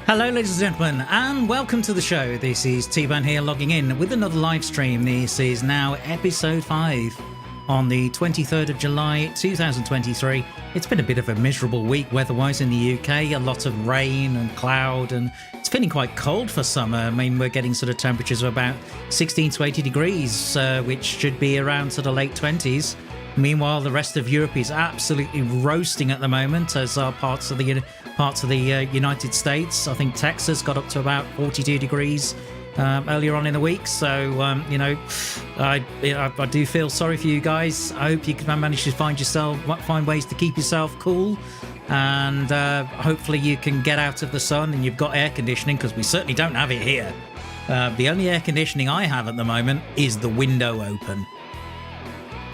Hello ladies and gentlemen, and welcome to the show. This is Tbone here logging in with another live stream. This is now episode 5 on the 23rd of July 2023. It's been a bit of a miserable week weather-wise in the UK, a lot of rain and cloud, and it's feeling quite cold for summer. I mean, we're getting sort of temperatures of about 16 to 80 degrees, which should be around sort of late 20s. Meanwhile, the rest of Europe is absolutely roasting at the moment, as are parts of the United States. I think Texas got up to about 42 degrees earlier on in the week. So, I do feel sorry for you guys. I hope you can manage to find ways to keep yourself cool. And hopefully you can get out of the sun and you've got air conditioning, because we certainly don't have it here. The only air conditioning I have at the moment is the window open.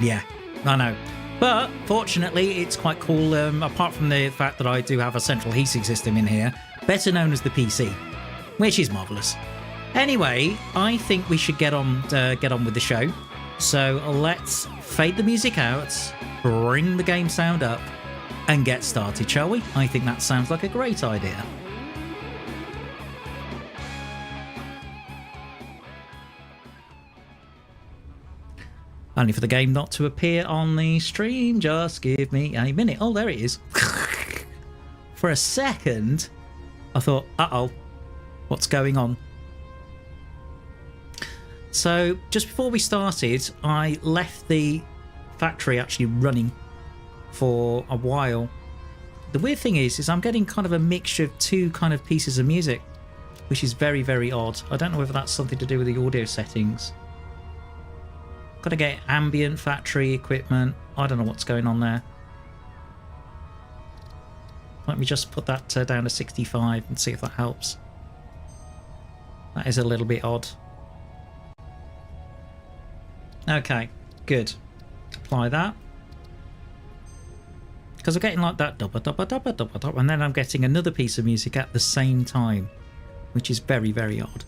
Yeah. I know, but fortunately it's quite cool, apart from the fact that I do have a central heating system in here, better known as the PC, which is marvellous. Anyway, I think we should get on with the show, so let's fade the music out, bring the game sound up, and get started, shall we? I think that sounds like a great idea. Only for the game not to appear on the stream. Just give me a minute. Oh, there it is. For a second, I thought, uh-oh, what's going on? So, just before we started, I left the factory actually running for a while. The weird thing is I'm getting kind of a mixture of two kind of pieces of music, which is very, very odd. I don't know whether that's something to do with the audio settings. Got to get ambient factory equipment. I don't know what's going on there. Let me just put that down to 65 and see if that helps. That is a little bit odd. Okay, good. Apply that. Because I'm getting like that dubba dubba dubba dubba dubba, and then I'm getting another piece of music at the same time, which is very, very odd.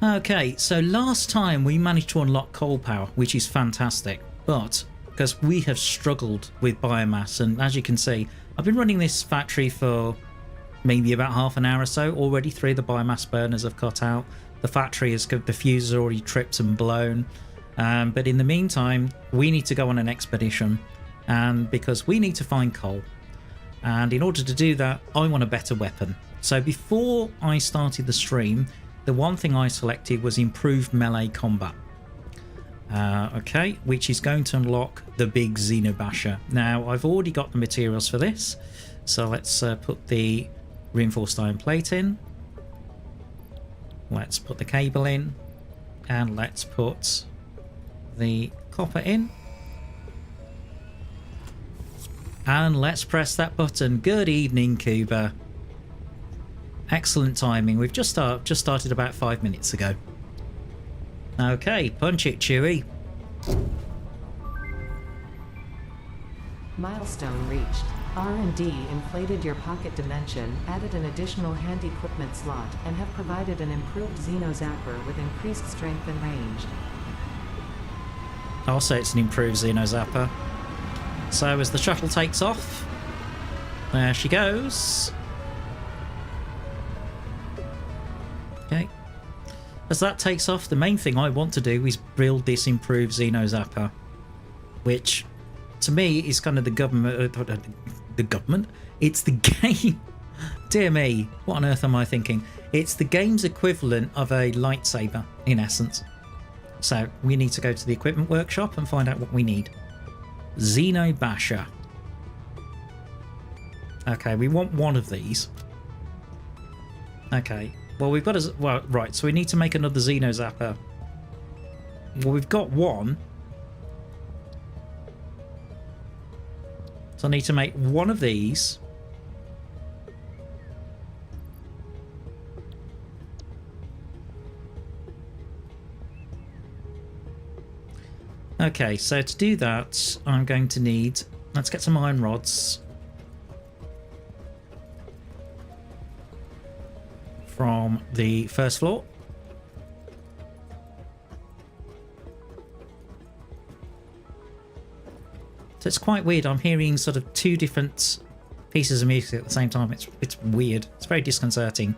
Okay, so last time we managed to unlock coal power, which is fantastic, but because we have struggled with biomass, and as you can see, I've been running this factory for maybe about half an hour or so. Already 3 of the biomass burners have cut out. The factory has got the fuses already tripped and blown, but in the meantime we need to go on an expedition, and because we need to find coal, and in order to do that I want a better weapon. So before I started the stream, the one thing I selected was improved melee combat. Okay, which is going to unlock the big Xenobasher. Now, I've already got the materials for this, so let's put the reinforced iron plate in. Let's put the cable in, and let's put the copper in. And let's press that button. Good evening, Cuba. Excellent timing. We've just started about 5 minutes ago. Okay, punch it, Chewie. Milestone reached. R&D inflated your pocket dimension, added an additional hand equipment slot, and have provided an improved Xeno Zapper with increased strength and range. I'll say it's an improved Xeno Zapper. So as the shuttle takes off, there she goes. Okay, as that takes off, the main thing I want to do is build this improved Xeno Zapper, which to me is kind of the government, it's the game. Dear me, what on earth am I thinking? It's the game's equivalent of a lightsaber in essence. So we need to go to the equipment workshop and find out what we need. Xenobasher. Okay, we want one of these. Okay. Well, we've got right, so we need to make another Xeno Zapper. Well, we've got one. So I need to make one of these. Okay, so to do that, I'm going to need... Let's get some iron rods. From the first floor. So it's quite weird. I'm hearing sort of two different pieces of music at the same time. It's weird. It's very disconcerting.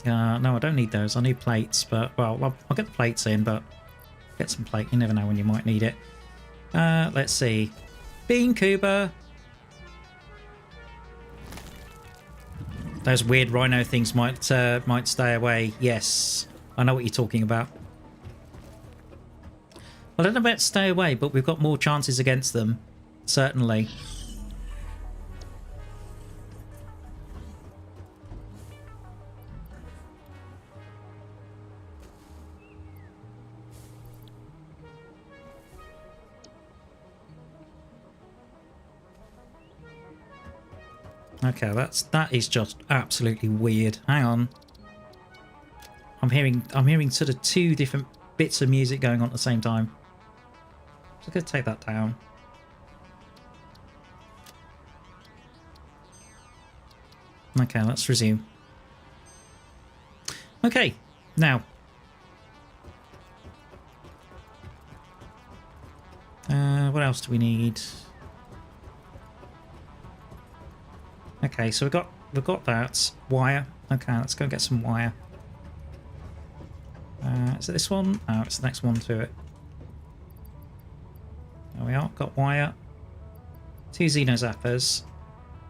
No, I don't need those. I need plates, but, well, I'll get the plates in, but get some plate. You never know when you might need it. Let's see. Bean Cuba. Those weird rhino things might stay away. Yes, I know what you're talking about. I don't know about stay away, but we've got more chances against them. Certainly. Okay, that is just absolutely weird. Hang on. I'm hearing sort of two different bits of music going on at the same time. Just gonna take that down. Okay, let's resume. Okay, now. What else do we need? Okay, so we've got that wire. Okay, let's go get some wire. Is it this one? Oh, it's the next one to it. There we are. Got wire. 2 Xeno zappers.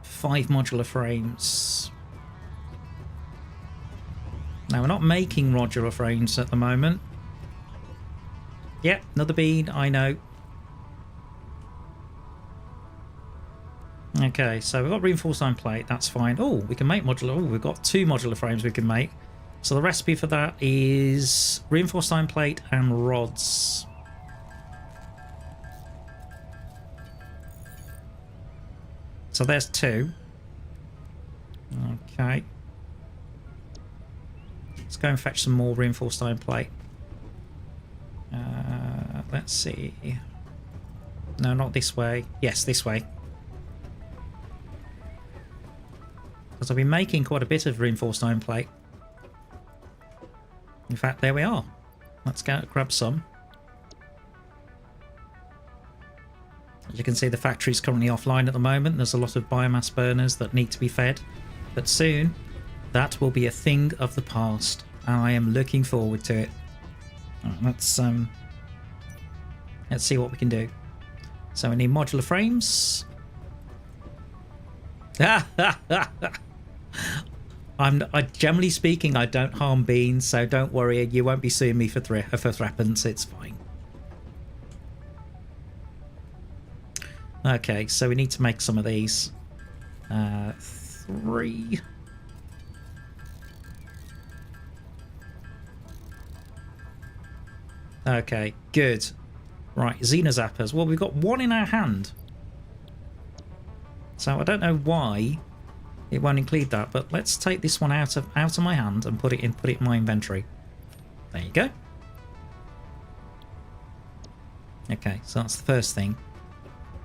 5 modular frames. Now we're not making modular frames at the moment. Yep, another bean. I know. Okay, so we've got reinforced iron plate, that's fine. Oh, we can make modular. Oh, we've got 2 modular frames we can make. So the recipe for that is reinforced iron plate and rods. So there's 2. Okay. Let's go and fetch some more reinforced iron plate. Let's see. No, not this way. Yes, this way. Because I've been making quite a bit of reinforced iron plate. In fact, there we are. Let's go grab some. As you can see, the factory is currently offline at the moment. There's a lot of biomass burners that need to be fed. But soon, that will be a thing of the past. And I am looking forward to it. Right, let's see what we can do. So we need modular frames. Generally speaking, I don't harm beans, so don't worry. You won't be suing me for threepence. It's fine. Okay, so we need to make some of these. 3. Okay, good. Right, Xena zappers. Well, we've got 1 in our hand. So I don't know why it won't include that, but let's take this one out of my hand and put it in my inventory. There you go. Okay, so that's the first thing.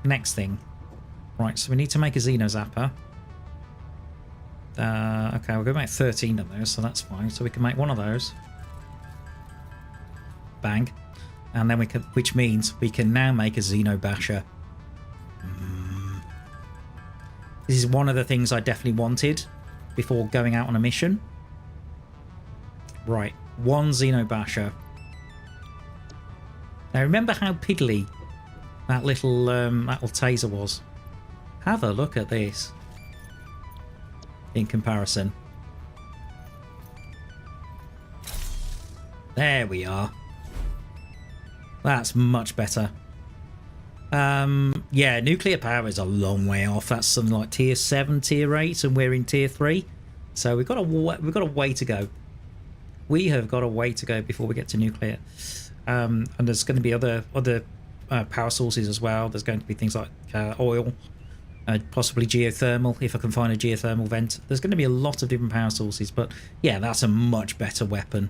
Next thing. Right, so we need to make a Xeno zapper. Okay, we're going to make 13 of those, so that's fine. So we can make one of those. Bang. And then we can, which means we can now make a Xeno basher. This is one of the things I definitely wanted before going out on a mission. Right, 1 Xeno basher. Now remember how piddly that little taser was. Have a look at this in comparison. There we are. That's much better. Yeah, nuclear power is a long way off. That's something like tier 7, tier 8, and we're in tier 3. So we've got a way to go. We have got a way to go before we get to nuclear. And there's going to be other power sources as well. There's going to be things like oil, possibly geothermal, if I can find a geothermal vent. There's going to be a lot of different power sources, but yeah, that's a much better weapon.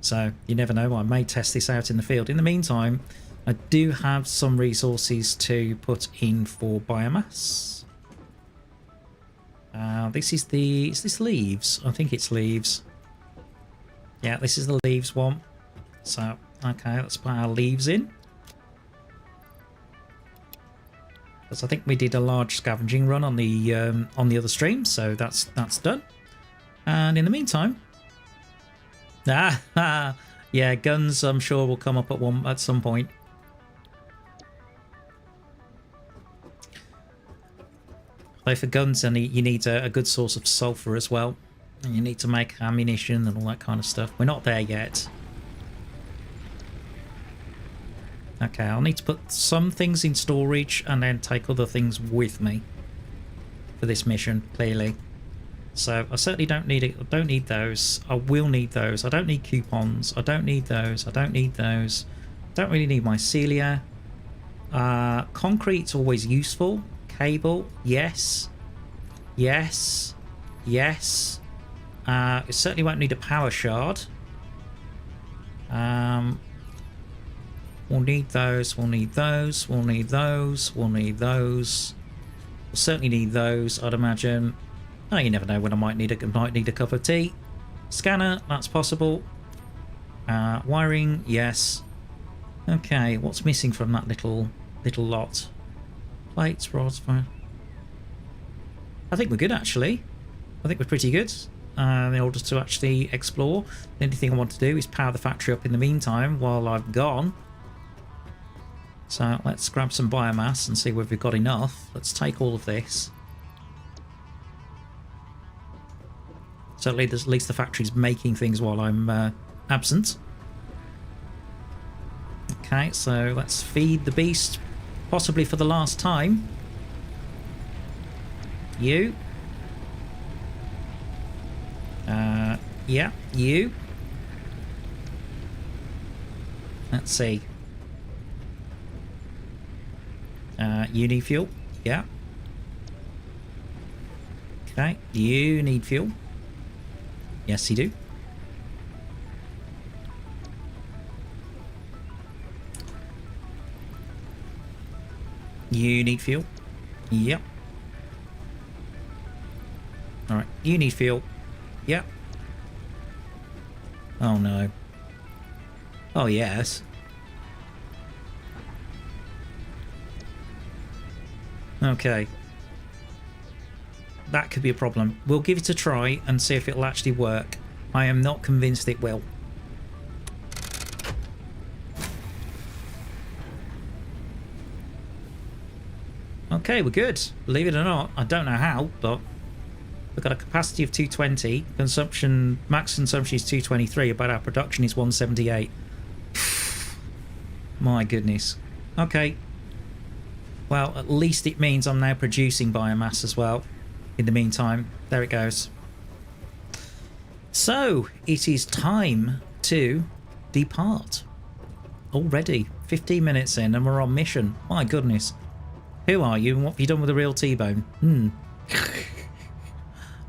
So you never know, I may test this out in the field. In the meantime, I do have some resources to put in for biomass. Is this leaves? I think it's leaves. Yeah, this is the leaves one. So, okay, let's put our leaves in. Because I think we did a large scavenging run on the other stream, so that's done. And in the meantime, yeah, guns I'm sure will come up at some point. So for guns, you need a good source of sulfur as well, and you need to make ammunition and all that kind of stuff. We're not there yet. Okay, I'll need to put some things in storage and then take other things with me for this mission, clearly. So I certainly don't need it. I don't need those. I will need those. I don't need coupons. I don't need those. I don't need those. Don't really need mycelia. Concrete's always useful. Cable, yes. Yes. Yes. It certainly won't need a power shard. We'll need those, we'll need those, we'll need those, we'll need those. We'll certainly need those, I'd imagine. Oh, you never know when I might need a cup of tea. Scanner, that's possible. Wiring, yes. Okay, what's missing from that little lot? Plates, rods, fire. I think we're good, actually. I think we're pretty good. In order to actually explore. The only thing I want to do is power the factory up in the meantime while I've gone. So let's grab some biomass and see whether we've got enough. Let's take all of this. So at least the factory's making things while I'm absent. Okay, so let's feed the beast, possibly for the last time. You. Yeah, you. Let's see. You need fuel. Yeah. Okay. You need fuel. Yes, you do. You need fuel. Yep. Alright. You need fuel. Yep. Oh no. Oh yes. Okay. That could be a problem. We'll give it a try and see if it'll actually work. I am not convinced it will. Okay, we're good. Believe it or not, I don't know how, but we've got a capacity of 220. Consumption, max consumption is 223, but our production is 178. My goodness. Okay. Well, at least it means I'm now producing biomass as well. In the meantime, there it goes. So, it is time to depart. Already, 15 minutes in and we're on mission. My goodness. Who are you and what have you done with the real Tbone?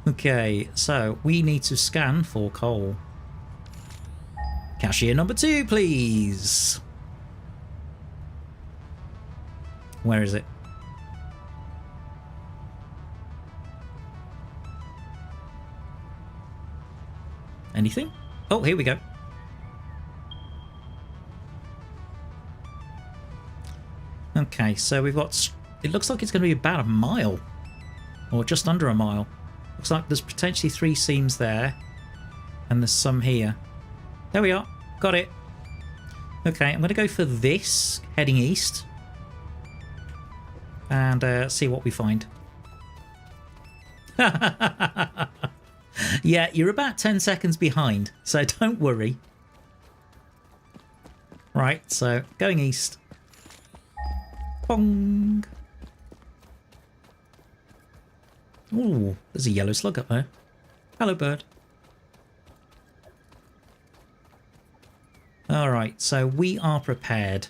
Okay, so we need to scan for coal. Cashier number 2, please. Where is it? Anything? Oh, here we go. Okay, so we've got... It looks like it's going to be about a mile. Or just under a mile. Looks like there's potentially 3 seams there. And there's some here. There we are. Got it. Okay, I'm going to go for this, heading east. And see what we find. Yeah, you're about 10 seconds behind, so don't worry. Right, so going east. Bong. Ooh, there's a yellow slug up there. Hello, bird. Alright, so we are prepared.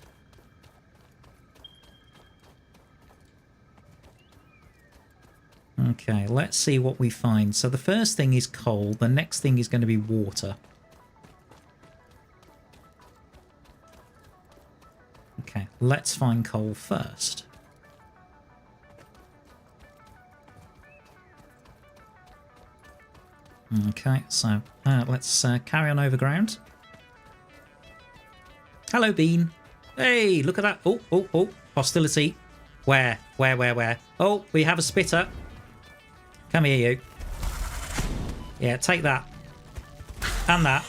Okay, let's see what we find. So the first thing is coal. The next thing is going to be water. Okay, let's find coal first. Okay, so let's carry on overground. Hello, Bean. Hey, look at that. Oh, oh, oh. Hostility. Where? Where? Oh, we have a spitter. Come here, you. Yeah, take that. And that.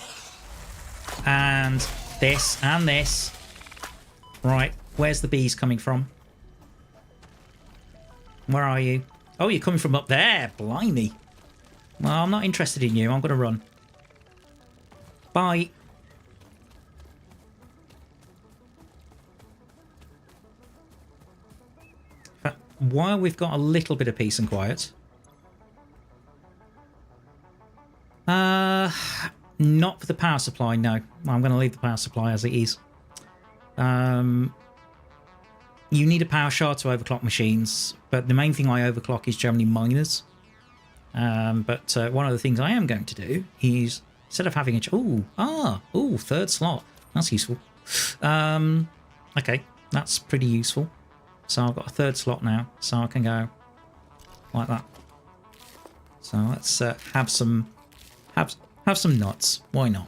And this. And this. Right. Where's the bees coming from? Where are you? Oh, you're coming from up there. Blimey. Well, I'm not interested in you. I'm going to run. Bye. While we've got a little bit of peace and quiet. Not for the power supply, no. I'm going to leave the power supply as it is. You need a power shard to overclock machines, but the main thing I overclock is generally miners. But one of the things I am going to do is, instead of having a... third slot. That's useful. Okay, that's pretty useful. So I've got a third slot now, so I can go like that. So let's have some nuts. Why not?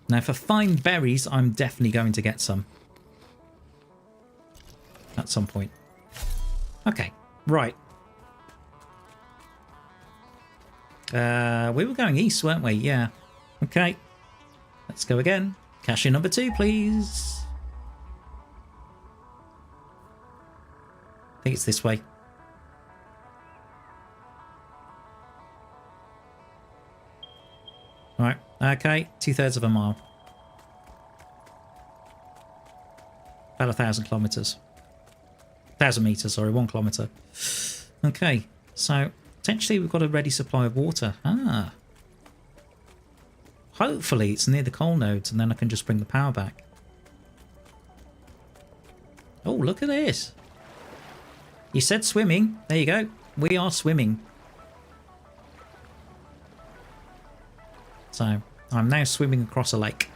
Now for fine berries, I'm definitely going to get some at some point. Okay, right. We were going east, weren't we? Yeah. Okay. Let's go again. Cache in number 2, please. I think it's this way. Right. Okay. 2/3 of a mile. About 1,000 kilometers. 1,000 meters, sorry, 1 kilometer. Okay. So potentially we've got a ready supply of water. Ah. Hopefully it's near the coal nodes and then I can just bring the power back. Oh, look at this. You said swimming. There you go. We are swimming. So I'm now swimming across a lake.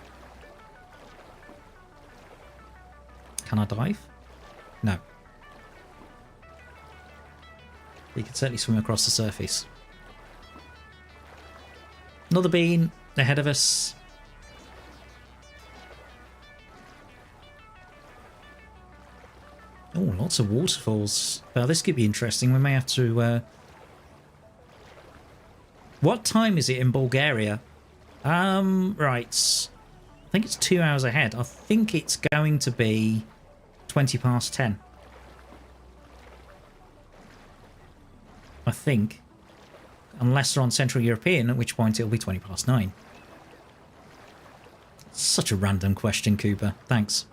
Can I dive? No. You can certainly swim across the surface. Another bean ahead of us. Oh, lots of waterfalls. Well, this could be interesting. We may have to... What time is it in Bulgaria? Right. I think it's 2 hours ahead. I think it's going to be 20 past 10. I think. Unless they're on Central European, at which point it'll be 20 past 9. Such a random question, Cooper. Thanks.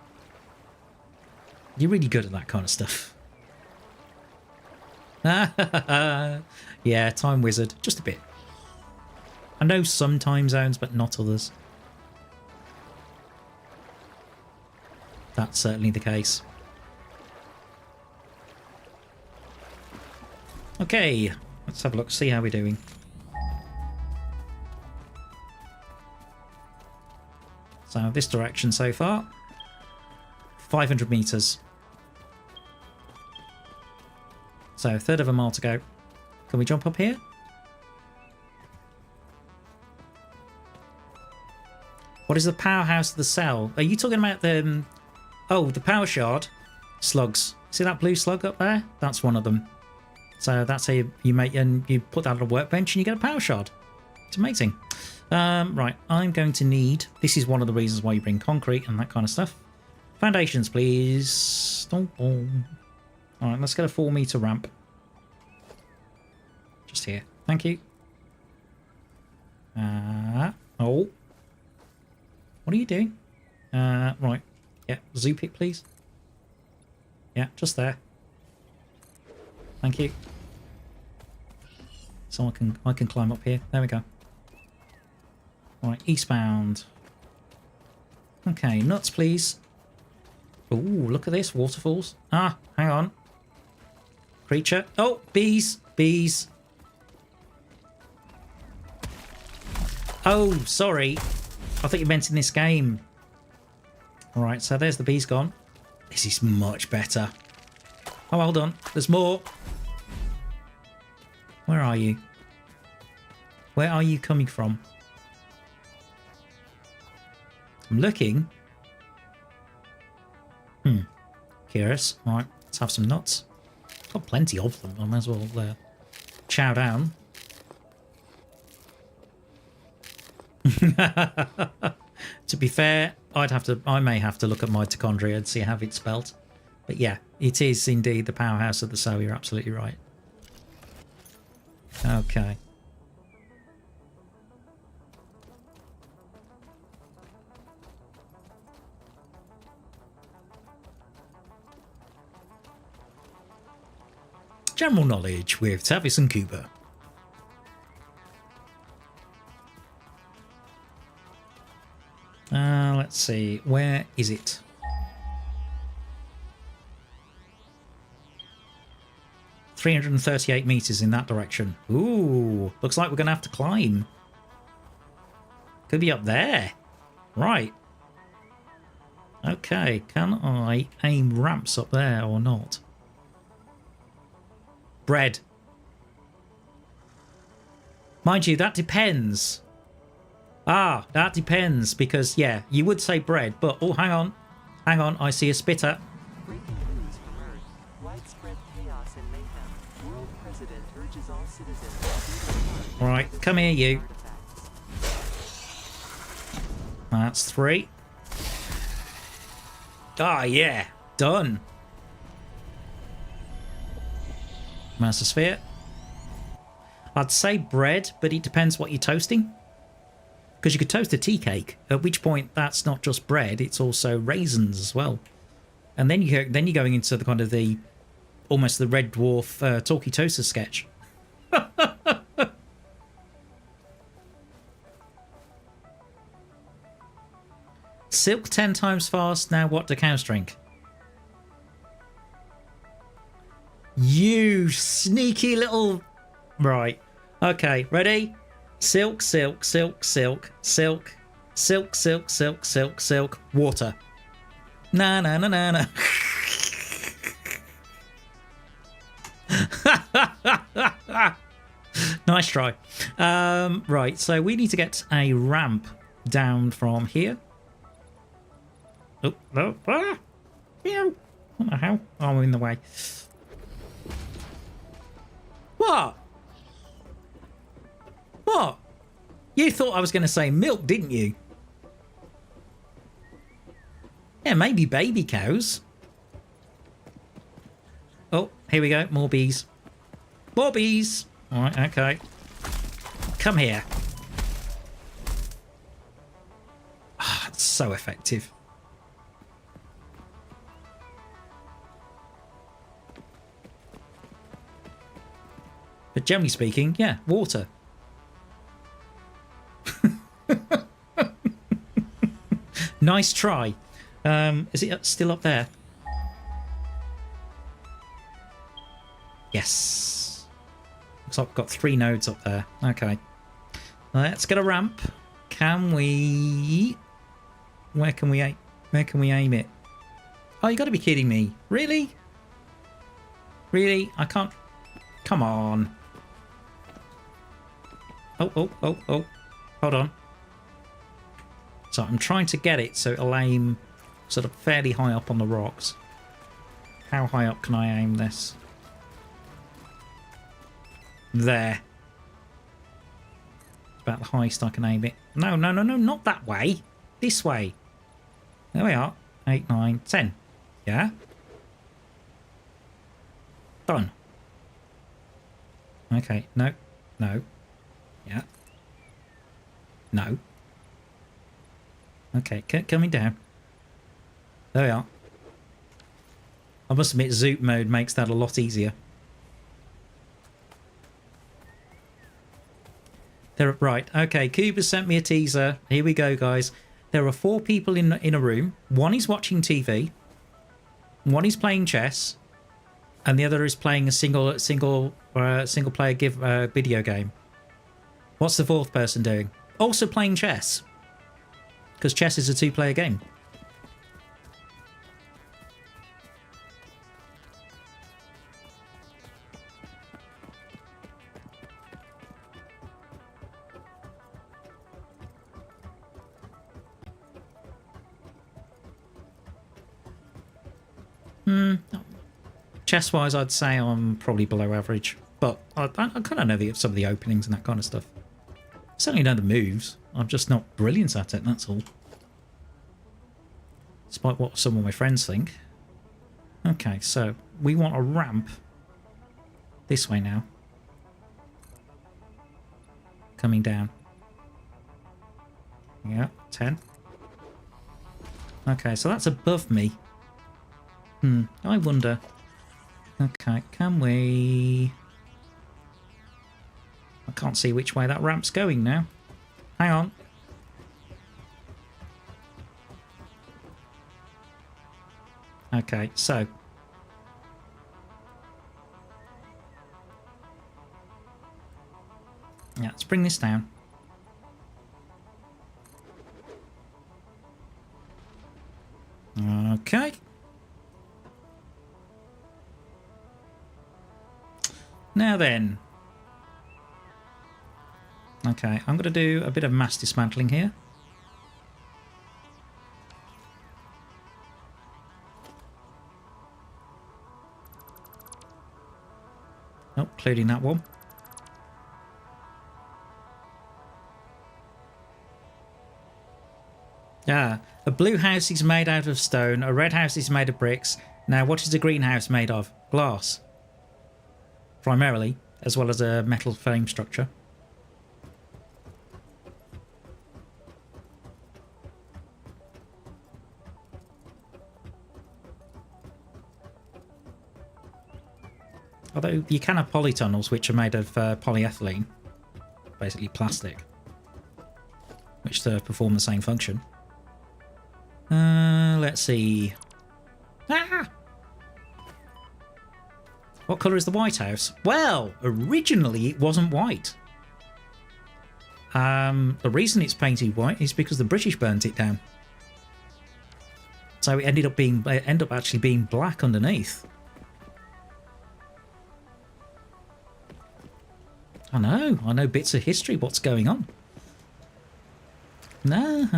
You're really good at that kind of stuff. Yeah, time wizard. Just a bit. I know some time zones, but not others. That's certainly the case. Okay, let's have a look, see how we're doing. So this direction so far, 500 meters. So 1/3 of a mile to go. Can we jump up here? What is the powerhouse of the cell? Are you talking about the... Oh, the power shard slugs. See that blue slug up there? That's one of them. So that's how you make... And you put that on a workbench and you get a power shard. It's amazing. Right, I'm going to need... This is one of the reasons why you bring concrete and that kind of stuff. Foundations, please. Alright, let's get a 4-meter ramp. Just here. Thank you. Oh. What are you doing? Right. Yeah, zoop it, please. Yeah, just there. Thank you. So I can climb up here. There we go. Right, eastbound. Okay, nuts, please. Ooh, look at this, waterfalls. Ah, hang on. Creature. Oh, bees, bees. Oh, sorry. I thought you meant in this game. Alright, so there's the bees gone. This is much better. Oh, hold on. There's more. Where are you? Where are you coming from? I'm looking. Curious. Alright, Let's have some nuts. Got plenty of them. I might as well chow down. To be fair, I may have to look at mitochondria and see how it's spelt. But yeah, it is indeed the powerhouse of the cell. You're absolutely right. Okay. General knowledge with Tavis and Cooper. Let's see. Where is it? $338 meters in that direction. Ooh, looks like we're going to have to climb. Could be up there. Right. Okay, can I aim ramps up there or not? Bread. Mind you, that depends. Ah, that depends, because, yeah, you would say bread, but, oh, hang on. Hang on, I see a spitter. Breaking news from Earth. Widespread chaos and mayhem. World President urges all citizens to do their part. Right, come here, you. Artifacts. That's 3. Ah, yeah. Done. Master sphere. I'd say bread, but it depends what you're toasting. Because you could toast a tea cake, at which point that's not just bread, it's also raisins as well. And then you're going into the kind of the almost the Red Dwarf Talkie Toaster sketch. Silk 10 times fast. Now what do cows drink? You sneaky little... Right. Okay, ready? Silk, silk, silk, silk, silk, silk, silk, silk, silk, silk, water. Na na na na na. Nice try. Right, so we need to get a ramp down from here. Oh, no. Ah! Meow. What the hell? Oh, I'm in the way. What? What? You thought I was going to say milk, didn't you? Yeah, maybe baby cows. Oh, here we go. More bees. More bees. All right, okay. Come here. Ah, it's so effective. But generally speaking, yeah, water. Nice try. Is it still up there? Yes. Looks like we've got 3 nodes up there. Okay. Let's get a ramp. Can we... Where can we aim it? Oh, you got to be kidding me. Really? Really? I can't... Come on. Oh, oh, oh, oh. Hold on. So I'm trying to get it so it'll aim sort of fairly high up on the rocks. How high up can I aim this? There. It's about the highest I can aim it. No, no, no, no, not that way. This way. There we are. 8, 9, 10. Yeah? Done. Okay, no, no. Yeah. No. Okay, coming down. There we are. I must admit, zoop mode makes that a lot easier. Right, okay, Cooper sent me a teaser. Here we go, guys. There are 4 people in a room. One is watching TV. One is playing chess. And the other is playing a single player video game. What's the 4th person doing? Also playing chess. Because chess is a 2-player game. Chest-wise, I'd say I'm probably below average. But I kind of know some of the openings and that kind of stuff. Certainly know the moves. I'm just not brilliant at it, that's all. Despite what some of my friends think. Okay, so we want a ramp this way now. Coming down. Yeah, 10. Okay, so that's above me. I wonder. Okay, can we... I can't see which way that ramp's going now. Hang on. Okay, so... yeah, let's bring this down. Okay. Now then. Okay, I'm going to do a bit of mass dismantling here. Oh, including that one. Ah, a blue house is made out of stone, a red house is made of bricks. Now, what is a green house made of? Glass. Primarily, as well as a metal frame structure. Although you can have polytunnels which are made of polyethylene, basically plastic, which perform the same function. Let's see. Ah! What colour is the White House? Well, originally it wasn't white. The reason it's painted white is because the British burnt it down. So it ended up actually being black underneath. I know bits of history. What's going on? No.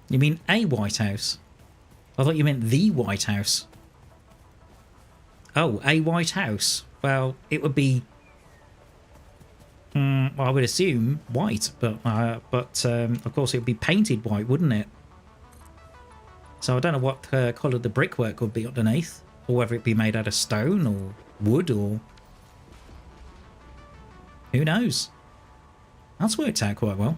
You mean a White House? I thought you meant the White House. Oh, a White House. Well, it would be... well, I would assume white, but of course it would be painted white, wouldn't it? So I don't know what colour the brickwork would be underneath, or whether it be made out of stone or wood, or who knows? That's worked out quite well.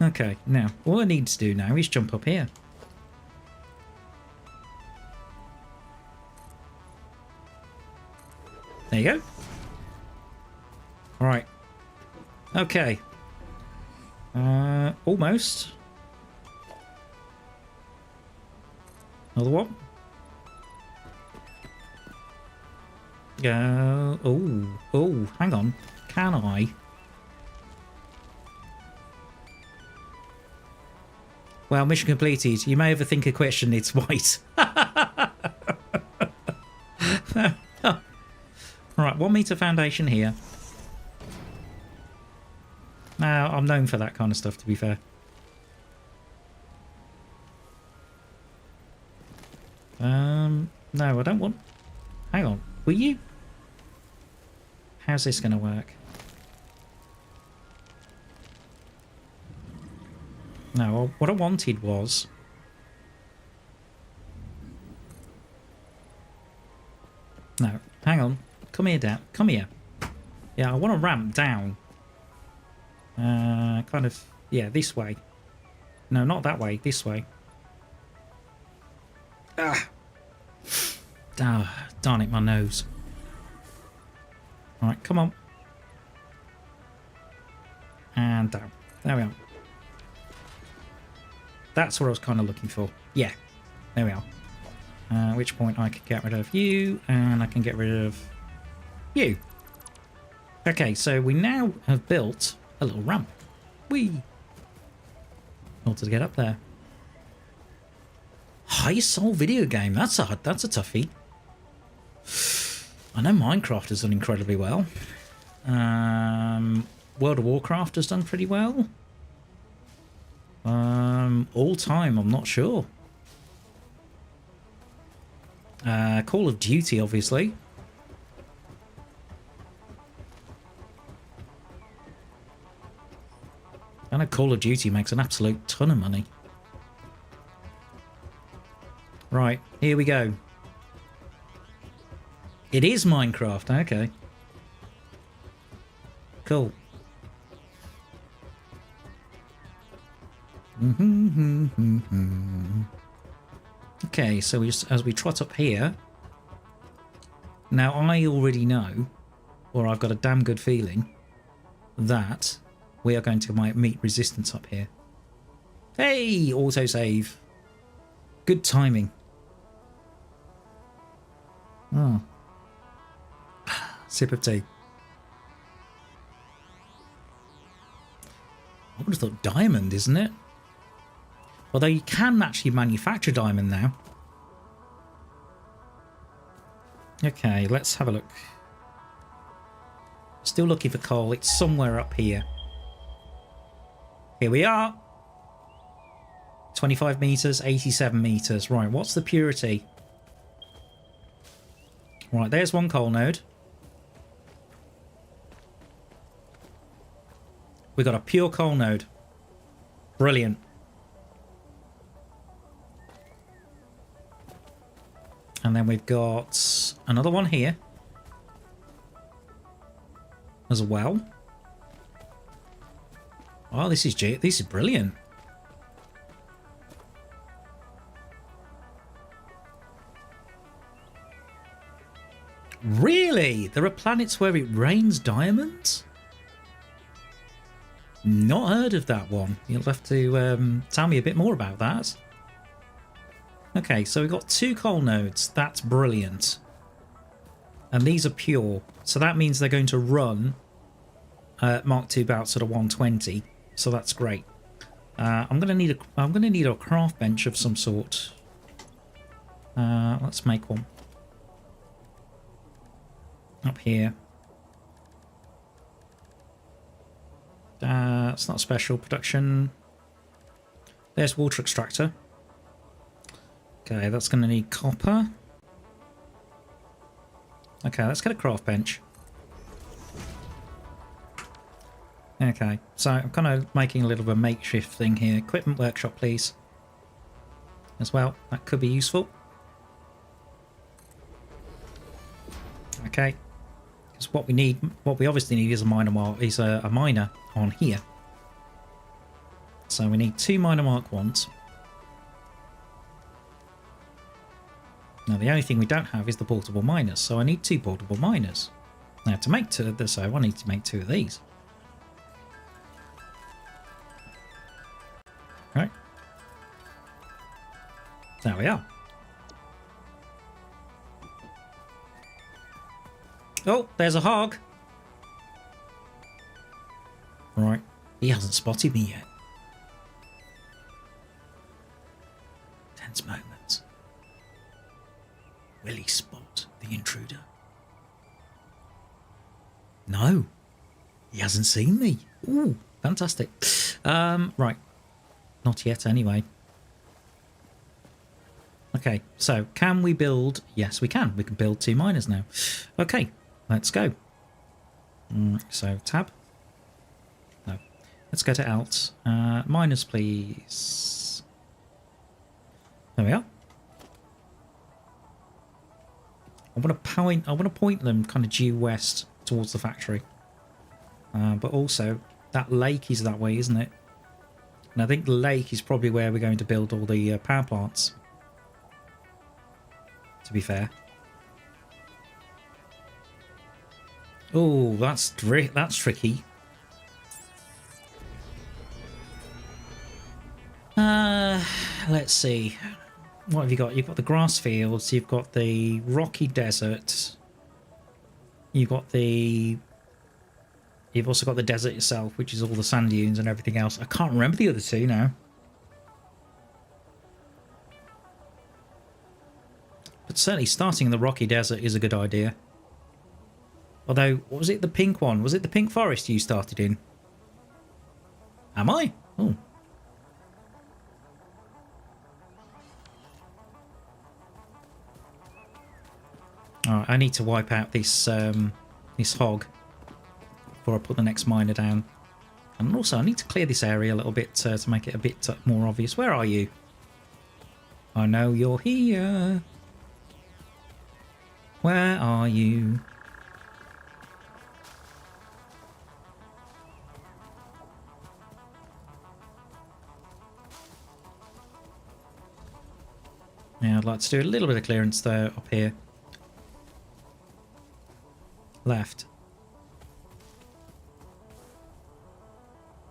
Okay, now all I need to do now is jump up here. There you go. All right. Okay. Almost. Another one. Oh, hang on. Can I? Well, mission completed. You may overthink a question. It's white. Right, 1 meter foundation here. Now, I'm known for that kind of stuff, to be fair. No, I don't want... Hang on. Will you? How's this going to work? No, what I wanted was... No, hang on. Come here, Dad. Come here. Yeah, I want to ramp down. Kind of... Yeah, this way. No, not that way. This way. Ah! Darn it, my nose. Alright, come on. And down. There we are. That's what I was kind of looking for. Yeah, there we are. At which point I can get rid of you, and I can get rid of you. Okay, so we now have built a little ramp. Whee! In order to get up there. High soul video game. That's a toughie. I know Minecraft has done incredibly well. World of Warcraft has done pretty well. All time, I'm not sure. Call of Duty, obviously. I know Call of Duty makes an absolute ton of money. Right, here we go. It is Minecraft, okay. Cool. Okay, so as we trot up here. Now, I already know, or I've got a damn good feeling, that we are going to meet resistance up here. Hey, autosave. Good timing. Oh. Sip of tea. I would have thought diamond, isn't it? Although you can actually manufacture diamond now. Okay, let's have a look. Still looking for coal. It's somewhere up here. Here we are. 25 meters, 87 meters. Right, what's the purity? Right, there's one coal node. We've got a pure coal node. Brilliant. And then we've got another one here as well. Oh, this is brilliant. Really? There are planets where it rains diamonds? Not heard of that one. You'll have to tell me a bit more about that. Okay, so we've got 2 coal nodes. That's brilliant. And these are pure. So that means they're going to run Mark II about sort of 120. So that's great. I'm gonna need a craft bench of some sort. Let's make one. Up here. It's not special production. There's water extractor. Okay, that's going to need copper. Okay, let's get a craft bench. Okay, so I'm kind of making a little bit of a makeshift thing here. Equipment workshop, please. As well, that could be useful. Okay, because what we obviously need is a miner on here. So we need 2 miner Mark 1s. Now the only thing we don't have is the portable miners, so I need 2 portable miners. Now to make 2 of this, I need to make 2 of these. Right. There we are. Oh, there's a hog. Right, he hasn't spotted me yet. Tense moments. Will he spot the intruder? No, he hasn't seen me. Ooh, fantastic. Right, not yet anyway. Okay, so can we build? Yes, we can. We can build 2 miners now. Okay, let's go. So tab. No, let's go to alt. Miners, please. There we are. I want to point them kind of due west towards the factory. But also that lake is that way, isn't it? And I think the lake is probably where we're going to build all the power plants. To be fair. Oh, that's tricky. Let's see. What have you got? You've got the grass fields, you've got the rocky desert, you've also got the desert itself, which is all the sand dunes and everything else. I can't remember the other 2 now. But certainly starting in the rocky desert is a good idea. Although, what was it, the pink one? Was it the pink forest you started in? Am I? Oh. Alright, I need to wipe out this this hog before I put the next miner down. And also, I need to clear this area a little bit to make it a bit more obvious. Where are you? I know you're here. Where are you? Now, I'd like to do a little bit of clearance there up here. Left.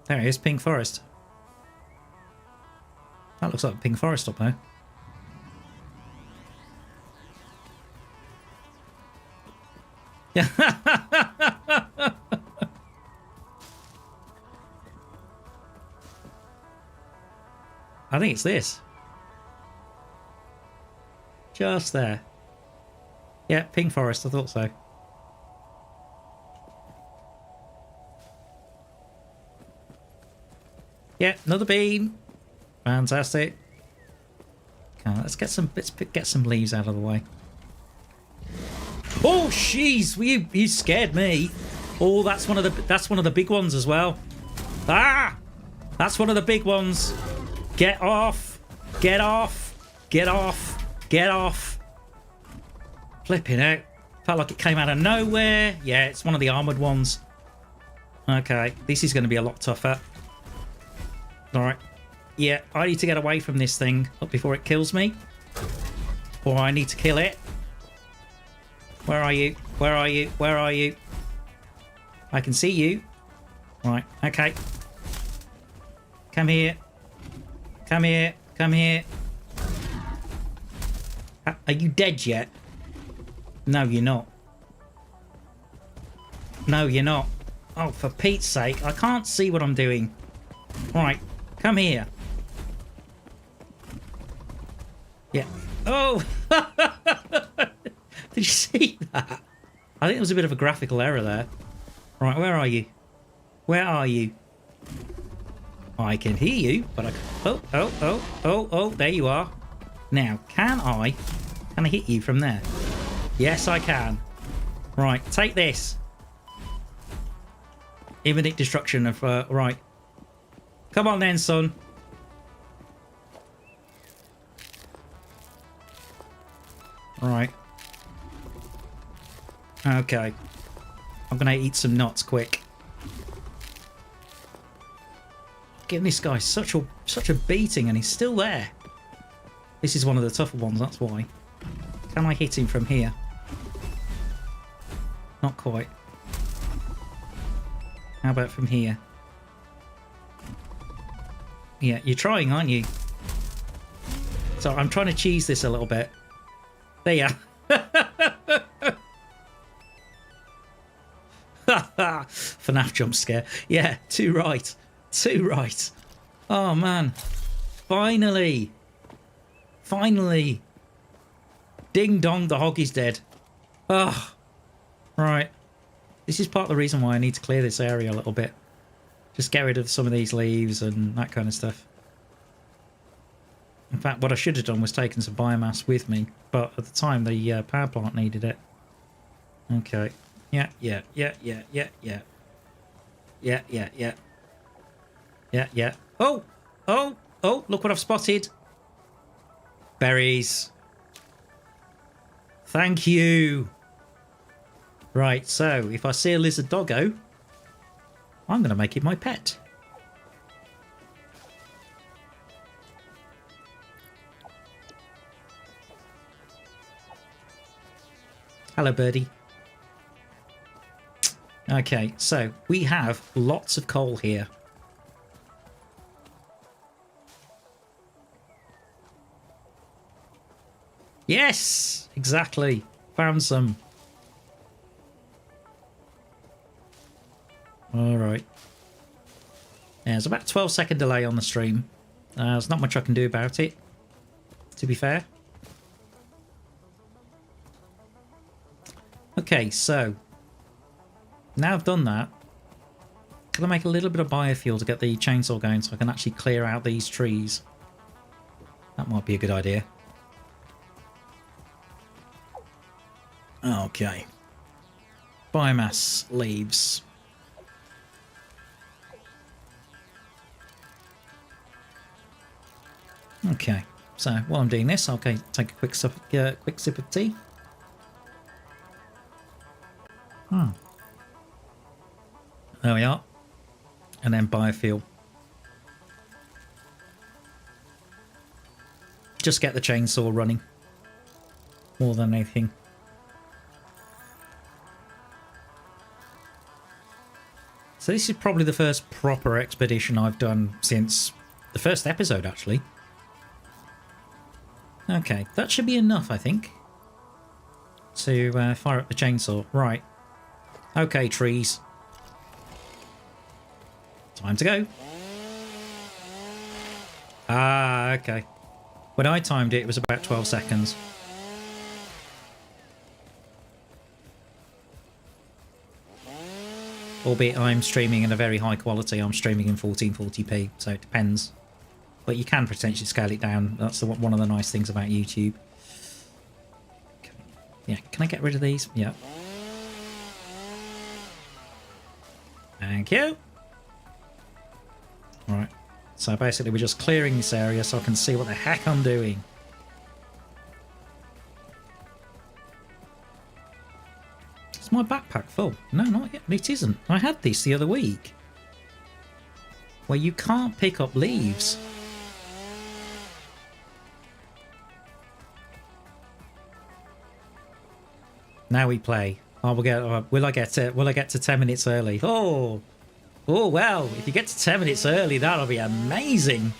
There it is, pink forest. That looks like pink forest up there. Yeah. I think it's this. Just there. Yeah, pink forest, I thought so. Yeah, another bean. Fantastic. Okay, let's get some leaves out of the way. Oh, jeez, you scared me. Oh, that's one of the big ones as well. Ah, that's one of the big ones. Get off! Get off! Get off! Get off! Flipping out. Felt like it came out of nowhere. Yeah, it's one of the armored ones. Okay, this is going to be a lot tougher. All right. Yeah, I need to get away from this thing before it kills me. Or I need to kill it. Where are you? Where are you? Where are you? I can see you. Right, okay. Come here. Come here. Come here. Are you dead yet? No, you're not. No, you're not. Oh, for Pete's sake. I can't see what I'm doing. Right, come here. Yeah. Oh! Did you see that? I think there was a bit of a graphical error there. Right, where are you? Where are you? I can hear you, but I... Oh, there you are. Now, can I hit you from there? Yes, I can. Right, take this. Imminent destruction of... right. Come on then, son. Right. Okay. I'm gonna eat some nuts quick. Giving this guy such a beating, and he's still there. This is one of the tougher ones, that's why. Can I hit him from here? Not quite. How about from here? Yeah, you're trying, aren't you? So I'm trying to cheese this a little bit. There you are. FNAF jump scare. Yeah, too right. Too right. Oh, man. Finally. Finally. Ding dong, the hog is dead. Oh. Right. This is part of the reason why I need to clear this area a little bit. Just get rid of some of these leaves and that kind of stuff. In fact, what I should have done was taken some biomass with me, but at the time the power plant needed it. Okay. Yeah. Oh! Look what I've spotted. Berries. Thank you. Right, so if I see a lizard doggo, I'm going to make it my pet. Hello, birdie. Okay, so we have lots of coal here. Yes, exactly. Found some. All right. Yeah, there's about a 12-second delay on the stream. There's not much I can do about it, to be fair. Okay, so now I've done that, can I make a little bit of biofuel to get the chainsaw going so I can actually clear out these trees? That might be a good idea. Okay. Biomass leaves. Okay, so while I'm doing this, I'll take a quick sip of tea. There we are. And then biofuel. Just get the chainsaw running. More than anything. So this is probably the first proper expedition I've done since the first episode, actually. Okay, that should be enough, I think, to fire up the chainsaw. Right. Okay, trees. Time to go. Ah, okay. When I timed it, it was about 12 seconds. Albeit I'm streaming in a very high quality. I'm streaming in 1440p, so it depends. But you can potentially scale it down. That's one of the nice things about YouTube. Yeah, can I get rid of these? Yeah. Thank you. Right. So basically we're just clearing this area so I can see what the heck I'm doing. Is my backpack full? No, not yet. It isn't. I had this the other week. Where you can't pick up leaves. Now we play. Oh, will I get to 10 minutes early? Oh, well, if you get to 10 minutes early, that'll be amazing.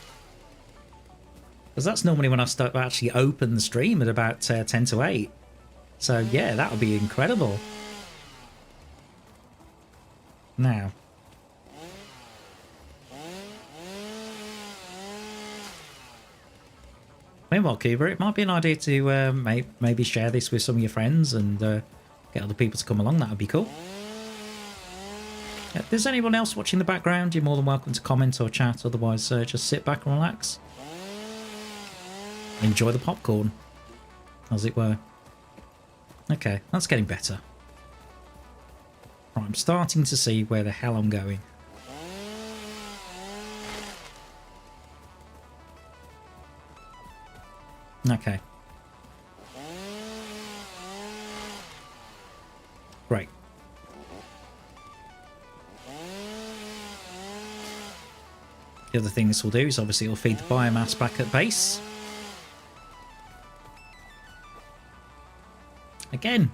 Because that's normally when I start to actually open the stream at about 10 to 8. So yeah, that'll be incredible. Now. Meanwhile, Cuba, it might be an idea to maybe share this with some of your friends and get other people to come along. That would be cool. If there's anyone else watching the background, you're more than welcome to comment or chat. Otherwise, just sit back and relax. Enjoy the popcorn, as it were. Okay, that's getting better. Right, I'm starting to see where the hell I'm going. Okay. Great. The other thing this will do is obviously it'll feed the biomass back at base. Again.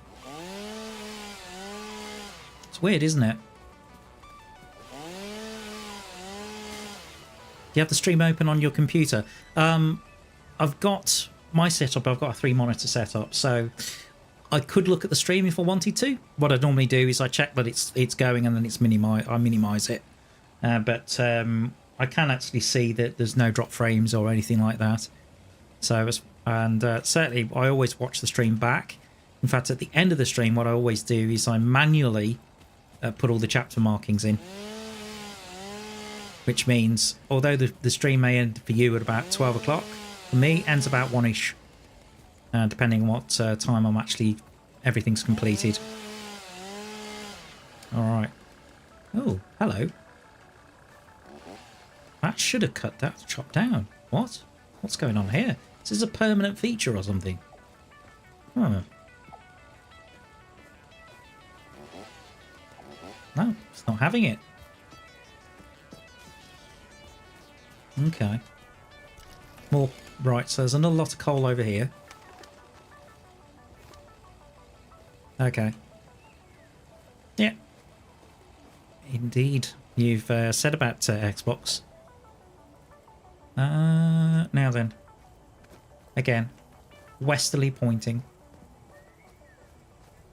It's weird, isn't it? Do you have the stream open on your computer? I've got my setup. I've got a 3-monitor setup, so I could look at the stream if I wanted to. What I normally do is I check that it's going and then I minimize it. But I can actually see that there's no drop frames or anything like that. So certainly I always watch the stream back. In fact, at the end of the stream, what I always do is I manually put all the chapter markings in. Which means, although the stream may end for you at about 12 o'clock, for me, it ends about 1-ish. Depending on what time I'm actually, everything's completed. Alright. Oh, hello. That should have cut that chop down. What? What's going on here? Is this a permanent feature or something? Huh. No, it's not having it. Okay. More. Right, so there's another lot of coal over here. Okay. Yeah. Indeed. You've said about Xbox. Now then. Again. Westerly pointing.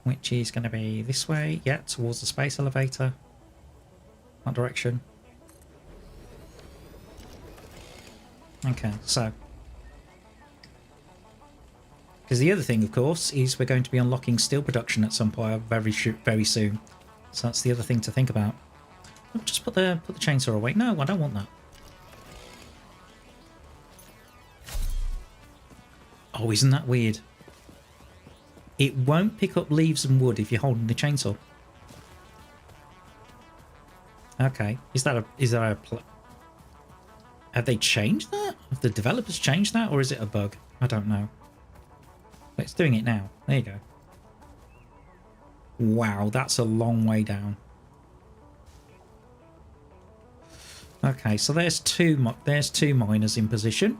Which is going to be this way. Yeah, towards the space elevator. That direction. Okay, so. Because the other thing, of course, is we're going to be unlocking steel production at some point very soon. So that's the other thing to think about. Oh, just put the chainsaw away. No, I don't want that. Oh, isn't that weird? It won't pick up leaves and wood if you're holding the chainsaw. Okay, is that a have they changed that? Have the developers changed that, or is it a bug? I don't know. But it's doing it now. There you go. Wow, that's a long way down. Okay, so there's two miners in position.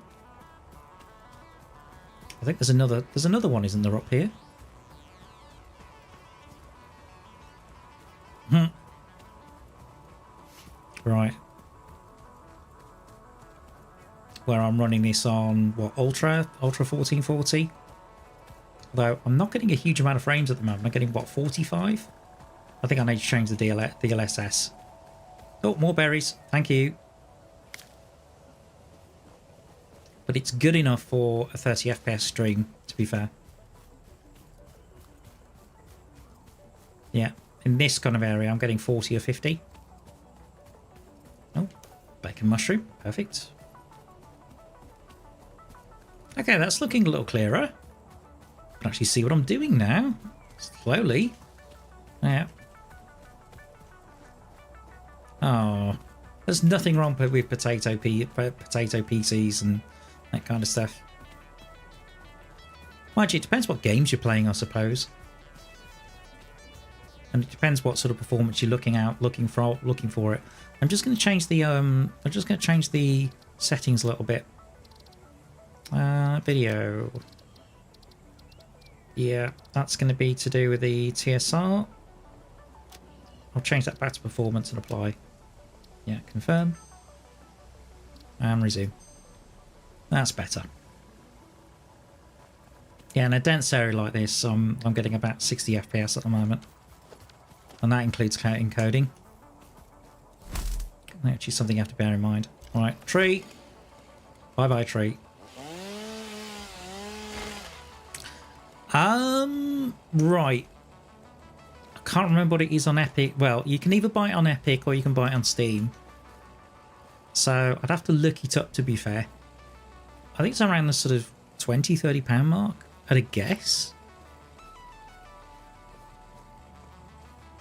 I think there's another one, isn't there, up here? Right. Where I'm running this on, what, Ultra 1440? Although I'm not getting a huge amount of frames at the moment. I'm getting, what, 45? I think I need to change the DLSS. Oh, more berries. Thank you. But it's good enough for a 30 FPS stream, to be fair. Yeah, in this kind of area, I'm getting 40 or 50. Oh, bacon mushroom. Perfect. Okay, that's looking a little clearer. I can actually see what I'm doing now. Slowly. Yeah. Oh, there's nothing wrong with potato PCs and that kind of stuff. Mind you, it depends what games you're playing, I suppose. And it depends what sort of performance you're looking for it. I'm just going to change the settings a little bit. Video. Yeah, that's going to be to do with the TSR. I'll change that back to performance and apply. Yeah, confirm. And resume. That's better. Yeah, in a dense area like this, I'm getting about 60 FPS at the moment. And that includes encoding. Actually, something you have to bear in mind. Alright, tree. Bye-bye, tree. Right. I can't remember what it is on Epic. Well, you can either buy it on Epic or you can buy it on Steam. So I'd have to look it up, to be fair. I think it's around the sort of £20–30 mark at a guess.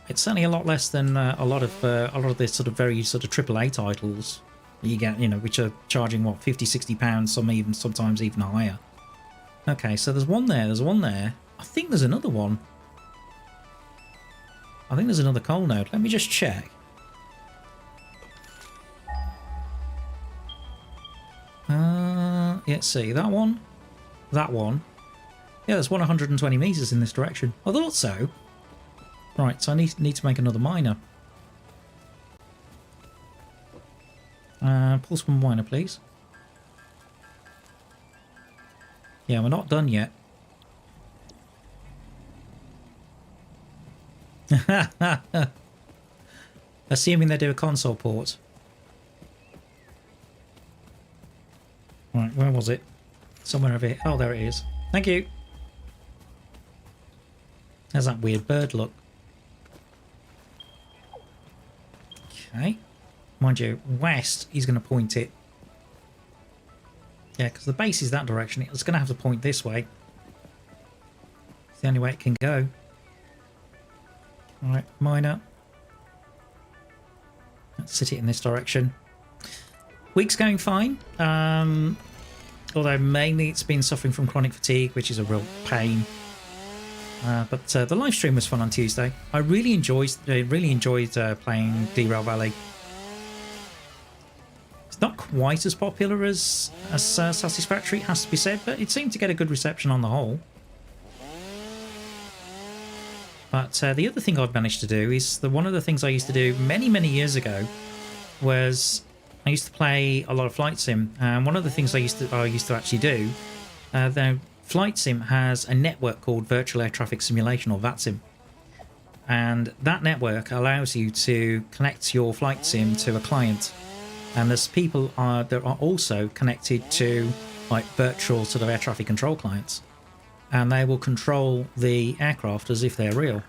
It's certainly a lot less than a lot of the sort of very sort of AAA titles you get, you know, which are charging what, £50–60, sometimes even higher. Okay, so there's one there. There's one there. I think there's another one. I think there's another coal node. Let me just check. Let's see. That one. That one. Yeah, there's one 120 meters in this direction. I thought so. Right, so I need to make another miner. Pulse one miner, please. Yeah, we're not done yet. Assuming they do a console port. Right, where was it? Somewhere over here. Oh, there it is. Thank you. There's that weird bird look. Okay. Mind you, west, he's going to point it. Yeah, because the base is that direction. It's going to have to point this way. It's the only way it can go. Alright, miner. Let's sit it in this direction. Week's going fine. Although mainly it's been suffering from chronic fatigue, which is a real pain. But the live stream was fun on Tuesday. I really enjoyed playing Derail Valley. It's not quite as popular as Satisfactory, it has to be said, but it seemed to get a good reception on the whole. But the other thing I've managed to do is one of the things I used to do many years ago was I used to play a lot of flight sim, and one of the things I used to actually do, the Flight Sim has a network called Virtual Air Traffic Simulation, or VATSIM, and that network allows you to connect your flight sim to a client, and there's people that are also connected to like virtual sort of air traffic control clients, and they will control the aircraft as if they're real.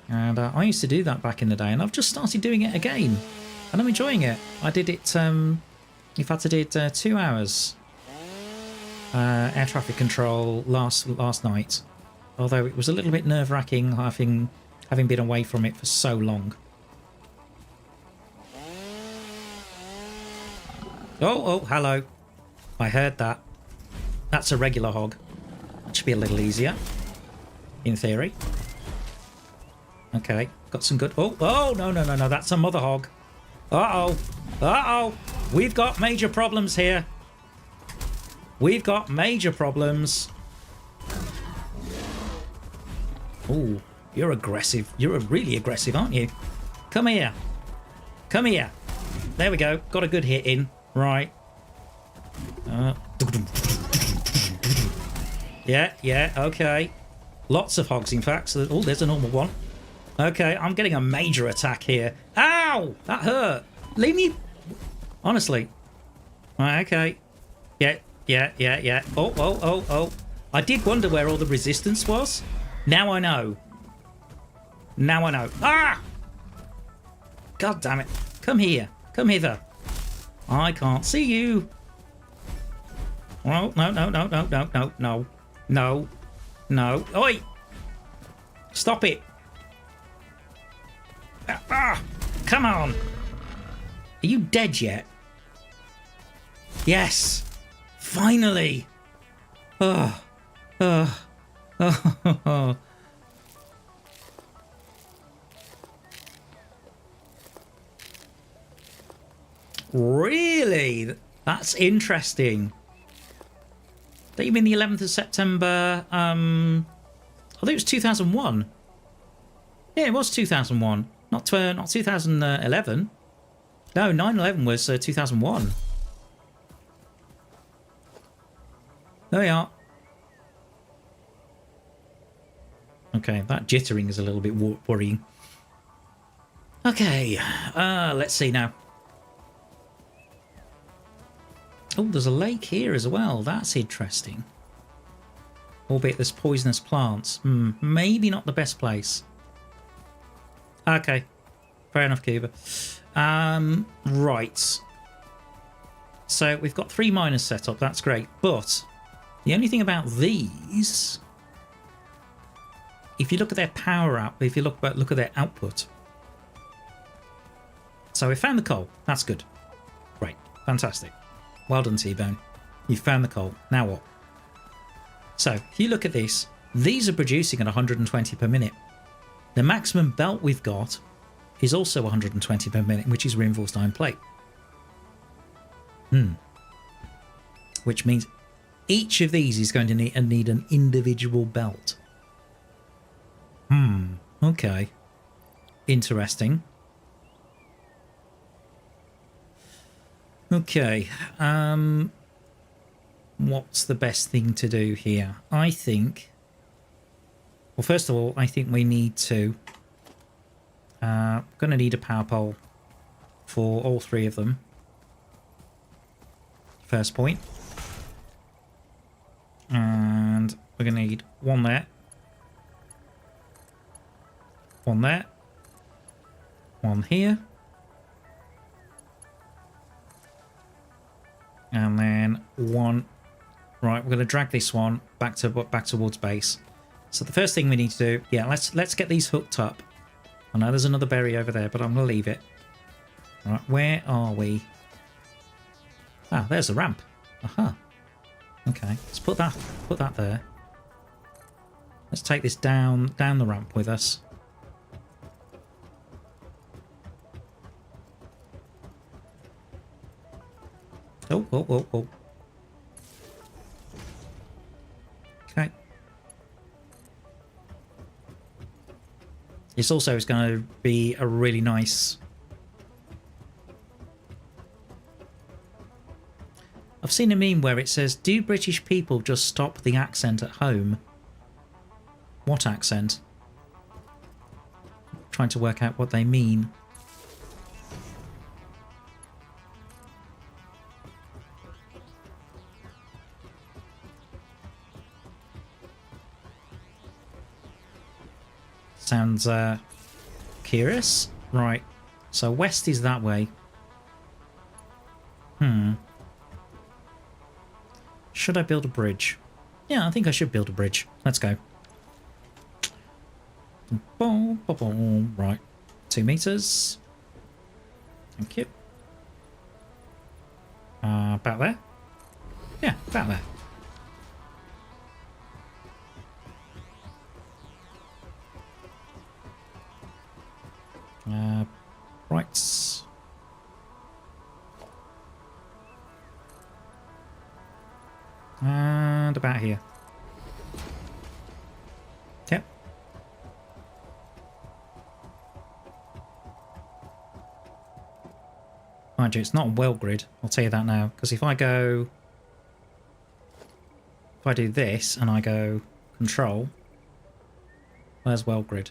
And I used to do that back in the day, and I've just started doing it again. And I'm enjoying it. I did it, in fact I did 2 hours air traffic control last night. Although it was a little bit nerve-wracking having been away from it for so long. Oh, hello. I heard that. That's a regular hog. That should be a little easier, in theory. Okay, got some good... Oh, no, that's a mother hog. Uh-oh. We've got major problems here. We've got major problems. Oh, you're aggressive. You're really aggressive, aren't you? Come here. Come here. There we go. Got a good hit in. Right. Yeah, okay. Lots of hogs, in fact. So, oh, there's a normal one. Okay, I'm getting a major attack here. Ow! That hurt. Leave me... Honestly. Right, okay. Yeah. Oh. I did wonder where all the resistance was. Now I know. Ah! God damn it. Come here. Come hither. I can't see you. Oh, no. Oi! Stop it. Come on. Are you dead yet? Yes. Finally. Oh. Really? That's interesting. Don't you mean the 11th of September? I think it was 2001. Yeah, it was 2001. Not 2011. No, 9/11 was 2001. There we are. Okay, that jittering is a little bit worrying. Okay, let's see now. Oh, there's a lake here as well. That's interesting. Albeit there's poisonous plants. Maybe not the best place. Okay. Fair enough, Cuba. Right. So we've got 3 miners set up. That's great. But the only thing about these... If you look at their power up, if you look at their output. So we found the coal. That's good. Great. Fantastic. Well done, Tbone. You found the coal. Now what? So, if you look at this, these are producing at 120 per minute. The maximum belt we've got is also 120 per minute, which is reinforced iron plate. Which means each of these is going to need an individual belt. Okay. Interesting. Okay, what's the best thing to do here? I think, well, first of all, I think we need to, going to need a power pole for all 3 of them. First point. And we're going to need one there. One there. One here. And then one. Right, we're going to drag this one back towards base. So the first thing we need to do, yeah, let's get these hooked up. I know there's another berry over there, but I'm going to leave it. Right, where are we? Ah, there's the ramp. Aha. Okay, let's put that there. Let's take this down the ramp with us. Oh. Okay. This also is going to be a really nice... I've seen a meme where it says, do British people just stop the accent at home? What accent? Trying to work out what they mean. Sounds curious. Right. So west is that way. Should I build a bridge? Yeah, I think I should build a bridge. Let's go. Right. 2 meters. Thank you. About there? Yeah, about there. Right. And about here. Yep. Mind you, it's not a well grid, I'll tell you that now. Because if I do this and I go control, where's well grid?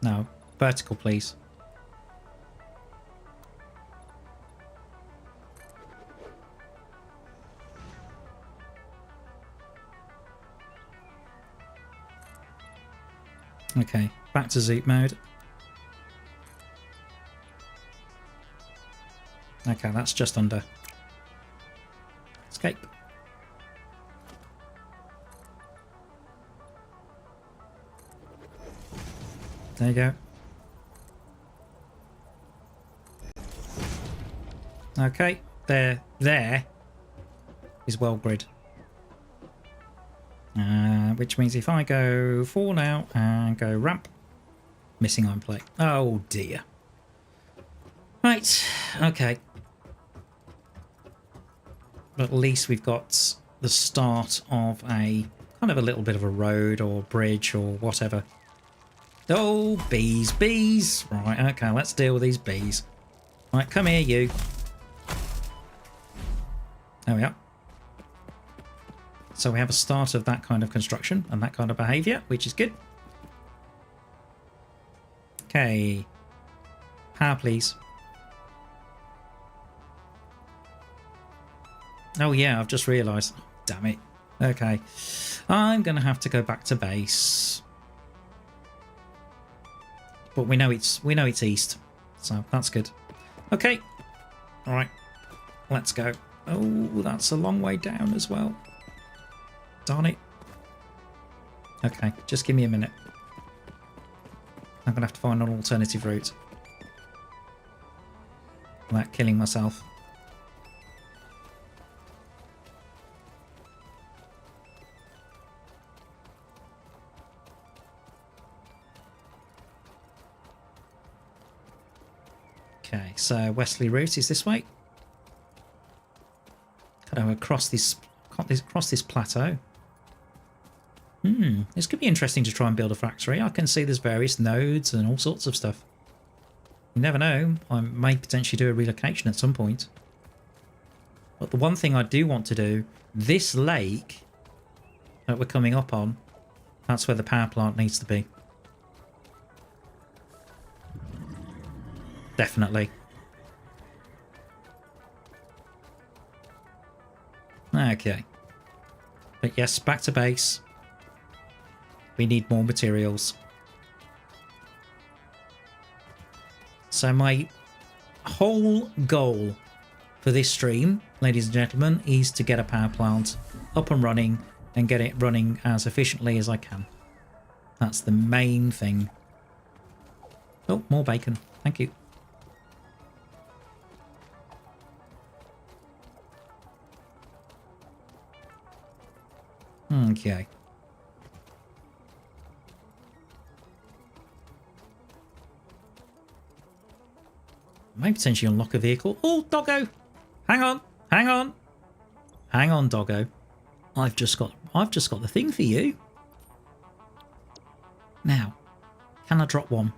No, vertical, please. Okay, back to zoop mode. Okay, that's just under. Escape. There you go. Okay, there is well grid. Which means if I go 4 now and go ramp, missing iron plate. Oh dear. Right, okay. But at least we've got the start of a kind of a little bit of a road or bridge or whatever. Oh, bees, bees. Right, okay, let's deal with these bees. Right, come here, you. There we are. So we have a start of that kind of construction and that kind of behaviour, which is good. Okay. Power, please. Oh, yeah, I've just realised. Oh, damn it. Okay. I'm going to have to go back to base. But we know it's east, so that's good. Okay. All right. Let's go. Oh, that's a long way down as well. Darn it. Okay, just give me a minute. I'm going to have to find an alternative route without killing myself. Okay, so westerly route is this way. Kind of across this plateau. This could be interesting to try and build a factory. I can see there's various nodes and all sorts of stuff. You never know. I may potentially do a relocation at some point. But the one thing I do want to do, this lake that we're coming up on, that's where the power plant needs to be. Definitely. Okay. But yes, back to base. We need more materials. So my whole goal for this stream, ladies and gentlemen, is to get a power plant up and running and get it running as efficiently as I can. That's the main thing. Oh, more bacon. Thank you. Okay. May potentially unlock a vehicle. Oh, Doggo! Hang on, hang on, hang on, Doggo. I've just got the thing for you. Now, can I drop one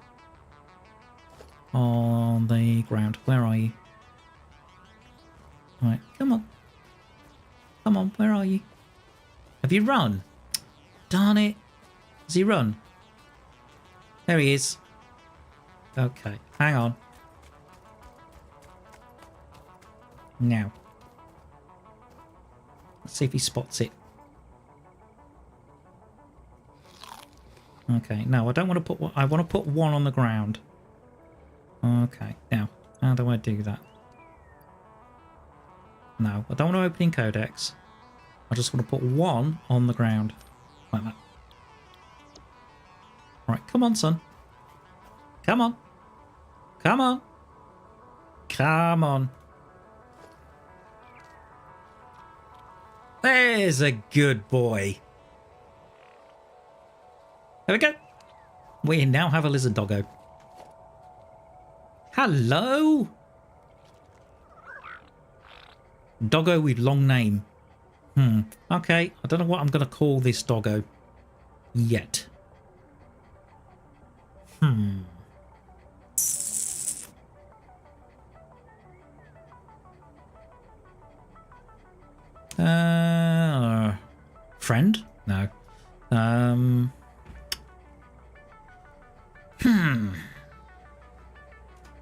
on the ground? Where are you? All right, come on, come on. Where are you? Have you run? Darn it! Has he run? There he is. Okay, hang on. Now, Let's see if he spots it. Okay, no, I don't want to put one. I want to put one on the ground. Okay, now, how do I do that? No, I don't want to open in Codex. I just want to put one on the ground. Like that. Right, come on, son. Come on. Come on. Come on. There's a good boy. There we go. We now have a lizard doggo. Hello. Doggo with long name. Okay, I don't know what I'm going to call this doggo yet. Friend? No.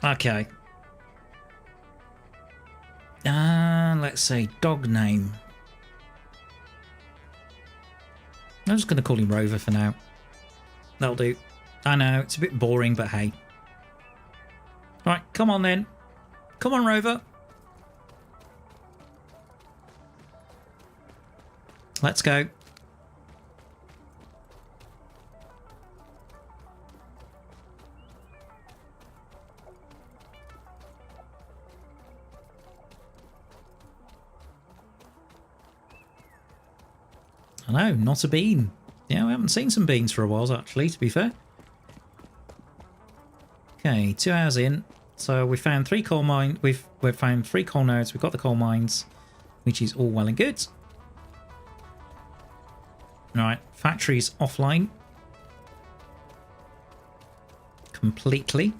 Okay. Let's say dog name. I'm just going to call him Rover for now. That'll do. I know, it's a bit boring, but hey. Right, come on then. Come on, Rover. Let's go. I know, not a bean. Yeah, we haven't seen some beans for a while, actually, to be fair. Okay, 2 hours in. So we found 3 coal mines. We've found 3 coal nodes. We've got the coal mines, which is all well and good. Alright, factory's offline. Completely.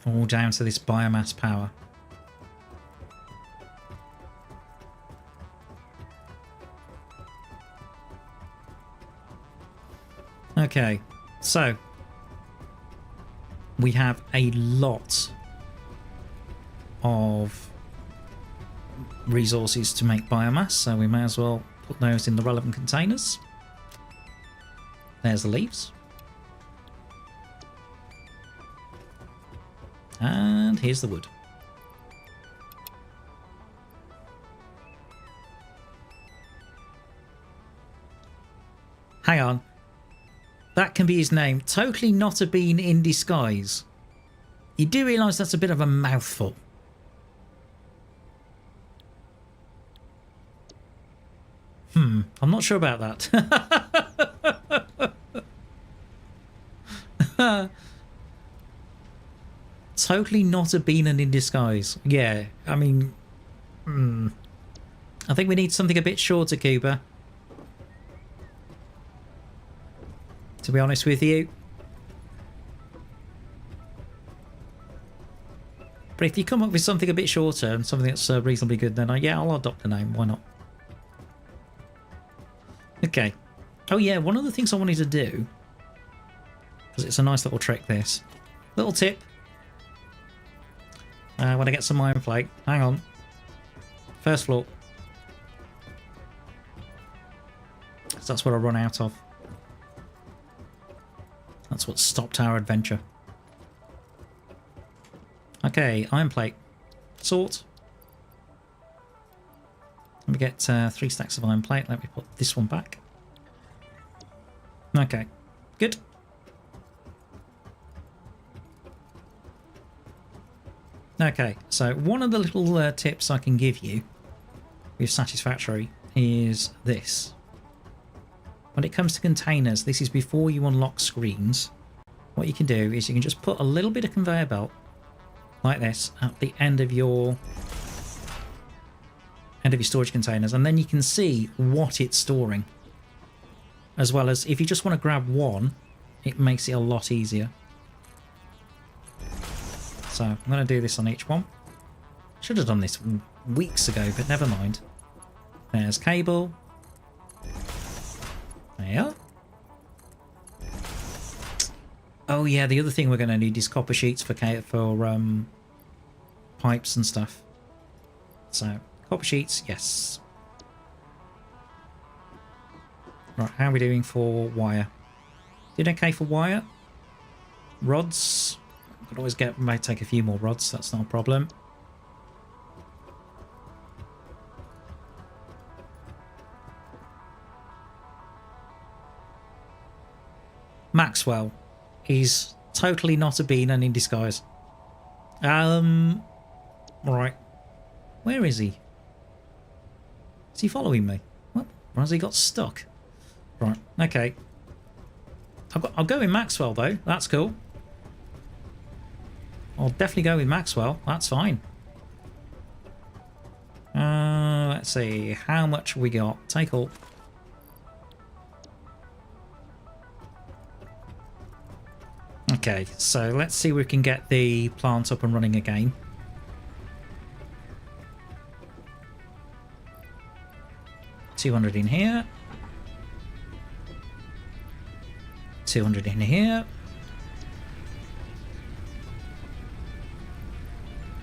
All down to this biomass power. Okay, so we have a lot of resources to make biomass, so we may as well put those in the relevant containers. There's the leaves. And here's the wood. Hang on. That can be his name. Totally not a bean in disguise. You do realise that's a bit of a mouthful. I'm not sure about that. Totally not a bean and in disguise. Yeah, I mean... I think we need something a bit shorter, Cooper. To be honest with you. But if you come up with something a bit shorter and something that's reasonably good, then yeah, I'll adopt the name. Why not? Okay. Oh yeah, one of the things I wanted to do, because it's a nice little trick, this. Little tip. When I get some iron plate. Hang on. First floor. So that's what I run out of. That's what stopped our adventure. Okay, iron plate. Sort. Let me get 3 stacks of iron plate. Let me put this one back. Okay, good. Okay, so one of the little tips I can give you with Satisfactory is this. When it comes to containers, this is before you unlock screens. What you can do is you can just put a little bit of conveyor belt like this at the end of your storage containers, and then you can see what it's storing. As well as if you just want to grab one, it makes it a lot easier. So I'm going to do this on each one. Should have done this weeks ago, but never mind. There's cable. There. Oh yeah, the other thing we're going to need is copper sheets for pipes and stuff. So, copper sheets, yes. Right, how are we doing for wire? Did okay for wire? Rods. Could always might take a few more rods, that's not a problem. Maxwell. He's totally not a bean and in disguise. Right. Where is he? Is he following me? What? Or has he got stuck? Right, okay. I'll go with Maxwell though, that's cool. I'll definitely go with Maxwell, that's fine. Let's see, how much we got? Take all. Okay, so let's see if we can get the plant up and running again. $200 in here. 200 in here.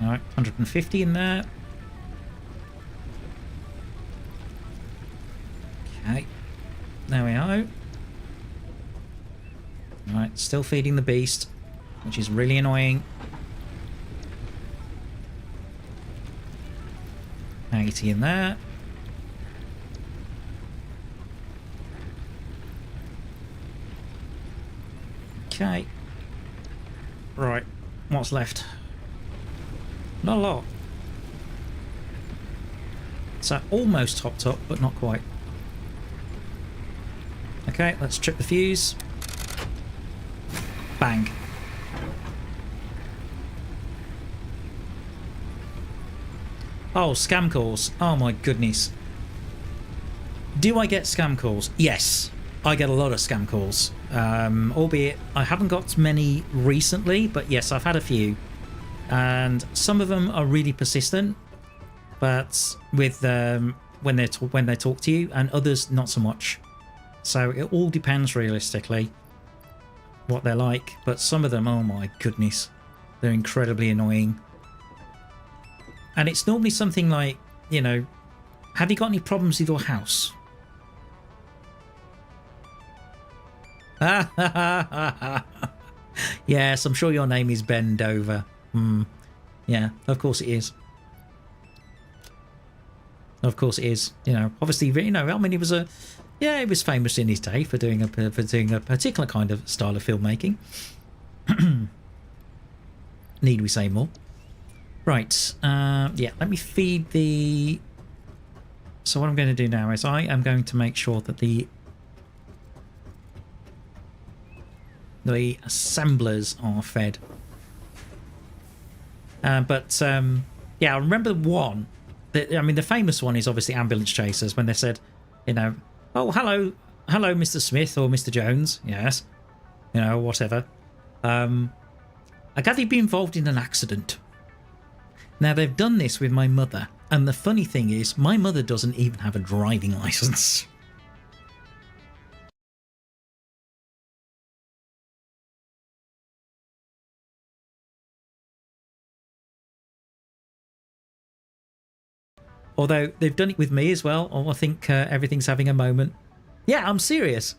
Alright, 150 in there. Okay, there we are. Alright, still feeding the beast, which is really annoying. 80 in there. Okay. Right, what's left? Not a lot. So almost topped up, but not quite. Okay, let's trip the fuse. Bang. Oh, scam calls. Oh my goodness. Do I get scam calls? Yes, I get a lot of scam calls. Albeit I haven't got many recently, but yes, I've had a few. And some of them are really persistent, but with when they talk to you, and others not so much. So it all depends realistically what they're like, but some of them, oh my goodness, they're incredibly annoying. And it's normally something like, you know, have you got any problems with your house? Yes, I'm sure your name is Ben Dover. Yeah, of course it is. Of course it is. You know, obviously, you know, I mean, it was famous in his day for doing a particular kind of style of filmmaking. Need we say more? Right. Yeah, let me feed the... So what I'm going to do now is I am going to make sure that the assemblers are fed. Yeah, I remember one. I mean, the famous one is obviously ambulance chasers, when they said, you know, oh, hello, Mr. Smith or Mr. Jones. Yes, you know, whatever. I gather you've been involved in an accident. Now, they've done this with my mother, and the funny thing is, my mother doesn't even have a driving license. Although they've done it with me as well. Oh, I think everything's having a moment. Yeah, I'm serious.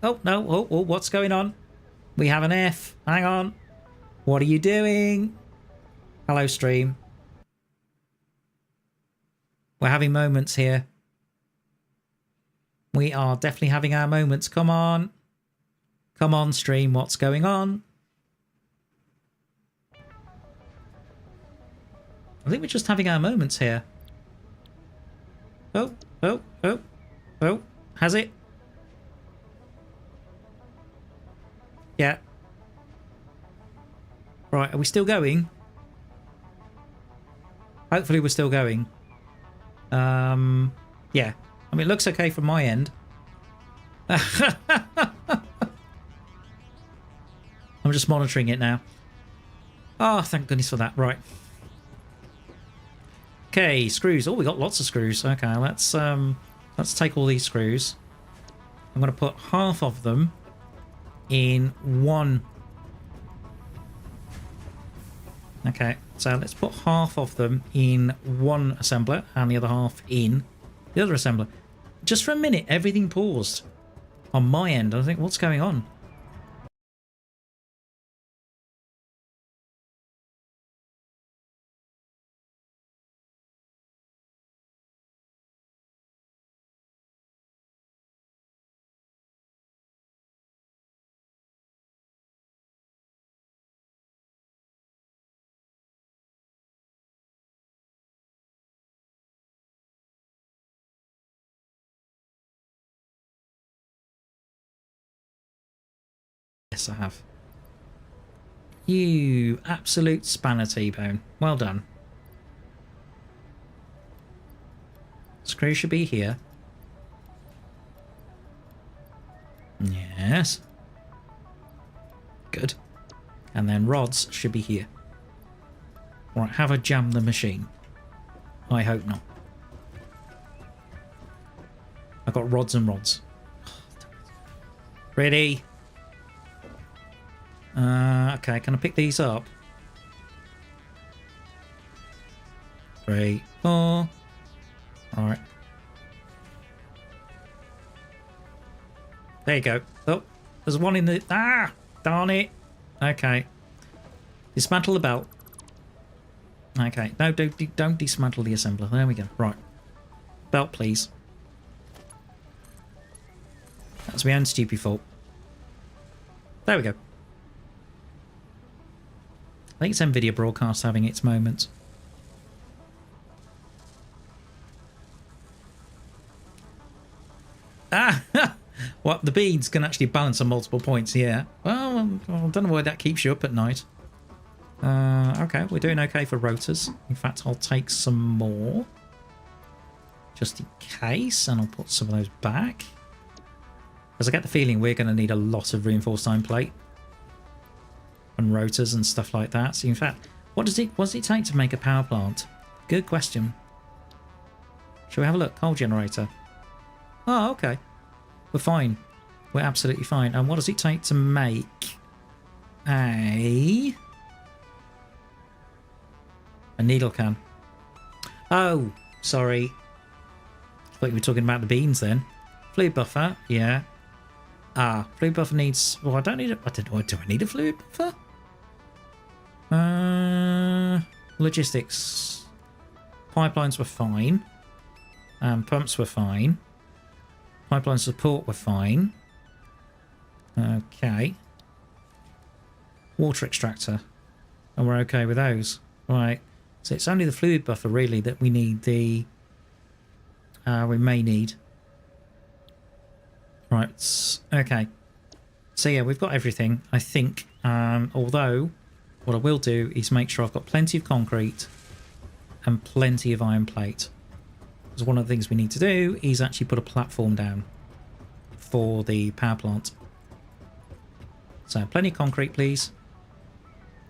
Oh, no. Oh, what's going on? We have an F. Hang on. What are you doing? Hello, stream. We're having moments here. We are definitely having our moments. Come on. Come on, stream. What's going on? I think we're just having our moments here. Oh. Has it? Yeah. Right, are we still going? Hopefully we're still going. Yeah. I mean, it looks okay from my end. I'm just monitoring it now. Oh, thank goodness for that. Right. Okay, screws. Oh, we got lots of screws. Okay, let's take all these screws. I'm going to put half of them in one. Okay, Okay, so let's put half of them in one assembler and the other half in the other assembler. Just for a minute, everything paused on my end. I think, what's going on? Yes, I have. You absolute spanner, Tbone. Well done. Screw should be here. Yes. Good. And then rods should be here. Right, have I jammed the machine? I hope not. I've got rods and rods. Ready? Okay, can I pick these up? 3, 4. Alright. There you go. Oh, there's one in the... Ah! Darn it. Okay. Dismantle the belt. Okay. No, don't dismantle the assembler. There we go. Right. Belt, please. That's my own stupid fault. There we go. I think it's NVIDIA broadcast having its moment. Ah! What, the beads can actually balance on multiple points, yeah. Well, I don't know why that keeps you up at night. Okay, we're doing okay for rotors. In fact, I'll take some more. Just in case, and I'll put some of those back. Because I get the feeling we're going to need a lot of reinforced iron plate. And rotors and stuff like that. So in fact, what does it take to make a power plant? Good question. Shall we have a look? Coal generator. Oh, okay. We're fine. We're absolutely fine. And what does it take to make a needle can? Oh, sorry. I thought you were talking about the beans then. Fluid buffer, yeah. Ah, fluid buffer needs... Well, I don't need it. I don't know. Do I need a fluid buffer? Logistics. Pipelines were fine. Pumps were fine. Pipeline support were fine. Okay. Water extractor. And we're okay with those. Right. So it's only the fluid buffer really that we need the... we may need. Right. Okay. So yeah, we've got everything, I think. Although, what I will do is make sure I've got plenty of concrete and plenty of iron plate. Because one of the things we need to do is actually put a platform down for the power plant. So plenty of concrete, please.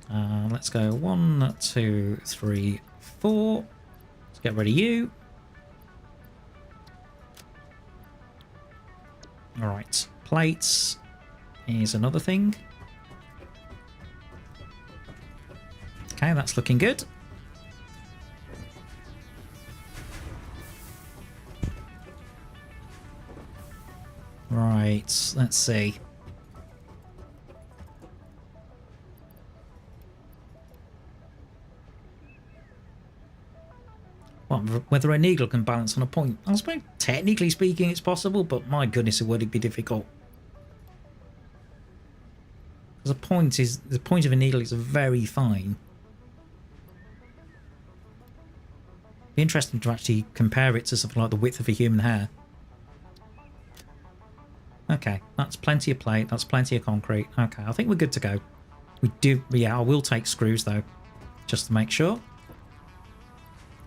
Let's go 1, 2, 3, 4. Let's get rid of you. All right, plates is another thing. Okay, that's looking good. Right, let's see. Well, whether a needle can balance on a point. I suppose, technically speaking, it's possible, but my goodness, would it be difficult? Because the point of a needle is very fine. Be interesting to actually compare it to something like the width of a human hair. Okay, that's plenty of plate, that's plenty of concrete. Okay, I think we're good to go. We do, yeah, I will take screws though, just to make sure.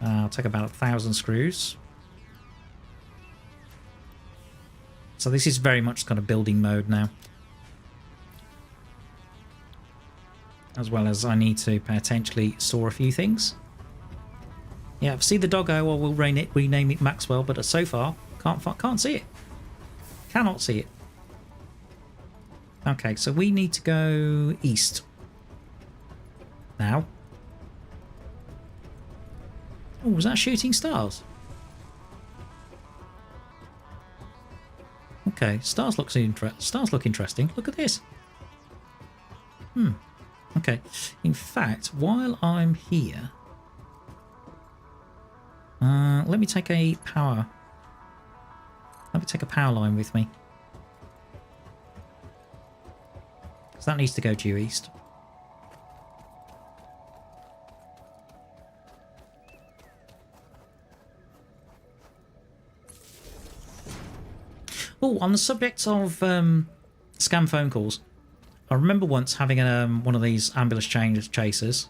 I'll take about 1,000 screws. So this is very much kind of building mode now. As well as I need to potentially saw a few things. Yeah, see the Doggo, or we'll rename it Maxwell, but so far, can't see it. Cannot see it. Okay, so we need to go east. Now. Oh, was that shooting stars? Okay, stars look interesting. Look at this. Okay. In fact, while I'm here, let me take a power. Let me take a power line with me, because that needs to go due east. Oh, on the subject of scam phone calls, I remember once having one of these ambulance chasers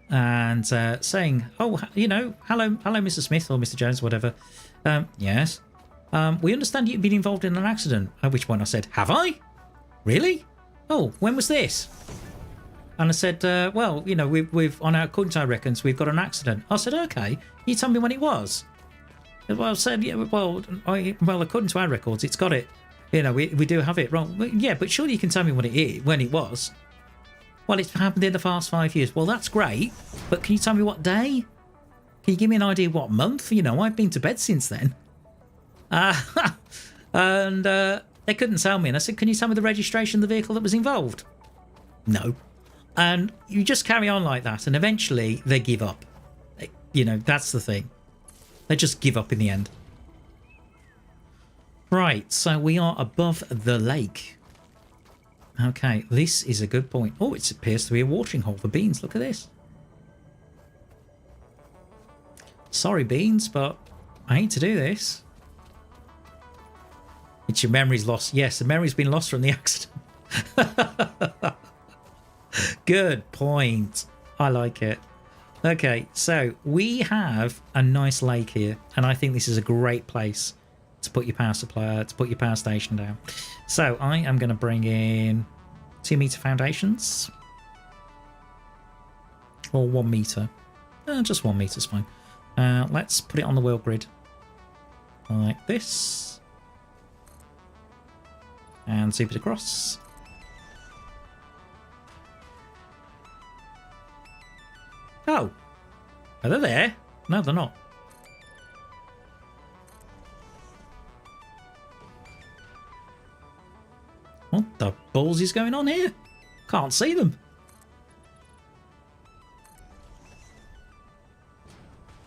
and saying, "Oh, you know, hello, Mr. Smith or Mr. Jones, whatever. Yes, we understand you've been involved in an accident." At which point I said, "Have I? Really? Oh, when was this?" And I said, "Well, you know, we've on our according to our records, we've got an accident." I said, "Okay, you tell me when it was." Well, I said, "Yeah, well, according to our records, it's got it. You know, we do have it wrong." Well, yeah, but surely you can tell me when it was. Well, it's happened in the past 5 years. Well, that's great, but can you tell me what day? Can you give me an idea what month? You know, I've been to bed since then. And they couldn't tell me. And I said, "Can you tell me the registration of the vehicle that was involved?" No. And you just carry on like that, and eventually they give up. You know, that's the thing. They just give up in the end. Right, so we are above the lake. Okay, this is a good point. Oh, it appears to be a watering hole for beans. Look at this. Sorry, beans, but I hate to do this. It's your memory's lost. Yes, the memory's been lost from the accident. Good point. I like it. Okay, so we have a nice lake here, and I think this is a great place to put your power supply, to put your power station down. So I am going to bring in 2 meter foundations, or 1 meter. Just 1 meter is fine. Let's put it on the world grid like this, and zoom it across. Oh, are they there? No, they're not. What the balls is going on here? Can't see them.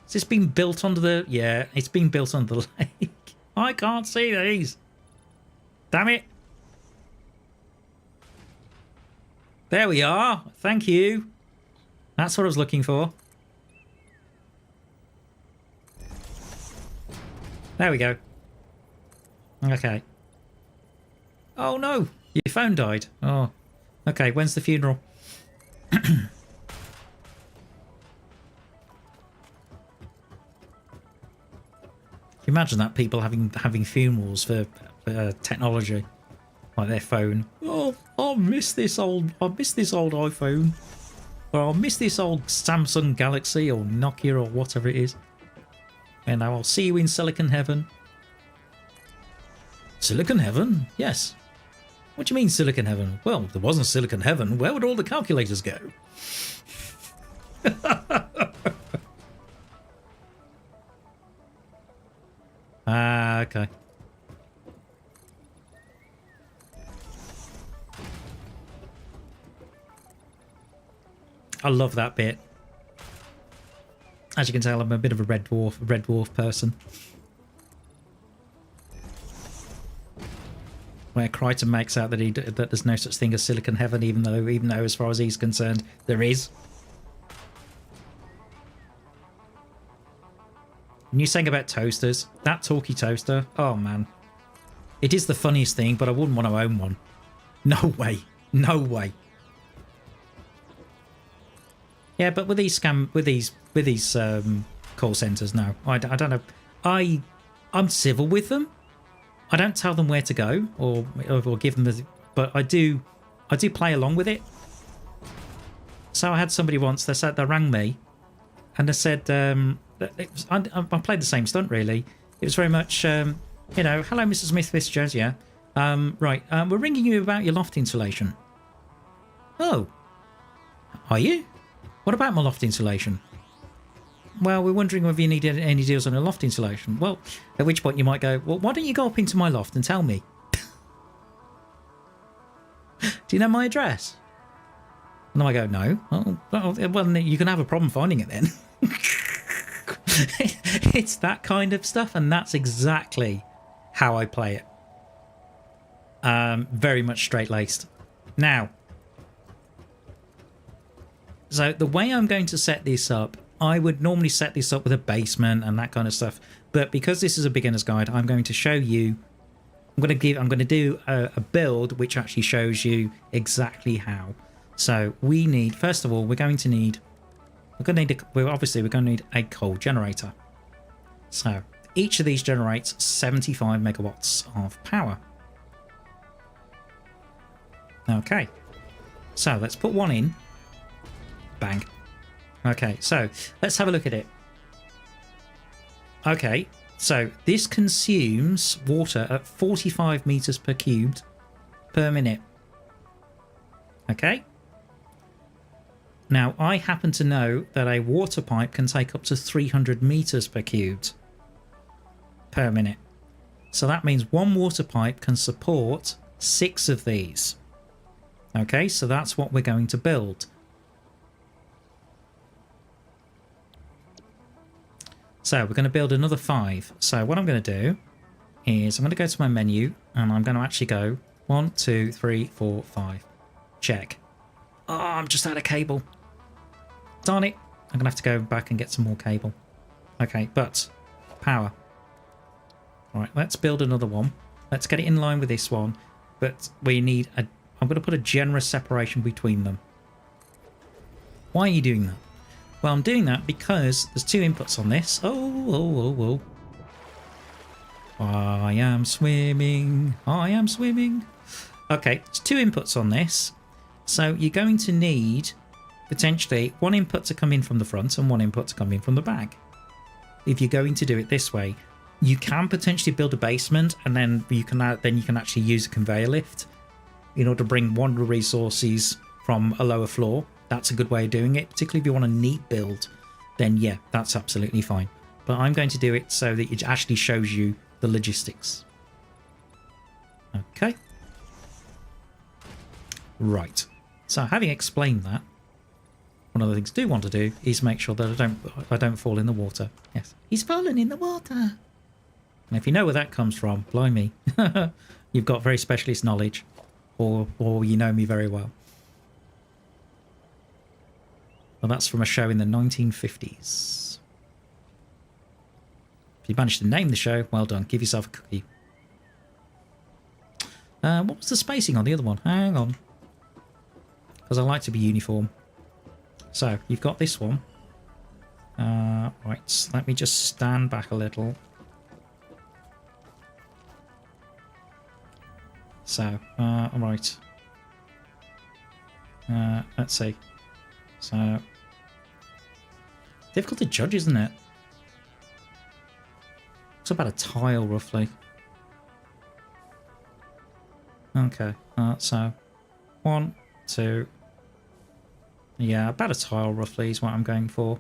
Has this been built under the... Yeah, it's been built under the lake. I can't see these. Damn it. There we are. Thank you. That's what I was looking for. There we go. Okay. Oh no, your phone died. Oh, okay. When's the funeral? Can you imagine that, people having funerals for technology, like their phone? Oh, I miss this old iPhone. Or I'll miss this old Samsung Galaxy or Nokia or whatever it is. And I'll see you in Silicon Heaven. Silicon Heaven? Yes. What do you mean Silicon Heaven? Well, if there wasn't Silicon Heaven, where would all the calculators go? Okay. I love that bit. As you can tell, I'm a bit of a red dwarf person. Where Crichton makes out that there's no such thing as Silicon Heaven, even though as far as he's concerned, there is. And you saying about toasters, that talkie toaster, oh man, it is the funniest thing, but I wouldn't want to own one. No way, no way. Yeah, but with these call centers, no, I don't know. I'm civil with them. I don't tell them where to go or give them the, but I do play along with it. So I had somebody once. They rang me, and they said, I played the same stunt really. It was very much, you know, hello, Mr. Smith, Mr. Jones, yeah. Right, we're ringing you about your loft insulation. Oh, are you? What about my loft insulation? Well, we're wondering whether you need any deals on a loft insulation. Well, at which point you might go, well, why don't you go up into my loft and tell me? Do you know my address? And I go, no. Well, you can have a problem finding it then. It's that kind of stuff, and that's exactly how I play it. Very much straight-laced. Now, so the way I'm going to set this up, I would normally set this up with a basement and that kind of stuff, but because this is a beginner's guide, I'm going to show you. I'm going to do a build which actually shows you exactly how. So we need, first of all, we're going to need a coal generator. So each of these generates 75 megawatts of power. Okay, so let's put one in. Bang. Okay, so let's have a look at it. Okay, so this consumes water at 45 meters per cubed per minute. Okay. Now, I happen to know that a water pipe can take up to 300 meters per cubed per minute. So that means one water pipe can support 6 of these. Okay, so that's what we're going to build. So we're going to build another 5. So what I'm going to do is I'm going to go to my menu and I'm going to actually go 1, 2, 3, 4, 5. Check. Oh, I'm just out of cable. Darn it. I'm going to have to go back and get some more cable. Okay, but power. All right, let's build another one. Let's get it in line with this one. But we need a... I'm going to put a generous separation between them. Why are you doing that? Well, I'm doing that because there's 2 inputs on this. Oh. I am swimming. Okay, there's 2 inputs on this. So you're going to need potentially 1 input to come in from the front and 1 input to come in from the back. If you're going to do it this way, you can potentially build a basement and then you can actually use a conveyor lift in order to bring one of the resources from a lower floor. That's a good way of doing it, particularly if you want a neat build, then yeah, that's absolutely fine. But I'm going to do it so that it actually shows you the logistics. Okay. Right. So having explained that, one of the things I do want to do is make sure that I don't fall in the water. Yes, he's fallen in the water. And if you know where that comes from, blimey, you've got very specialist knowledge, or you know me very well. Well, that's from a show in the 1950s. If you managed to name the show, well done. Give yourself a cookie. What was the spacing on the other one? Hang on. Because I like to be uniform. So, you've got this one. Right, let me just stand back a little. So, alright. Let's see. So, difficult to judge, isn't it? It's about a tile, roughly. Okay, so 1, 2. Yeah, about a tile, roughly, is what I'm going for.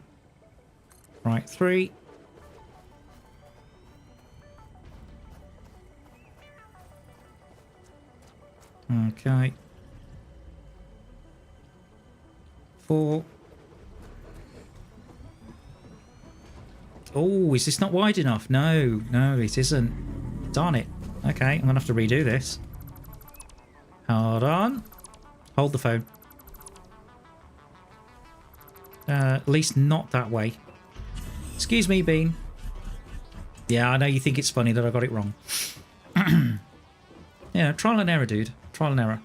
Right, 3. Okay. 4. Oh, is this not wide enough? No, it isn't. Darn it. Okay, I'm going to have to redo this. Hold on. Hold the phone. At least not that way. Excuse me, Bean. Yeah, I know you think it's funny that I got it wrong. Yeah, trial and error, dude. Trial and error.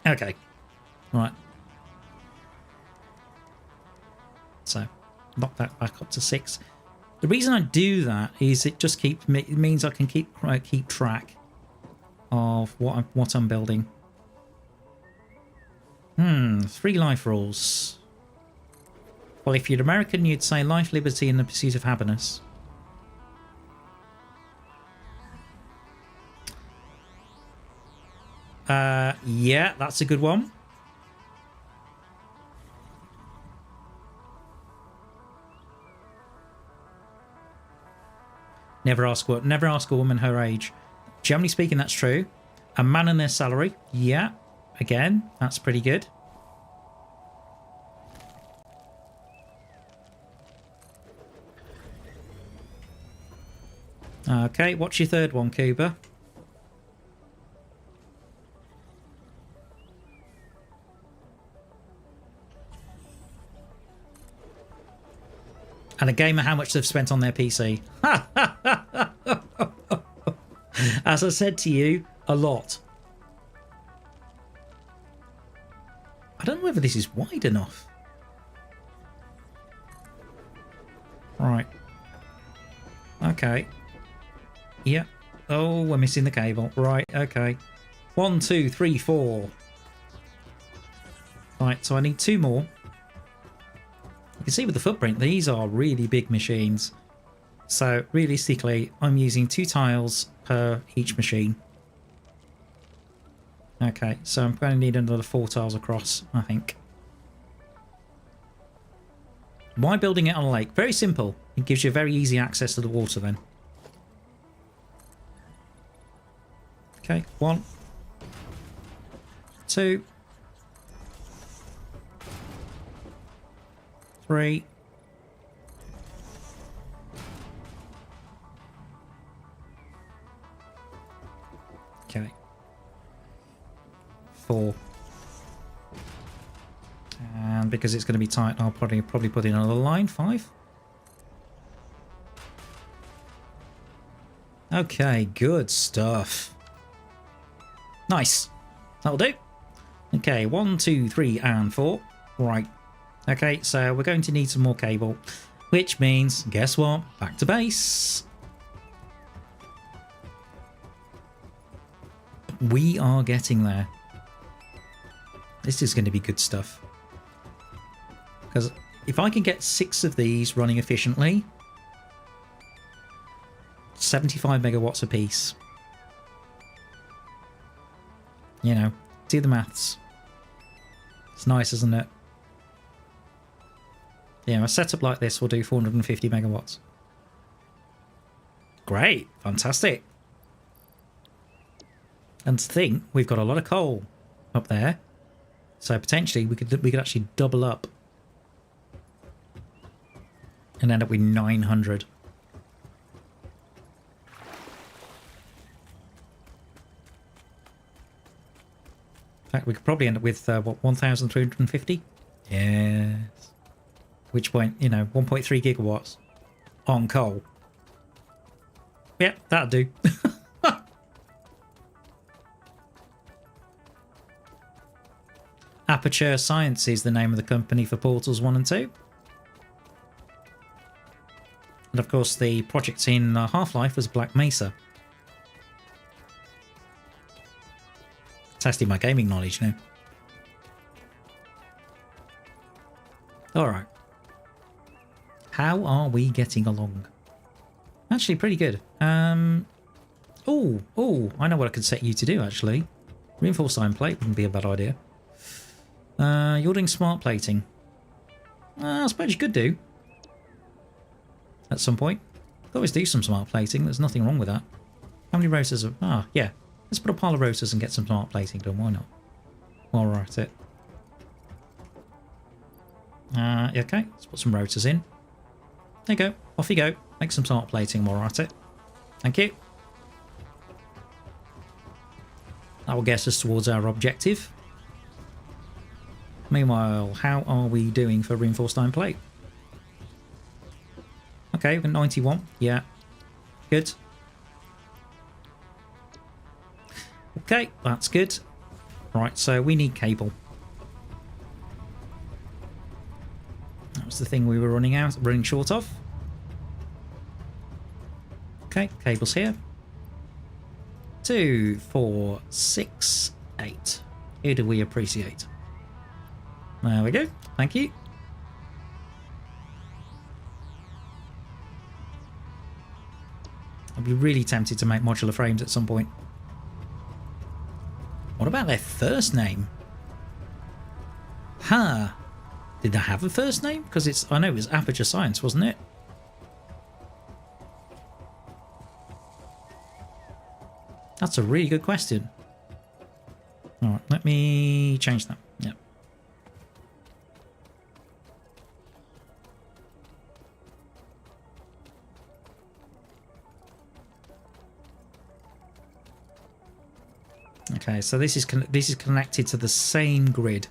Okay. Right. So, knock that back up to 6. The reason I do that is it just it means I can keep track of what I'm building. 3 life rules. Well, if you're American, you'd say life, liberty, and the pursuit of happiness. Yeah, that's a good one. Never ask a woman her age. Generally speaking, that's true. A man and their salary. Yeah. Again, that's pretty good. Okay, what's your third one, Cuba? And a gamer, how much they've spent on their PC. As I said to you, a lot. I don't know whether this is wide enough. Right. Okay. Yeah. Oh, we're missing the cable. Right, okay. 1, 2, 3, 4. Right, so I need 2 more. You can see with the footprint, these are really big machines. So realistically, I'm using 2 tiles per each machine. Okay, so I'm going to need another 4 tiles across, I think. Why building it on a lake? Very simple. It gives you very easy access to the water then. Okay, 1, 2, 3. Okay. 4. And because it's going to be tight, I'll probably put in another line. 5. Okay, good stuff. Nice. That'll do. Okay, 1, 2, 3, and 4. Right. Okay, so we're going to need some more cable, which means, guess what? Back to base. We are getting there. This is going to be good stuff. Because if I can get 6 of these running efficiently, 75 megawatts apiece. You know, do the maths. It's nice, isn't it? Yeah, a setup like this will do 450 megawatts. Great, fantastic. And to think, we've got a lot of coal up there, so potentially we could actually double up and end up with 900. In fact, we could probably end up with what, 1,350? Yes. Which point, you know, 1.3 gigawatts on coal. Yeah, that'll do. Aperture Science is the name of the company for Portals 1 and 2. And of course, the project in Half-Life was Black Mesa. Testing my gaming knowledge now. Alright. How are we getting along? Actually, pretty good. Oh, I know what I could set you to do, actually. Reinforced iron plate wouldn't be a bad idea. You're doing smart plating. I suppose you could do. At some point. Could always do some smart plating. There's nothing wrong with that. How many rotors are... Ah, yeah. Let's put a pile of rotors and get some smart plating done. Why not? While we're at it. Okay. Let's put some rotors in. There you go. Off you go. Make some smart plating while we're at it. Thank you. That will get us towards our objective. Meanwhile, how are we doing for reinforced iron plate? Okay, we've got 91. Yeah. Good. Okay, that's good. Right, so we need cable. That was the thing we were running short of. Okay, cable's here. 2, 4, 6, 8. Here do we appreciate. There we go. Thank you. I'd be really tempted to make modular frames at some point. What about their first name? Huh. Did they have a first name? Because I know it was Aperture Science, wasn't it? That's a really good question. All right, let me change that. Yep. Okay, so this is connected to the same grid.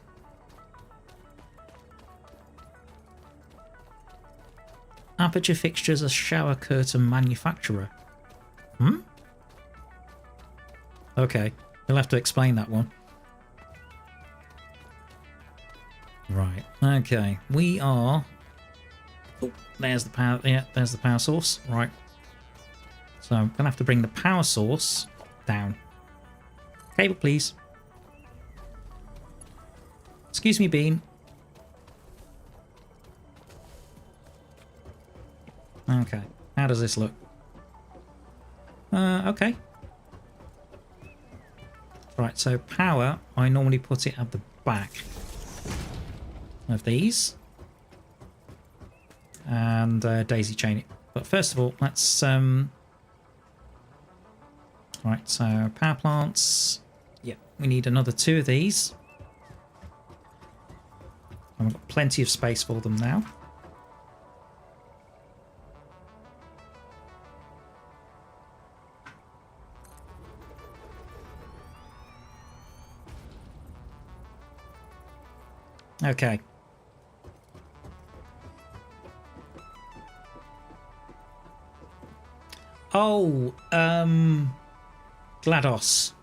Aperture fixtures, a shower curtain manufacturer. Hmm? Okay, you'll have to explain that one. Right, okay, we are... Oh, there's the power, yeah, there's the power source, right. So I'm going to have to bring the power source down. Cable, please. Excuse me, Bean. Okay, how does this look? Okay. Right, so power, I normally put it at the back of these. And daisy chain it. But first of all, let's... Right, so power plants. Yeah, we need another 2 of these. And we've got plenty of space for them now. Okay. Oh, GLaDOS.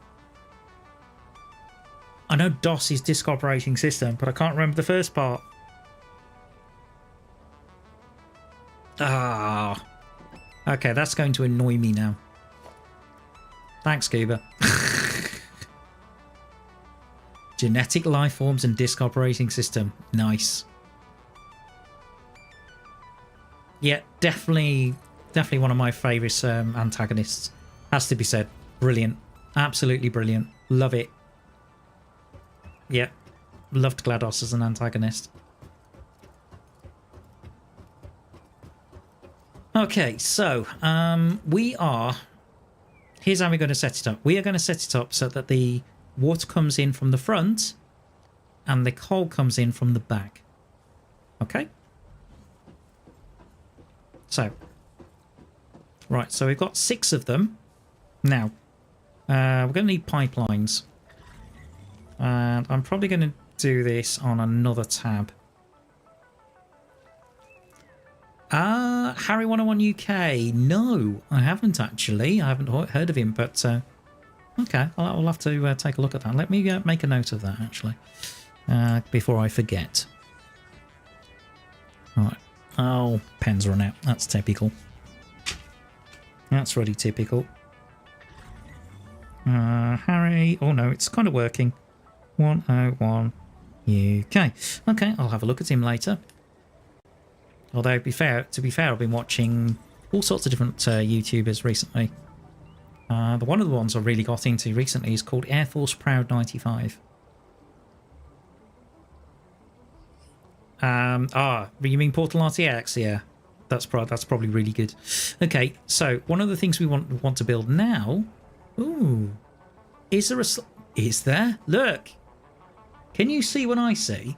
I know DOS is disk operating system, but I can't remember the first part. Ah. Okay, that's going to annoy me now. Thanks, Scuba. Genetic life forms and disk operating system. Nice. Yeah, definitely one of my favourite antagonists. Has to be said. Brilliant. Absolutely brilliant. Love it. Yeah. Loved GLaDOS as an antagonist. Okay, so we are... Here's how we're going to set it up. We are going to set it up so that the water comes in from the front and the coal comes in from the back. Okay? So... Right, so we've got 6 of them. Now, we're going to need pipelines. And I'm probably going to do this on another tab. Harry 101 UK. No, I haven't actually. I haven't heard of him, but okay, I'll have to take a look at that. Let me make a note of that actually before I forget. All right. Oh, pen's run out. That's typical. That's really typical. Harry. Oh no, it's kind of working. 101 UK. Okay, I'll have a look at him later. Although, to be fair, I've been watching all sorts of different YouTubers recently. But one of the ones I really got into recently is called Air Force Proud 95. You mean Portal RTX? Yeah, that's probably really good. Okay, so one of the things we want to build now. Ooh, is there a? Is there? Look, can you see what I see?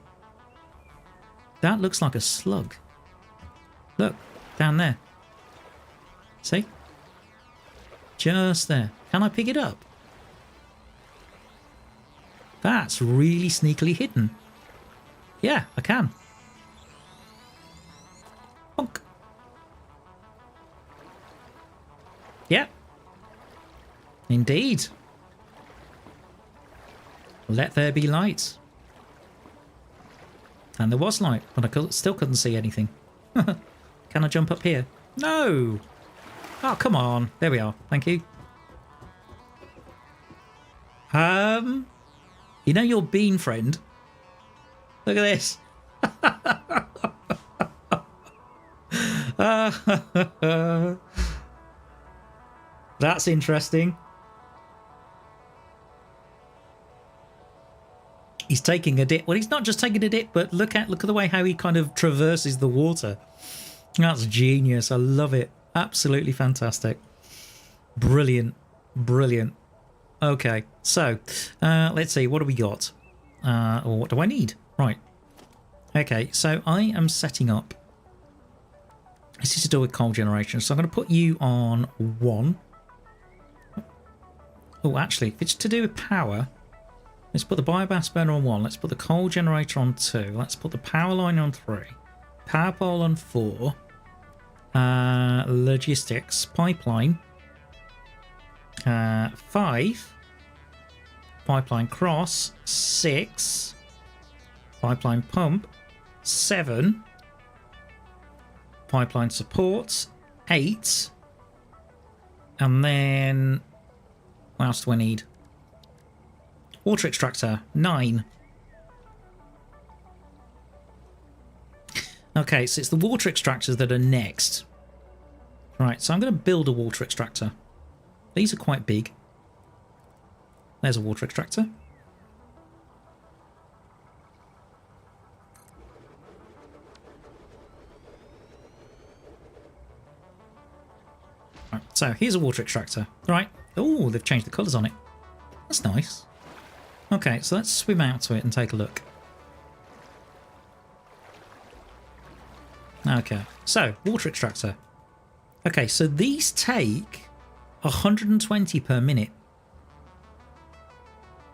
That looks like a slug. Look, down there. See? Just there. Can I pick it up? That's really sneakily hidden. Yeah, I can. Bonk. Yeah. Indeed. Let there be light. And there was light, but I still couldn't see anything. Can I jump up here? No! Oh, come on. There we are. Thank you. You know your bean friend? Look at this. That's interesting. He's taking a dip. Well, he's not just taking a dip, but look at the way how he kind of traverses the water. That's genius. I love it. Absolutely fantastic. Brilliant. Brilliant. Okay, so let's see. What do we got? Or what do I need? Right. Okay, so I am setting up. This is to do with coal generation, so I'm going to put you on 1. Oh, actually, if it's to do with power, let's put the biomass burner on 1. Let's put the coal generator on 2. Let's put the power line on 3. Power pole on 4. Logistics pipeline 5. Pipeline cross 6. Pipeline pump 7. Pipeline support 8. And then what else do I need? Water extractor 9. Okay, so it's the water extractors that are next. Right, so I'm going to build a water extractor. These are quite big. There's a water extractor. Right, so here's a water extractor. Right. Oh, they've changed the colours on it. That's nice. Okay, so let's swim out to it and take a look. Okay, so water extractor. Okay, so these take 120 per minute.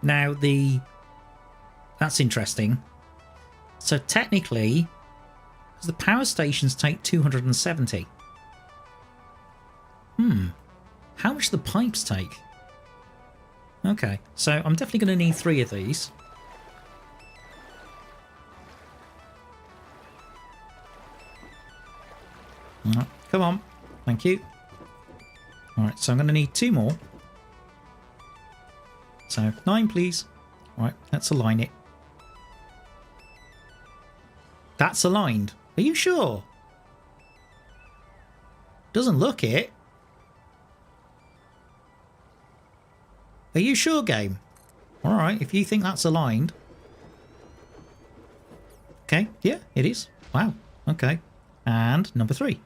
Now that's interesting. So technically, the power stations take 270. How much do the pipes take? Okay, so I'm definitely going to need 3 of these. Right, come on. Thank you. Alright, so I'm going to need 2 more. So 9, please. Alright, let's align it. That's aligned. Are you sure? Doesn't look it. Are you sure, game? Alright, if you think that's aligned. Okay, yeah, it is. Wow, okay. And number 3.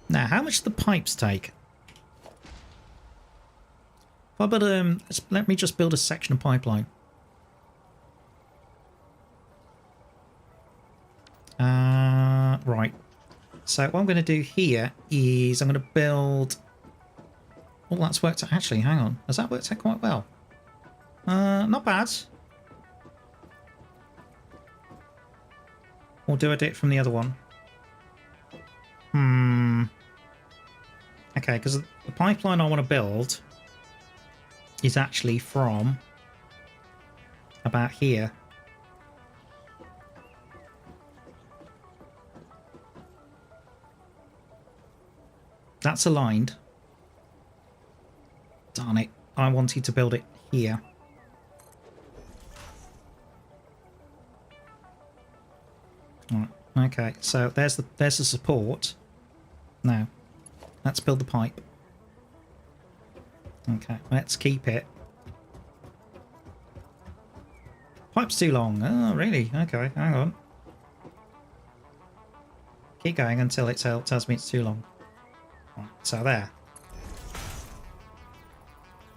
Now, how much do the pipes take? How about, let me just build a section of pipeline. Right. So what I'm going to do here is I'm going to build... Oh, that's worked out. Actually, hang on. Has that worked out quite well? Not bad. Or do I do it from the other one? Okay, because the pipeline I want to build is actually from about here. That's aligned. Darn it. I wanted to build it here. Alright, okay, so there's the support. Now, let's build the pipe. Okay, let's keep it. Pipe's too long. Oh, really? Okay, hang on. Keep going until it tells me it's too long. Right, so there.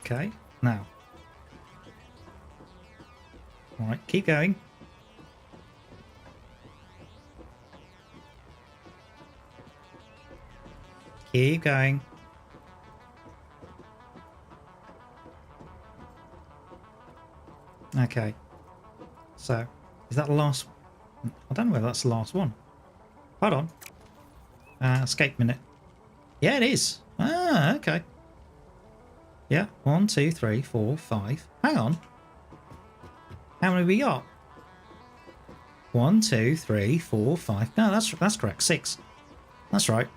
Okay, now. Alright, keep going. Keep going. Okay. So, is that the last... I don't know whether that's the last one. Hold on. Escape minute. Yeah, it is. Ah, okay. Yeah, 1, 2, 3, 4, 5. Hang on. How many we got? 1, 2, 3, 4, 5. No, that's correct. 6. That's right.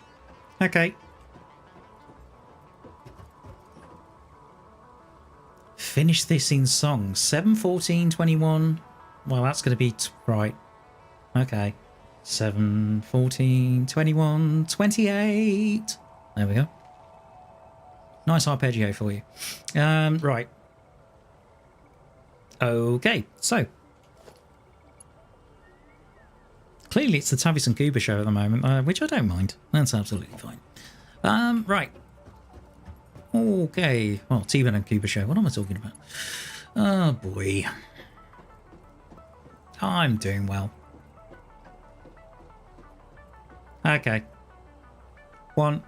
Okay. Finish this in song. 7:14:21. Well, that's going to be right. Okay. 7:14:21 28. There we go. Nice arpeggio for you. Right. Okay, so clearly it's the Tavis and Cuba show at the moment, which I don't mind. That's absolutely fine. Right. Okay. Well, Tbone and Cooper show. What am I talking about? Oh boy. I'm doing well. Okay. One.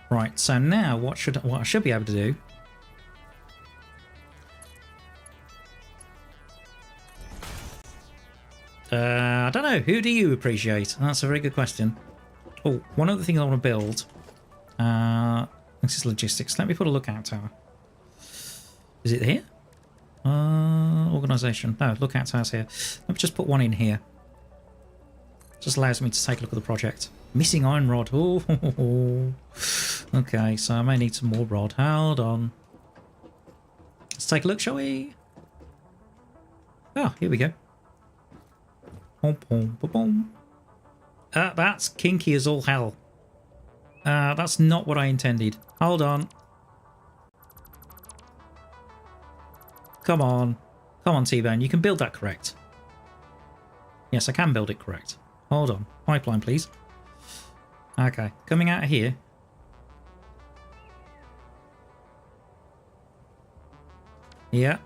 Right, so now what I should be able to do I don't know. Who do you appreciate? That's a very good question. Oh, one other thing I want to build. This is logistics. Let me put a lookout tower. Is it here? Organisation. No, lookout tower's here. Let me just put one in here. Just allows me to take a look at the project. Missing iron rod. Oh, okay. So I may need some more rod. Hold on. Let's take a look, shall we? Oh, here we go. That's kinky as all hell. That's not what I intended. Hold on. Come on. Come on, Tbone. You can build that correct. Yes, I can build it correct. Hold on. Pipeline, please. Okay. Coming out of here. Yeah.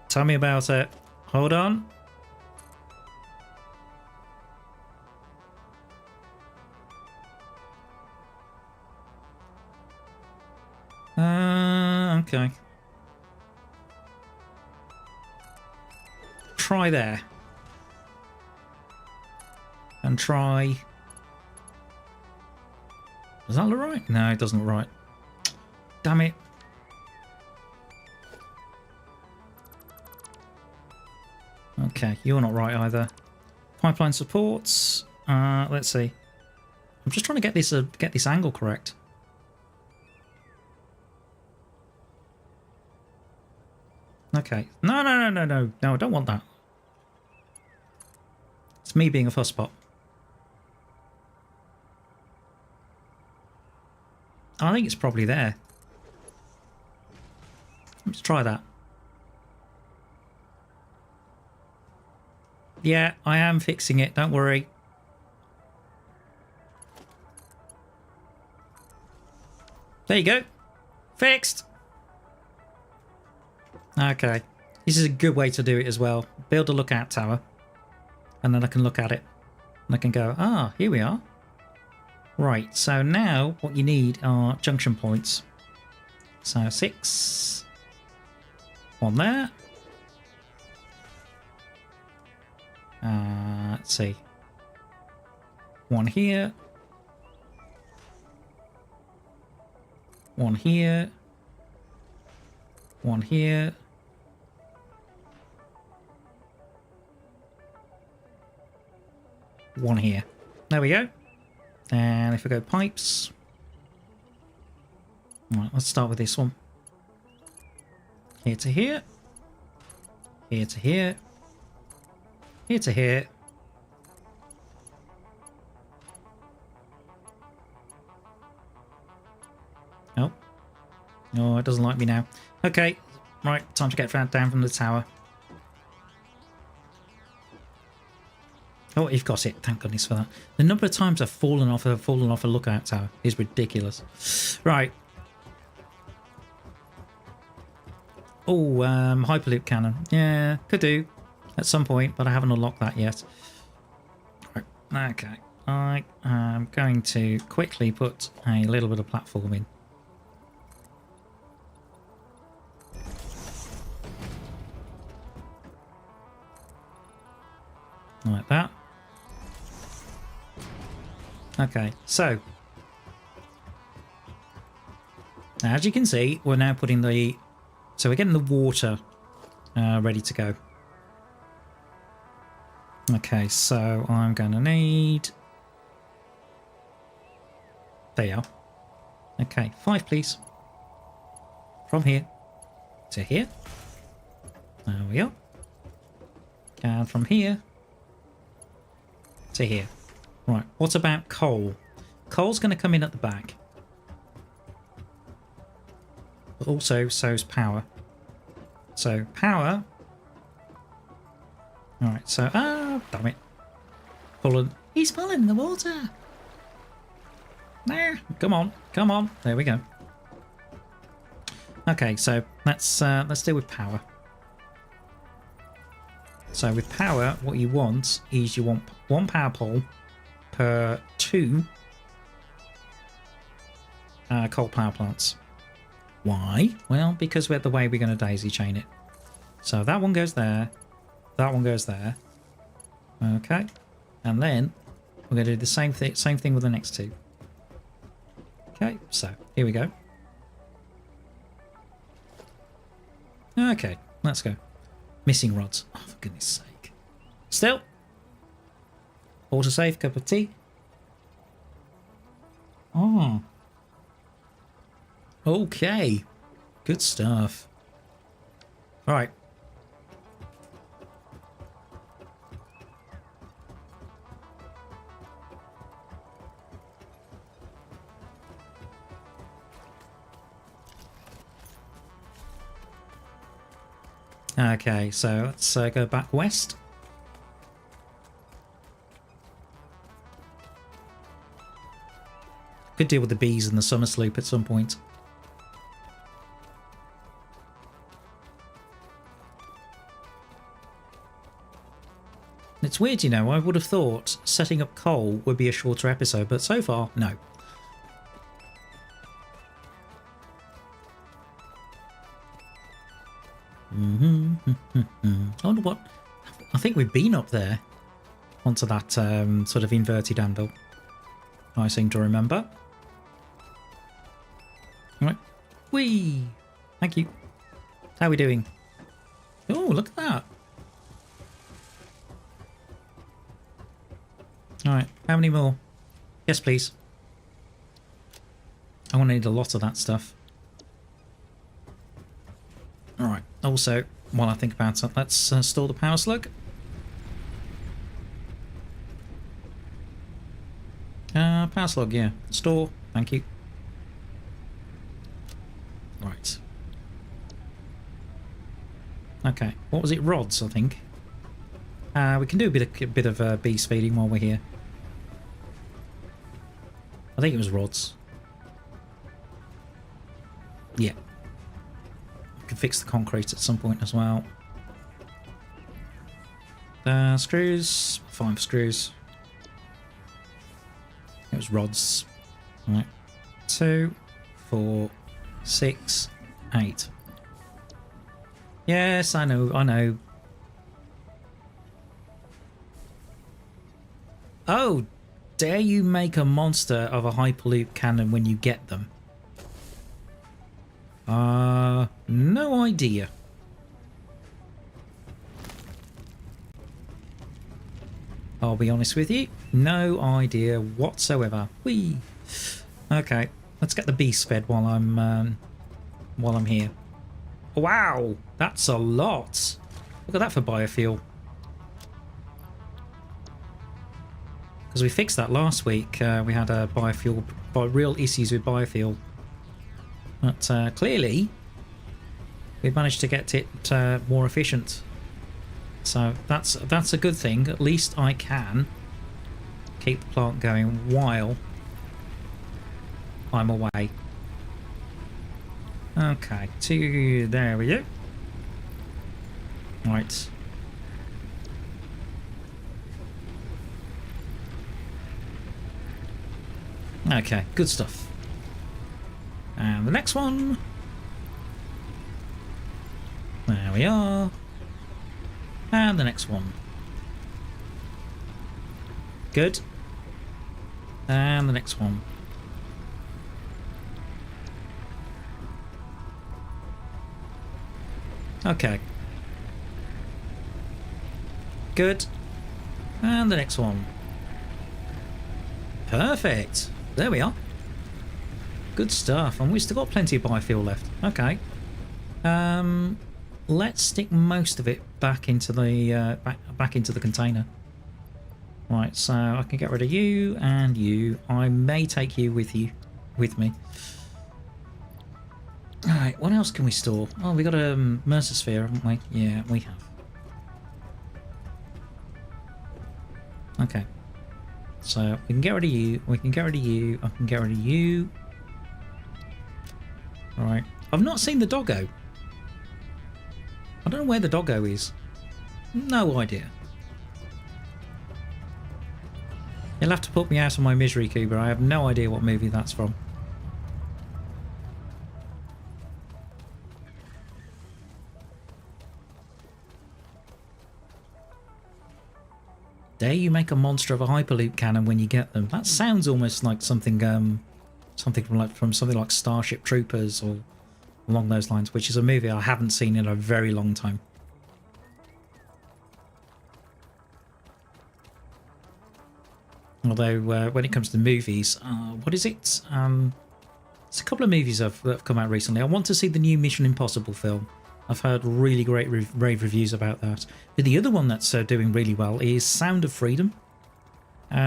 Tell me about it. Hold on. Okay. Try there. And try... Does that look right? No, it doesn't look right. Damn it. Okay, you're not right either. Pipeline supports. Let's see. I'm just trying to get this angle correct. Okay. No, I don't want that. It's me being a fusspot. I think it's probably there. Let's try that. Yeah, I am fixing it. Don't worry. There you go. Fixed. Okay. This is a good way to do it as well. Build a lookout tower. And then I can look at it. And I can go, ah, here we are. Right, so now what you need are junction points. So 6. One there. Let's see. One here. One here. One here. One here. There we go. And if I go pipes. Right, let's start with this one. Here to here. Here to here. Here to here. Oh. No, it doesn't like me now. Okay. Right, time to get down from the tower. Oh, you've got it. Thank goodness for that. The number of times I've fallen off a lookout tower is ridiculous. Right. Oh, hyperloop cannon. Yeah, could do at some point, but I haven't unlocked that yet. Right. Okay. I am going to quickly put a little bit of platform in. Like that. Okay, so now, as you can see, we're now putting the... So we're getting the water ready to go. Okay, so I'm going to need... There you are. Okay, 5 please. From here to here. There we are. And from here to here. Right, what about coal? Coal's going to come in at the back. But also, so's power. So, power... Alright, so... Ah, damn it. He's falling in the water. There. Come on. Come on. There we go. Okay, so let's deal with power. So with power, what you want is you want 1 power pole per 2 coal power plants. Why? Well, because we're the way we're going to daisy chain it. So that one goes there. That one goes there. Okay. And then we're going to do the same thing with the next 2. Okay, so here we go. Okay, let's go. Missing rods. Oh, for goodness sake. Still. Autosave, cup of tea. Oh. Okay. Good stuff. All right. Okay, so let's go back west. Could deal with the bees and the summer sloop at some point. It's weird, you know, I would have thought setting up coal would be a shorter episode, but so far, no. I wonder what... I think we've been up there onto that sort of inverted anvil. I seem to remember. Alright. Whee! Thank you. How are we doing? Oh, look at that. Alright, how many more? Yes, please. I want to need a lot of that stuff. Alright, also, while I think about it, let's store the power slug. Power slug, yeah. Store, thank you. Right. Okay, what was it? Rods, I think. We can do a bit of beast feeding while we're here. I think it was rods. Yeah. We can fix the concrete at some point as well. Screws. 5 screws. It was rods. Right. 2, 4, 6, 8. Yes, I know, I know. Oh, dare you make a monster of a hyperloop cannon when you get them? No idea. I'll be honest with you, no idea whatsoever. Whee! Okay, let's get the beast fed while I'm here. Wow, that's a lot. Look at that for biofuel. Because we fixed that last week. We had a real issues with biofuel. But clearly, we've managed to get it more efficient. So that's a good thing. At least I can keep the plant going while I'm away. Okay, there we go. Right. Okay, good stuff. And the next one. There we are. And the next one. Good. And the next one. Okay. Good. And the next one. Perfect. There we are. Good stuff. And we've still got plenty of biofuel left. Okay. Let's stick most of it back into the back into the container. Right, so I can get rid of you and you. I may take you with me. Alright, what else can we store? Oh, we got a Mercer sphere, haven't we? Yeah, we have. Okay. So we can get rid of you. We can get rid of you. I can get rid of you. All right. I've not seen the doggo. I don't know where the doggo is. No idea. You'll have to put me out of my misery, Cuba. I have no idea what movie that's from. Dare you make a monster of a hyperloop cannon when you get them? That sounds almost like something, something from something like Starship Troopers or along those lines, which is a movie I haven't seen in a very long time. Although when it comes to movies, what is it? It's a couple of movies that have come out recently. I want to see the new Mission Impossible film. I've heard really great rave reviews about that. But the other one that's doing really well is Sound of Freedom,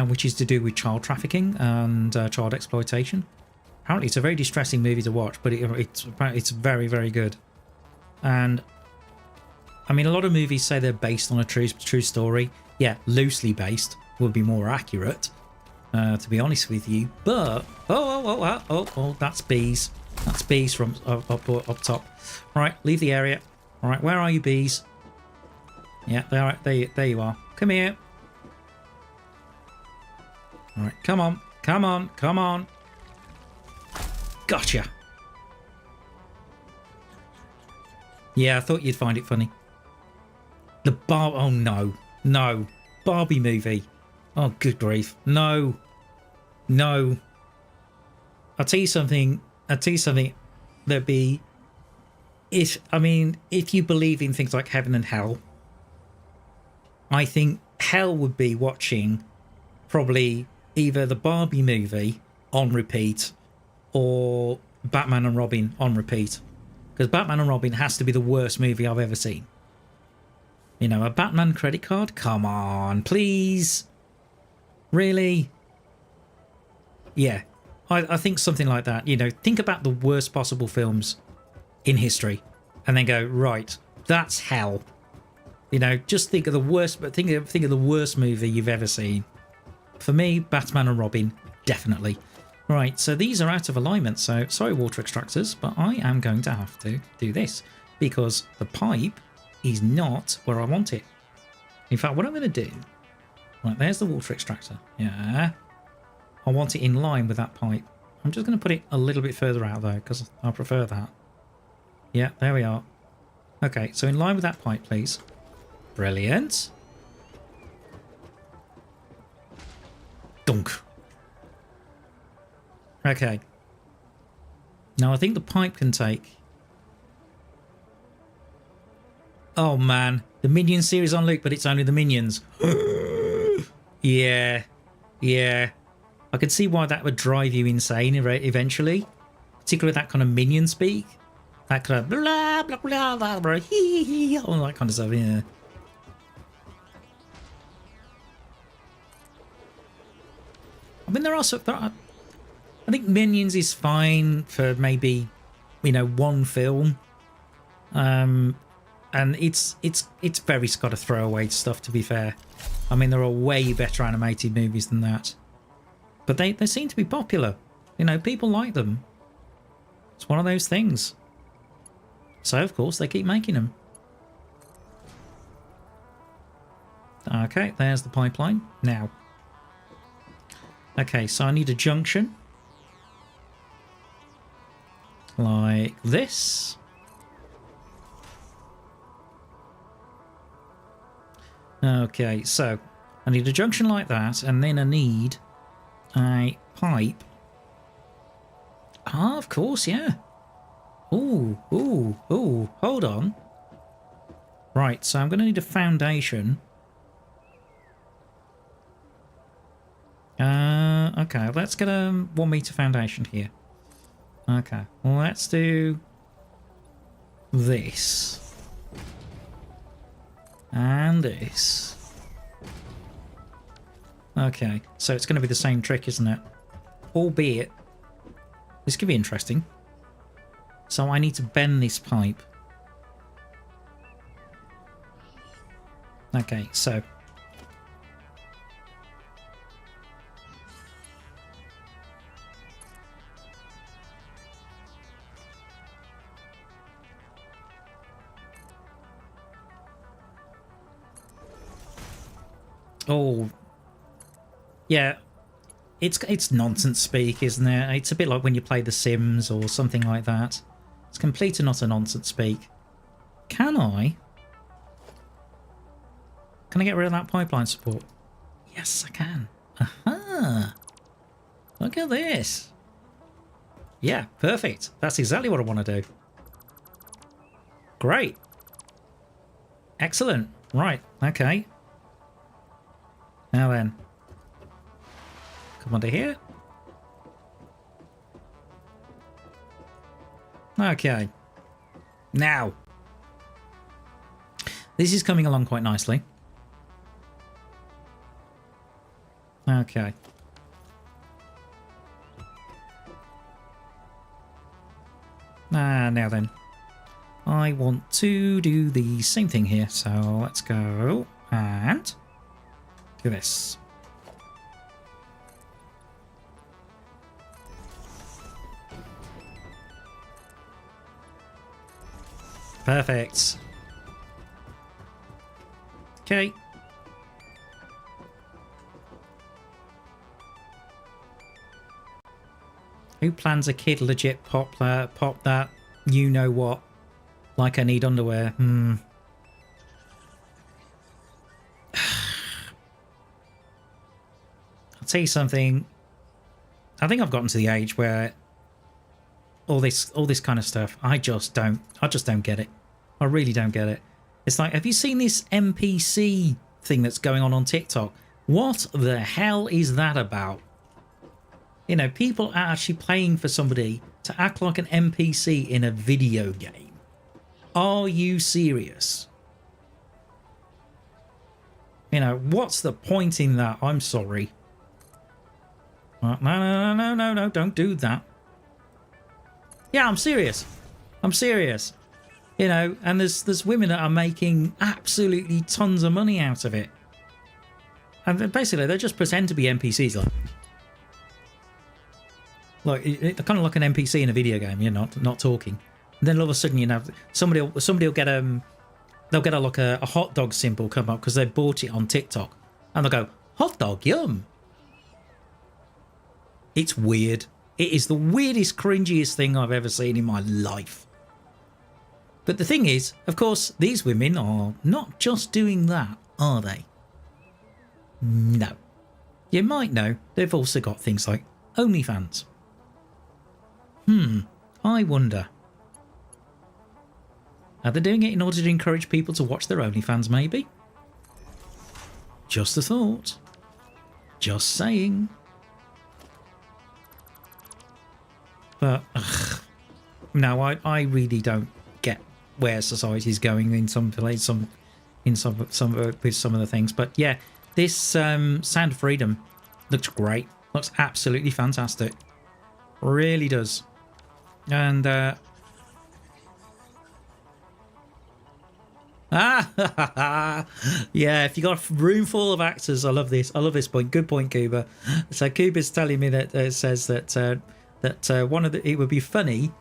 which is to do with child trafficking and child exploitation. Apparently, it's a very distressing movie to watch, but it's very, very good. And I mean, a lot of movies say they're based on a true story. Yeah, loosely based would be more accurate, to be honest with you. But oh, that's bees. That's bees from up top. Right, leave the area. All right, where are you, bees? Yeah, there you are. Come here. All right, come on, come on, come on. Gotcha. Yeah, I thought you'd find it funny. Oh no, Barbie movie. Oh, good grief. No. I'll tell you something. There'd be, if you believe in things like heaven and hell, I think hell would be watching probably either the Barbie movie on repeat or Batman and Robin on repeat. Because Batman and Robin has to be the worst movie I've ever seen. You know, a Batman credit card? Come on, please. Really? Yeah. I think something like that. You know, think about the worst possible films in history and then go, right, that's hell. You know, just think of the worst, but think of the worst movie you've ever seen. For me, Batman and Robin, definitely. Right, so these are out of alignment. So sorry, water extractors, but I am going to have to do this because the pipe is not where I want it. In fact, what I'm going to do, right, there's the water extractor. Yeah. I want it in line with that pipe. I'm just going to put it a little bit further out though, because I prefer that. Yeah, there we are. Okay, so in line with that pipe, please. Brilliant. Dunk. Okay. Now I think the pipe can take... Oh man, the Minion series on loop, but it's only the Minions. Yeah. I can see why that would drive you insane eventually. Particularly with that kind of Minion speak. That kind of blah, blah, blah, blah, blah, hee, hee, all that kind of stuff, yeah. I mean, I think Minions is fine for maybe, you know, one film. And it's very got to throw away stuff, to be fair. I mean, there are way better animated movies than that. But they seem to be popular. You know, people like them. It's one of those things. So, of course, they keep making them. Okay, there's the pipeline. Now. Okay, so I need a junction. Like this. Okay, so I need a junction like that, and then I need a pipe. Ah, of course, yeah. Ooh, hold on. Right, so I'm going to need a foundation. Okay, let's get a 1 meter foundation here. Okay, well, let's do this. And this. Okay, so it's going to be the same trick, isn't it? Albeit, this could be interesting. So I need to bend this pipe. Okay, so Oh, yeah. It's nonsense speak, isn't it? It's a bit like when you play The Sims or something like that. It's complete and utter nonsense speak. Can I get rid of that pipeline support? Yes, I can. Aha! Look at this. Yeah, perfect. That's exactly what I want to do. Great. Excellent. Right, okay. Now then. Come under here. Okay. Now. This is coming along quite nicely. Okay. Now then. I want to do the same thing here. So let's go and do this. Perfect. Okay. Who plans a kid legit pop that you know what? Like I need underwear. I'll tell you something. I think I've gotten to the age where all this kind of stuff, I just don't get it. I really don't get it. It's like, have you seen this NPC thing that's going on TikTok? What the hell is that about? You know, people are actually paying for somebody to act like an NPC in a video game. Are you serious? You know, what's the point in that? I'm sorry. No, don't do that. Yeah, I'm serious. I'm serious. You know, and there's women that are making absolutely tons of money out of it. And basically, they just pretend to be NPCs. Like they're kind of like an NPC in a video game. You're not talking. And then all of a sudden, you know, somebody will get they'll get like a hot dog symbol come up because they bought it on TikTok, and they'll go, "Hot dog, yum." It's weird. It is the weirdest, cringiest thing I've ever seen in my life. But the thing is, of course, these women are not just doing that, are they? No. You might know they've also got things like OnlyFans. I wonder. Are they doing it in order to encourage people to watch their OnlyFans, maybe? Just a thought. Just saying. But, no, I really don't get where society's going in some with some of the things. But yeah, this Sound of Freedom looks great. Looks absolutely fantastic. Really does. And yeah, if you got a room full of actors, I love this. I love this point. Good point, Cuba. So Cuba's telling me that it says that one of the, it would be funny.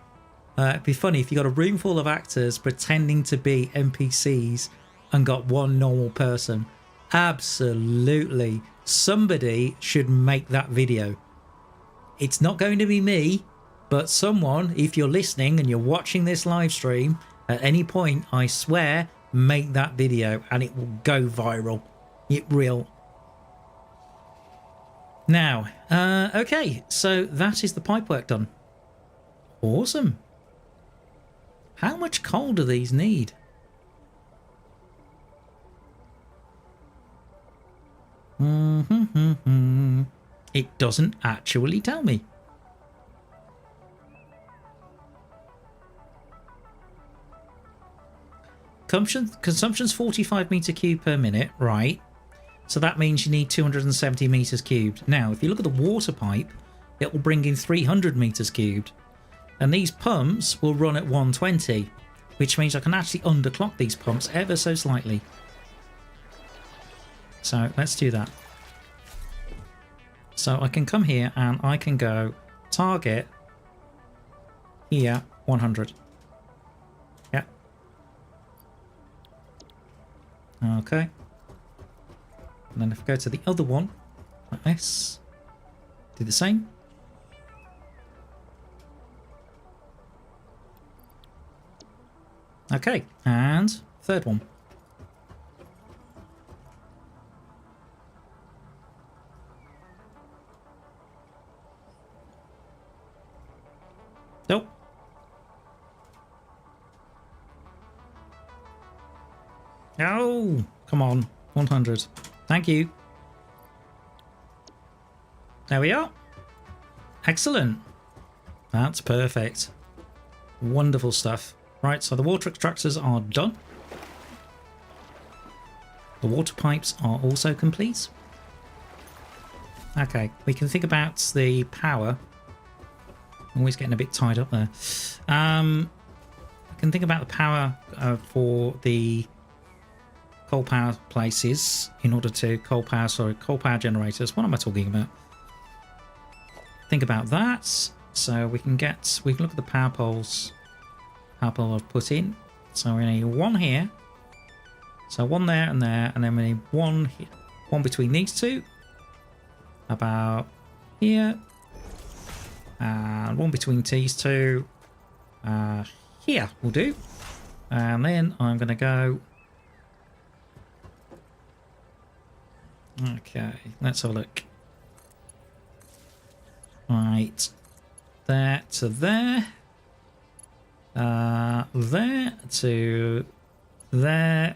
It'd be funny if you got a room full of actors pretending to be NPCs and got one normal person. Absolutely. Somebody should make that video. It's not going to be me, but someone, if you're listening and you're watching this live stream, at any point, I swear, make that video and it will go viral. It will. Now, okay, so that is the pipework done. Awesome. How much coal do these need? It doesn't actually tell me. Consumption's 45 meter cubed per minute, right? So that means you need 270 meters cubed. Now, if you look at the water pipe, it will bring in 300 meters cubed. And these pumps will run at 120, which means I can actually underclock these pumps ever so slightly. So let's do that. So I can come here and I can go target here 100. Yeah. Okay. And then if I go to the other one, like this, do the same. Okay, and third one. Nope. Oh, come on. 100. Thank you. There we are. Excellent. That's perfect. Wonderful stuff. Right, so the water extractors are done. The water pipes are also complete. Okay, we can think about the power. Always getting a bit tied up there. I can think about the power for the coal power places in order to coal power generators. What am I talking about? Think about that. So we can look at the power poles. Power pole I've put in. So we need one here. So one there, and then we need one here, one between these two. About here. And one between these two. Here will do. And then I'm going to go. Okay, let's have a look. Right. There to there. There to there.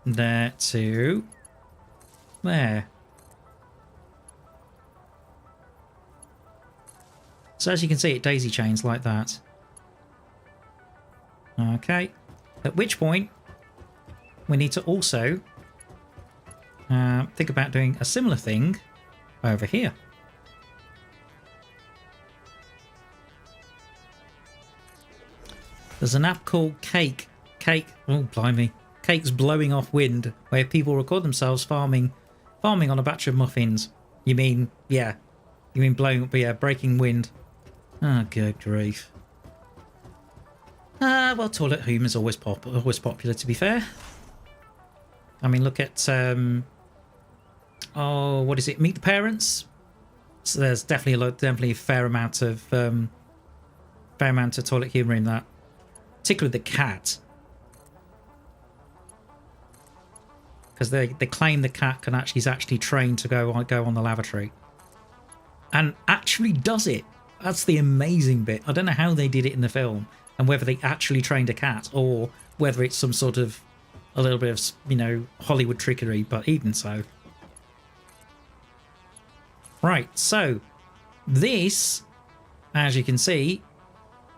There to there. So as you can see, it daisy chains like that. Okay. At which point, we need to also think about doing a similar thing over here. There's an app called Cake. Oh, blimey. Cake's blowing off wind, where people record themselves farming on a batch of muffins. You mean, yeah. You mean blowing up, yeah, breaking wind. Oh, good grief. Well, toilet humor's always popular, to be fair. I mean, look at, oh, what is it? Meet the Parents? So there's definitely a fair amount of toilet humor in that. Particularly the cat. Because they claim the cat is actually trained to go on the lavatory. And actually does it. That's the amazing bit. I don't know how they did it in the film, and whether they actually trained a cat, or whether it's some sort of a little bit of, you know, Hollywood trickery, but even so. Right, so this, as you can see,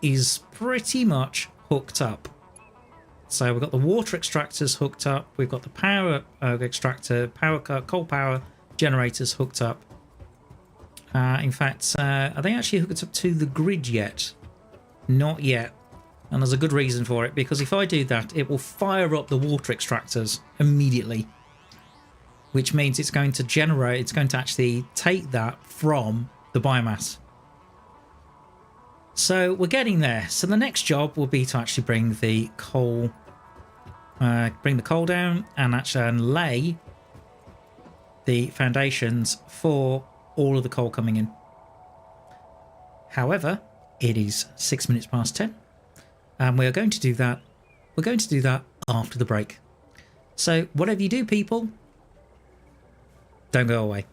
is pretty much hooked up. So we've got the water extractors hooked up. We've got the power extractor, coal power generators hooked up. In fact, are they actually hooked up to the grid yet? Not yet. And there's a good reason for it, because if I do that, it will fire up the water extractors immediately. Which means it's going to actually take that from the biomass. So we're getting there. So the next job will be to actually bring the coal down and actually lay the foundations for all of the coal coming in. However, it is 6 minutes past 10, and we are going to do that. We're going to do that after the break. So whatever you do, people, don't go away.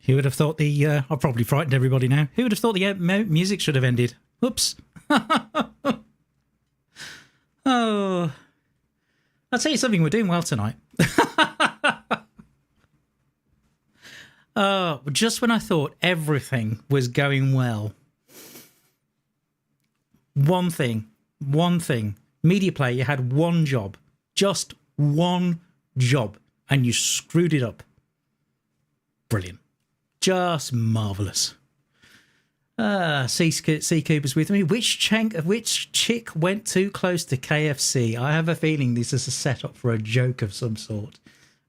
Who would have thought the... I've probably frightened everybody now. Who would have thought the music should have ended? Oops. Oh. I'll tell you something, we're doing well tonight. Just when I thought everything was going well. One thing. Media player, you had one job. Just one job. And you screwed it up. Brilliant. Just marvellous. Sea Cooper's with me. Which chick went too close to KFC? I have a feeling this is a setup for a joke of some sort.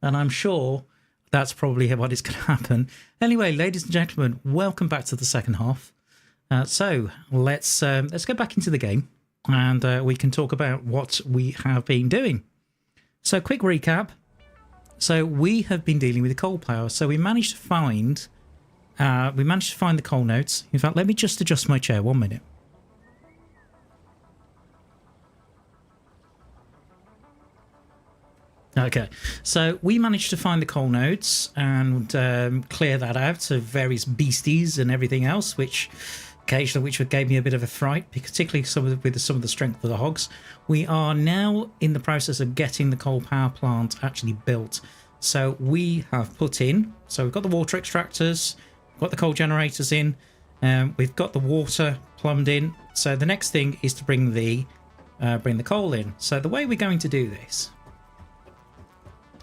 And I'm sure that's probably what is going to happen. Anyway, ladies and gentlemen, welcome back to the second half. So let's go back into the game and we can talk about what we have been doing. So quick recap. So we have been dealing with the coal power. So we managed to find the coal nodes. In fact, let me just adjust my chair 1 minute. Okay, so we managed to find the coal nodes and clear that out of various beasties and everything else, which gave me a bit of a fright, particularly with some of the strength of the hogs. We are now in the process of getting the coal power plant actually built. So we have put in, so we've got the water extractors, we've got the coal generators in, we've got the water plumbed in. So the next thing is to bring the coal in. So the way we're going to do this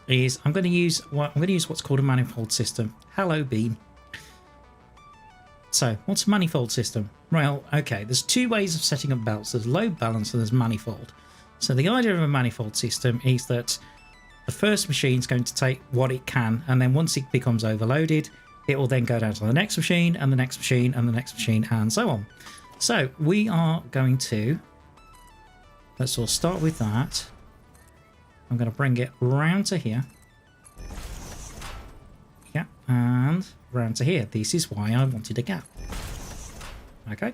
is I'm going to use what's called a manifold system. Hello, Bean. So what's a manifold system? Well, okay, there's two ways of setting up belts. There's load balance and there's manifold. So the idea of a manifold system is that the first machine is going to take what it can, and then once it becomes overloaded, it will then go down to the next machine and the next machine and the next machine and so on. So we are going to, let's all start with that. I'm going to bring it round to here. Yeah, and round to here. This is why I wanted a gap. Okay.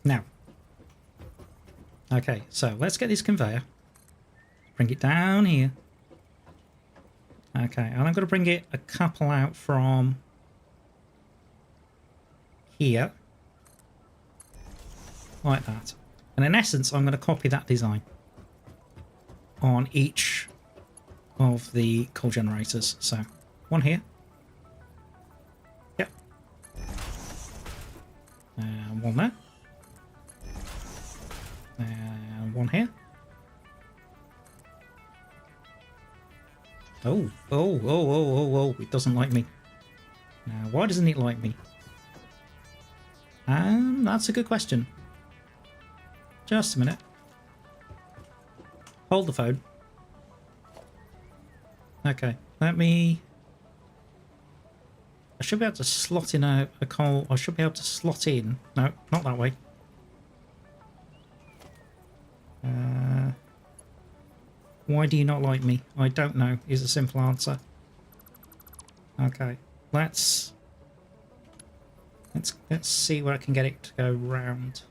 Now. Okay, so let's get this conveyor. Bring it down here. Okay, and I'm going to bring it a couple out from here. Like that. And in essence, I'm going to copy that design on each of the coal generators. So, one here. Yep. And one there. And one here. Oh, it doesn't like me. Now, why doesn't it like me? That's a good question. Just a minute. Hold the phone. Okay, let me... I should be able to slot in a coal... I should be able to slot in... No, not that way. Why do you not like me? I don't know, is a simple answer. Okay, let's see where I can get it to go round.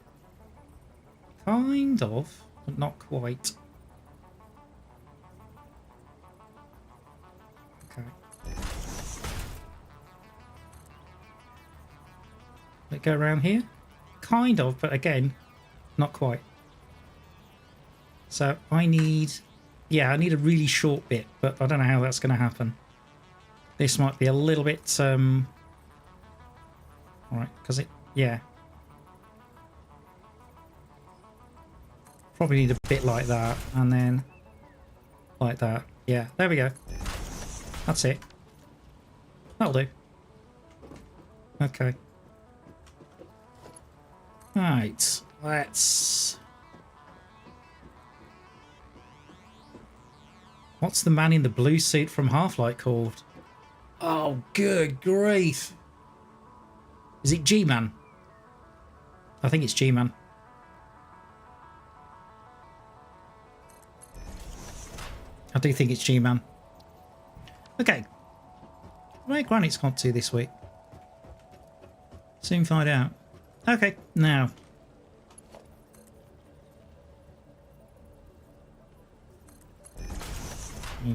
Kind of, but not quite. Okay. Let it go around here? Kind of, but again, not quite. So I need... Yeah, I need a really short bit, but I don't know how that's going to happen. This might be a little bit... Alright, because it... Yeah. Probably need a bit like that, and then... Like that. Yeah, there we go. That's it. That'll do. Okay. Right, let's... What's the man in the blue suit from Half-Life called? Oh, good grief. Is it G-Man? I think it's G-Man. I do think it's G-Man. Okay. Where Granite's gone to this week? Soon find out. Okay, now.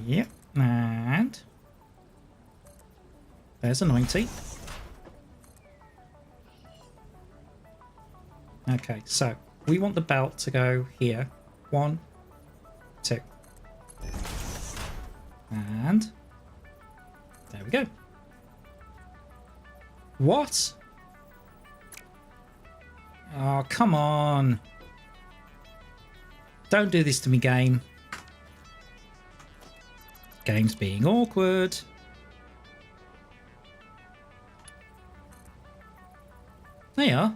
Yep, and There's a 90. Okay, so we want the belt to go here. 1, 2. And there we go. What? Oh, come on. Don't do this to me, game. Game's being awkward. They are.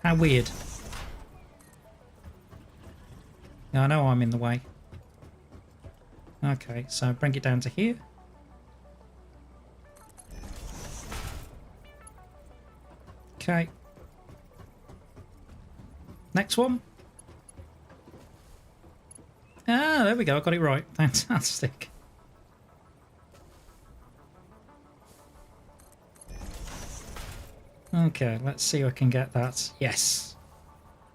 How weird. I know I'm in the way. Okay, so bring it down to here. Okay. Next one. Ah, there we go. I got it right. Fantastic. Okay, let's see if I can get that. Yes.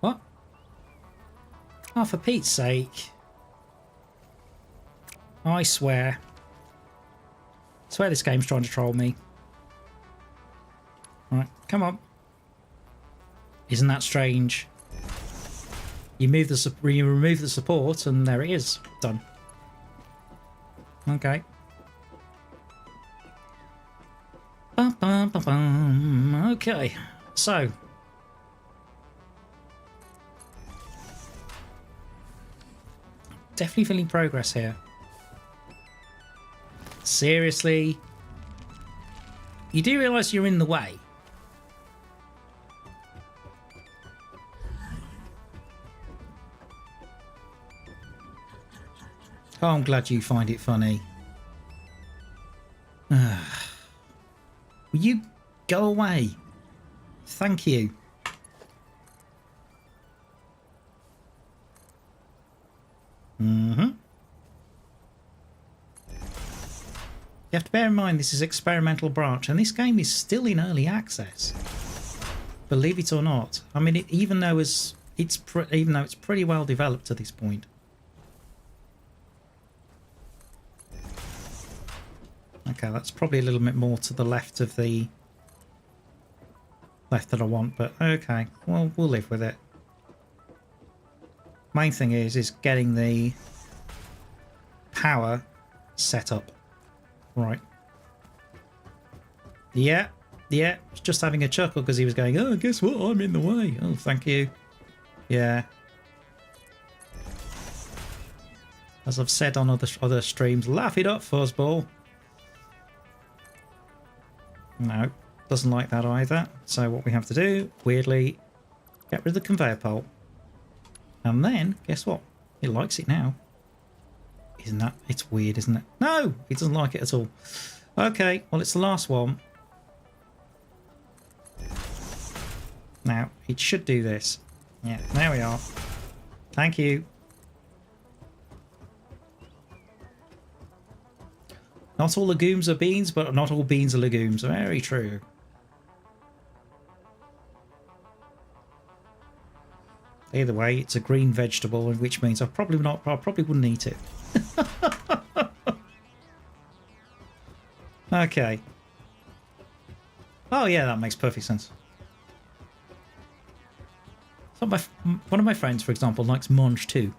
What? Oh, for Pete's sake. I swear. I swear this game's trying to troll me. Right, come on. Isn't that strange? You remove the support and there it is. Done. Okay. Bum, bum, bum, bum. Okay, so definitely feeling progress here. Seriously, you do realise you're in the way. Oh, I'm glad you find it funny. Will you go away? Thank you. You have to bear in mind this is experimental branch, and this game is still in early access. Believe it or not. I mean, even though it's pretty well developed at this point. Okay, that's probably a little bit more to the left of the left that I want, but okay, well, we'll live with it. Main thing is getting the power set up. Right. Yeah, just having a chuckle because he was going, oh, guess what? I'm in the way. Oh, thank you. Yeah. As I've said on other streams, laugh it up, fuzzball. No, doesn't like that either. So what we have to do, weirdly, get rid of the conveyor pole. And then, guess what? It likes it now. Isn't that? It's weird, isn't it? No, it doesn't like it at all. Okay, well, it's the last one. Now, it should do this. Yeah, there we are. Thank you. Not all legumes are beans, but not all beans are legumes. Very true. Either way, it's a green vegetable, which means I probably wouldn't eat it. Okay. Oh yeah, that makes perfect sense. So one of my friends, for example, likes mange too,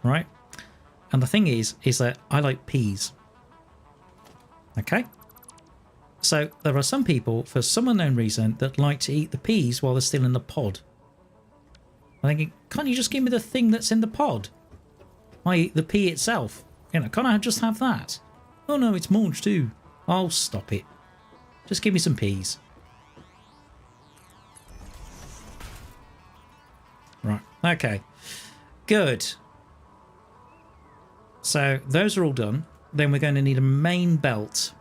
right? And the thing is that I like peas. Okay, so there are some people, for some unknown reason, that like to eat the peas while they're still in the pod. I'm thinking, can't you just give me the thing that's in the pod? I.e. the pea itself. You know, can't I just have that? Oh no, it's mange too. Oh, stop it. Just give me some peas. Right, okay. Good. So those are all done. Then we're going to need a main belt.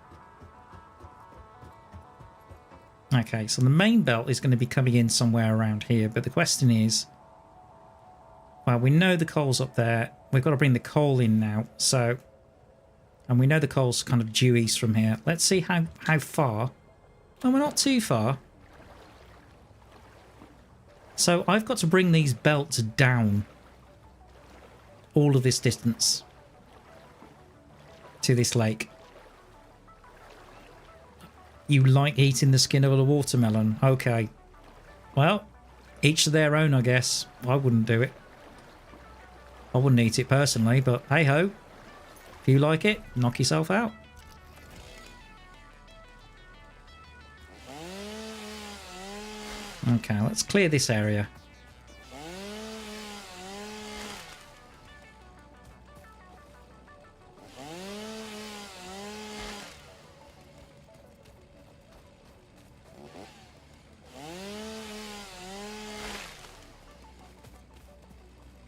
Okay, so the main belt is going to be coming in somewhere around here, but the question is, well, we know the coal's up there. We've got to bring the coal in now, so, and we know the coal's kind of due east from here. Let's see how far. Oh, we're not too far. So I've got to bring these belts down all of this distance to this lake. You like eating the skin of a watermelon. Okay. Well, each to their own, I guess. I wouldn't do it. I wouldn't eat it personally, but hey ho. If you like it, knock yourself out. Okay, let's clear this area.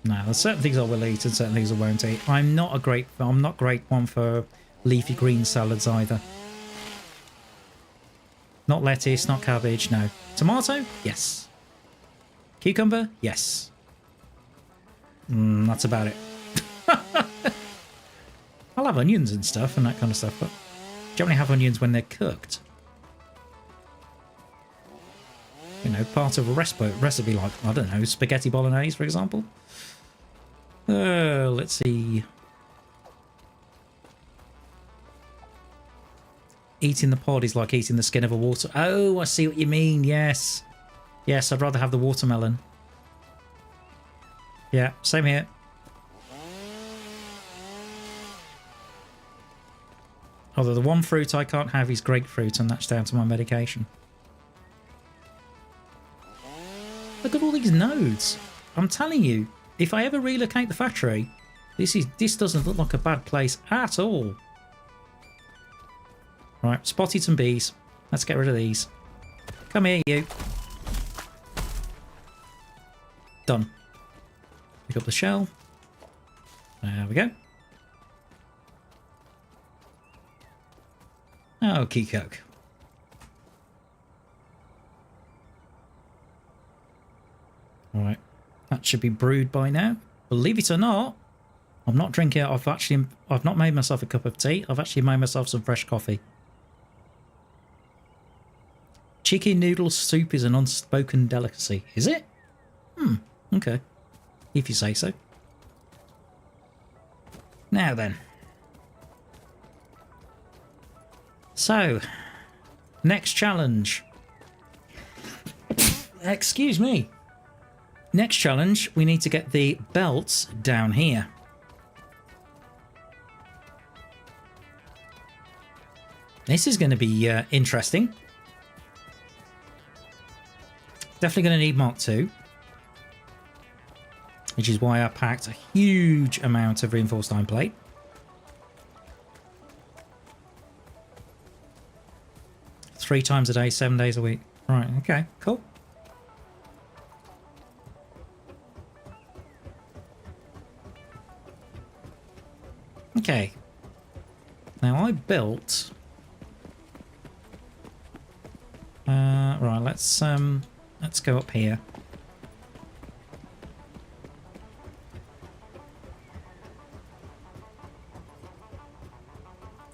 No, there's certain things I will eat and certain things I won't eat. I'm not great one for leafy green salads either. Not lettuce, not cabbage, no. Tomato? Yes. Cucumber? Yes. That's about it. I'll have onions and stuff and that kind of stuff, but generally have onions when they're cooked. You know, part of a recipe like, I don't know, spaghetti bolognese, for example. Let's see. Eating the pod is like eating the skin of a water. Oh, I see what you mean. Yes. Yes, I'd rather have the watermelon. Yeah, same here. Although the one fruit I can't have is grapefruit, and that's down to my medication. Look at all these nodes. I'm telling you, if I ever relocate the factory, this doesn't look like a bad place at all. Right, spotted some bees. Let's get rid of these. Come here, you. Done. Pick up the shell. There we go. Oh, key coke. Alright. That should be brewed by now. Believe it or not, I'm not drinking it. I've not made myself a cup of tea. I've actually made myself some fresh coffee. Chicken noodle soup is an unspoken delicacy. Is it? Okay. If you say so. Now then. So, next challenge. Excuse me. Next challenge, we need to get the belts down here. This is going to be interesting. Definitely going to need Mark II. Which is why I packed a huge amount of reinforced iron plate. Three times a day, 7 days a week. Right, okay, cool. Okay. Now I built... right, let's go up here.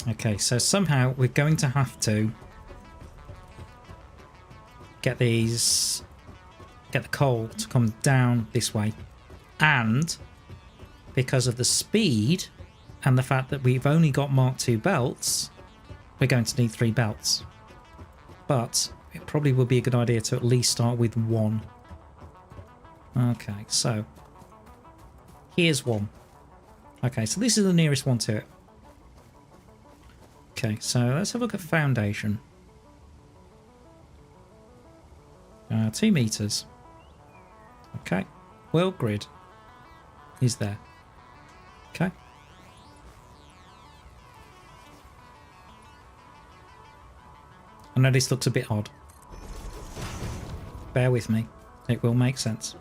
Okay, so somehow we're going to have to get the coal to come down this way, and because of the speed and the fact that we've only got Mark II belts, we're going to need 3 belts. But it probably would be a good idea to at least start with 1. Okay, so here's 1. Okay, so this is the nearest one to it. Okay, so let's have a look at foundation. 2 meters. Okay, world grid is there. Okay. I know this looks a bit odd. Bear with me. It will make sense.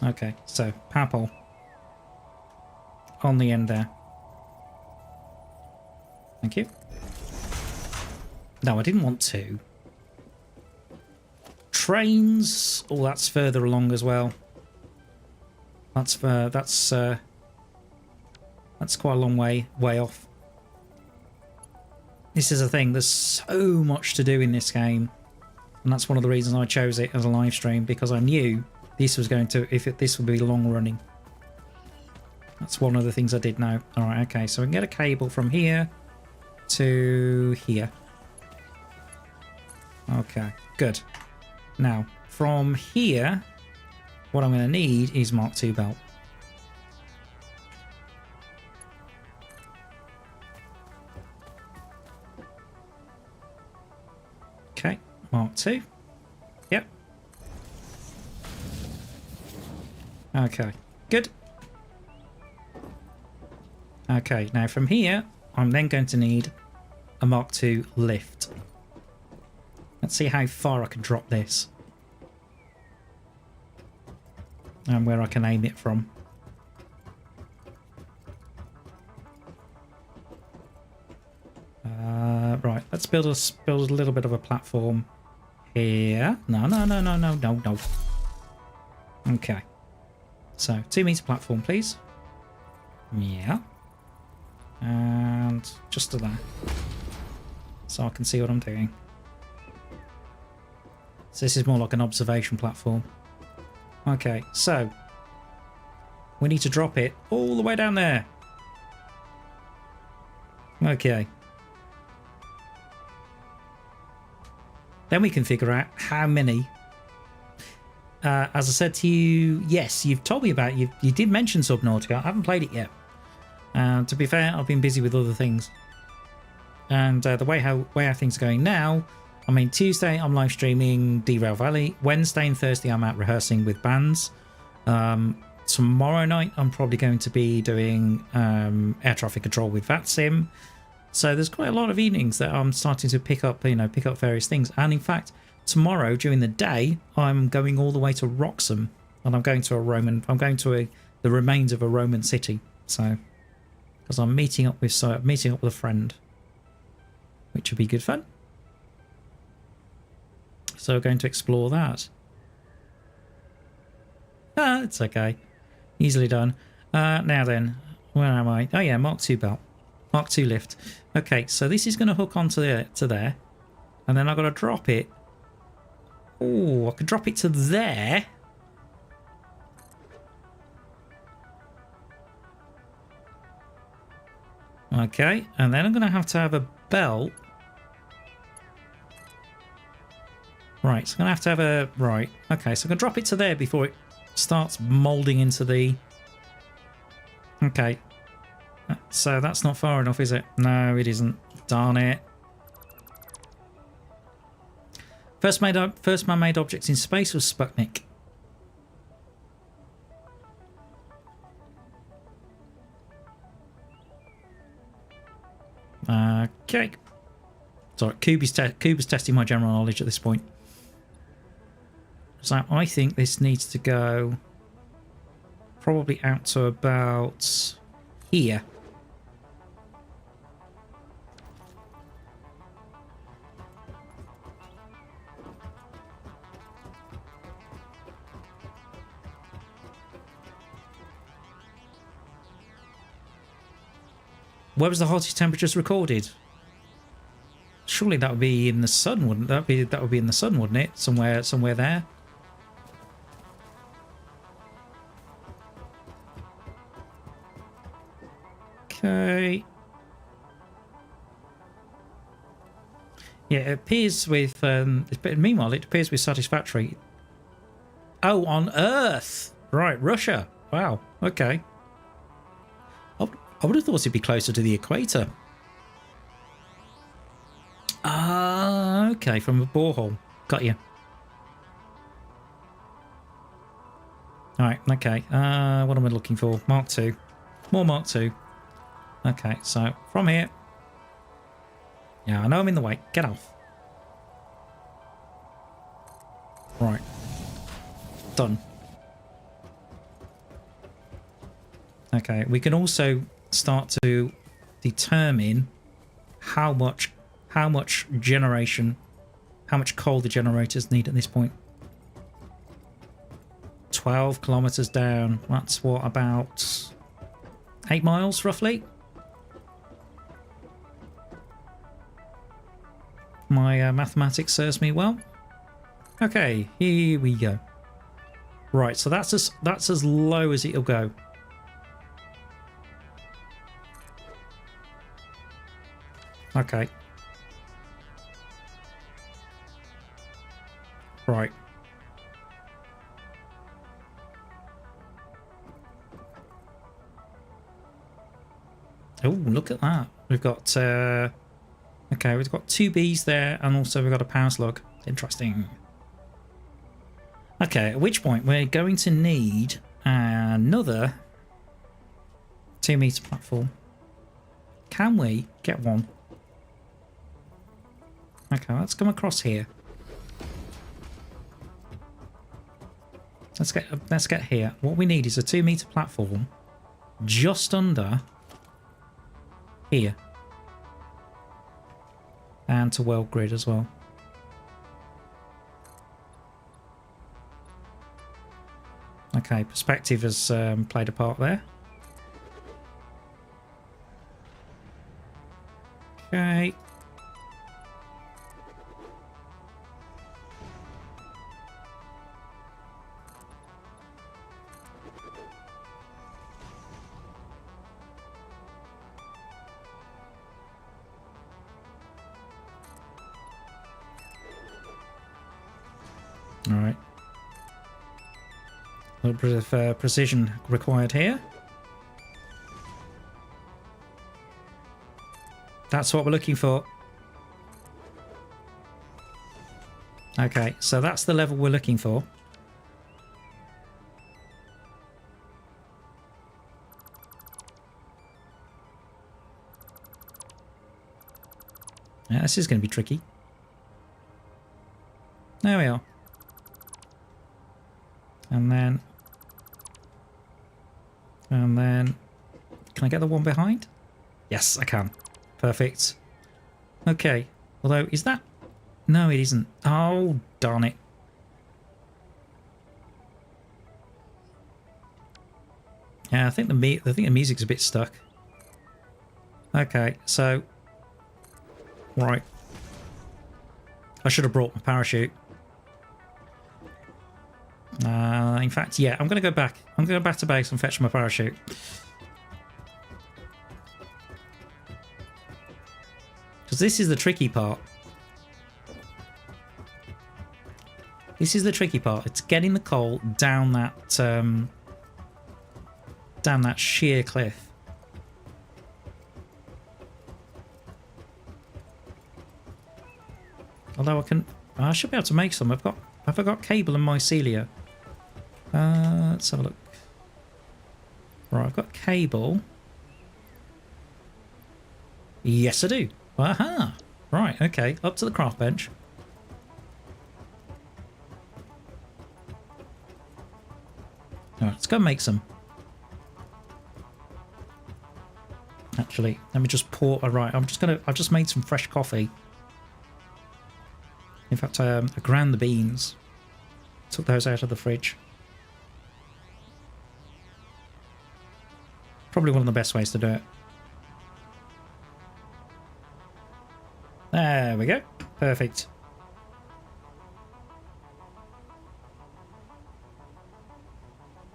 Okay, so power pole on the end there. Thank you. No, I didn't want to. Trains. Oh, that's further along as well. That's quite a long way off. This is the thing. There's so much to do in this game, and that's one of the reasons I chose it as a live stream, because I knew this was going to, this would be long running. That's one of the things I did know. All right, okay, so we can get a cable from here to here. Okay, good. Now, from here, what I'm going to need is Mark II belt. Okay, Mark II. Yep. Okay, good. Okay, now from here, I'm then going to need a Mark II lift. Let's see how far I can drop this. And where I can aim it from. Right, let's build a little bit of a platform here. No. Okay. So, 2 meter platform, please. Yeah. And just to there. So I can see what I'm doing. So this is more like an observation platform. Okay, so we need to drop it all the way down there. Okay. Then we can figure out how many. As I said to you, yes, you've told me about you did mention Subnautica. I haven't played it yet. To be fair, I've been busy with other things. And the way how things are going now, I mean, Tuesday I'm live streaming Derail Valley. Wednesday and Thursday I'm out rehearsing with bands. Tomorrow night I'm probably going to be doing air traffic control with VATSIM. So there's quite a lot of evenings that I'm starting to pick up various things. And in fact, tomorrow during the day I'm going all the way to Roxham, and I'm going to the remains of a Roman city. So because I'm meeting up with a friend, which would be good fun. So we're going to explore that. It's okay. Easily done. Now then, where am I? Oh yeah, Mark II belt. Mark II lift. Okay, so this is going to hook onto there. And then I've got to drop it. Oh, I could drop it to there. Okay, and then I'm going to have a belt. Right, so I'm going to have a... Right, okay, so I'm going to drop it to there before it starts moulding into the... Okay. So that's not far enough, is it? No, it isn't. Darn it. First man-made objects in space was Sputnik. Okay. Sorry, Cube is testing my general knowledge at this point. So I think this needs to go probably out to about here. Where was the hottest temperatures recorded? Surely that would be in the sun, wouldn't that be? That would be in the sun, wouldn't it? Somewhere there. Okay. Yeah, it appears with. Meanwhile, it appears with Satisfactory. Oh, on Earth, right? Russia. Wow. Okay. I would have thought it'd be closer to the equator. Ah, okay, from a borehole. Got you. Alright, okay. What am I looking for? Mark II. More Mark II. Okay, so from here. Yeah, I know I'm in the way. Get off. Right. Done. Okay, we can also start to determine how much generation, how much coal the generators need at this point. 12 kilometers down. That's what, about 8 miles roughly? My mathematics serves me well. Okay, here we go. Right, so that's as low as it'll go. Okay. Right. Oh, look at that. We've got, okay, we've got 2 bees there, and also we've got a power slug. Interesting. Okay, at which point we're going to need another 2-meter platform. Can we get one? Okay, let's come across here. Let's get here. What we need is a 2-meter platform just under here. And to world grid as well. Okay, perspective has played a part there. Okay. All right. A little bit of precision required here. That's what we're looking for. Okay, so that's the level we're looking for. Yeah, this is going to be tricky. There we are. And then... Can I get the one behind? Yes, I can. Perfect. Okay. Although, is that... No, it isn't. Oh, darn it. Yeah, I think the music's a bit stuck. Okay, so... Right. I should have brought my parachute. In fact, yeah, I'm going to go back. I'm going to go back to base and fetch my parachute. Because this is the tricky part. This is the tricky part. It's getting the coal down that sheer cliff. Although I should be able to make some. Have I got cable and mycelia? Let's have a look. Right, I've got cable. Yes, I do. Aha! Right, okay. Up to the craft bench. Alright, let's go make some. Actually, let me just pour... Alright, I've just made some fresh coffee. In fact, I ground the beans. Took those out of the fridge. Probably one of the best ways to do it. There we go. Perfect.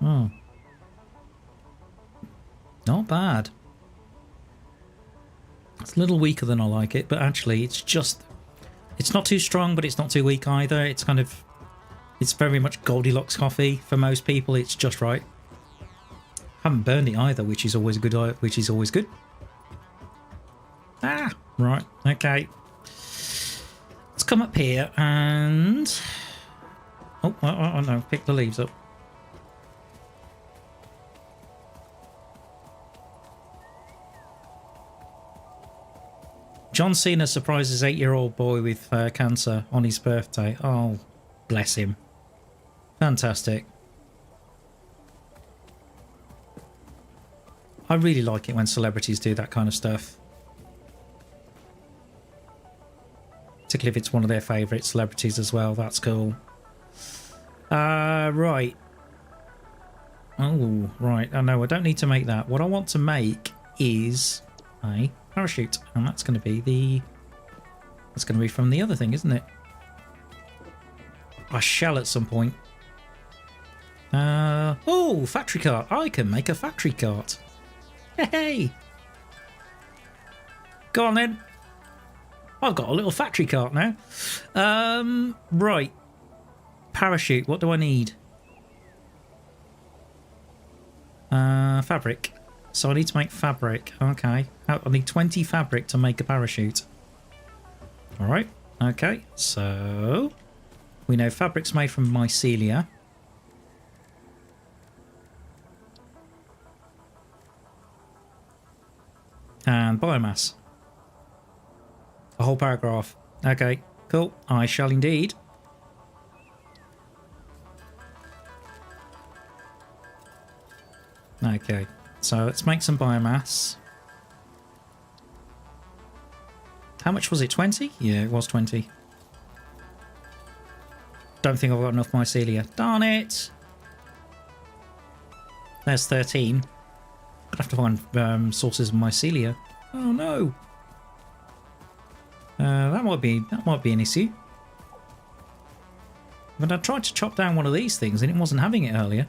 Oh. Not bad. It's a little weaker than I like it, but actually it's just... It's not too strong, but it's not too weak either. It's kind of... It's very much Goldilocks coffee for most people. It's just right. Haven't burned it either, which is always good. Ah, right. Okay. Let's come up here and... Oh, no. Pick the leaves up. John Cena surprises 8-year-old boy with cancer on his birthday. Oh, bless him. Fantastic. I really like it when celebrities do that kind of stuff. Particularly if it's one of their favourite celebrities as well. That's cool. Right. Oh, right. Oh, no, I don't need to make that. What I want to make is a parachute. And that's going to be the... That's going to be from the other thing, isn't it? I shall at some point. Oh, factory cart. I can make a factory cart. Hey! Go on then. I've got a little factory cart now. Right. Parachute. What do I need? Fabric. So I need to make fabric. Okay. I need 20 fabric to make a parachute. Alright. Okay. So we know fabric's made from mycelia. And biomass. A whole paragraph. Okay, cool. I shall indeed. Okay, so let's make some biomass. How much was it? 20? Yeah, it was 20. Don't think I've got enough mycelia. Darn it! There's 13. I'd have to find sources of mycelia. Oh no! That might be an issue. But I tried to chop down one of these things and it wasn't having it earlier.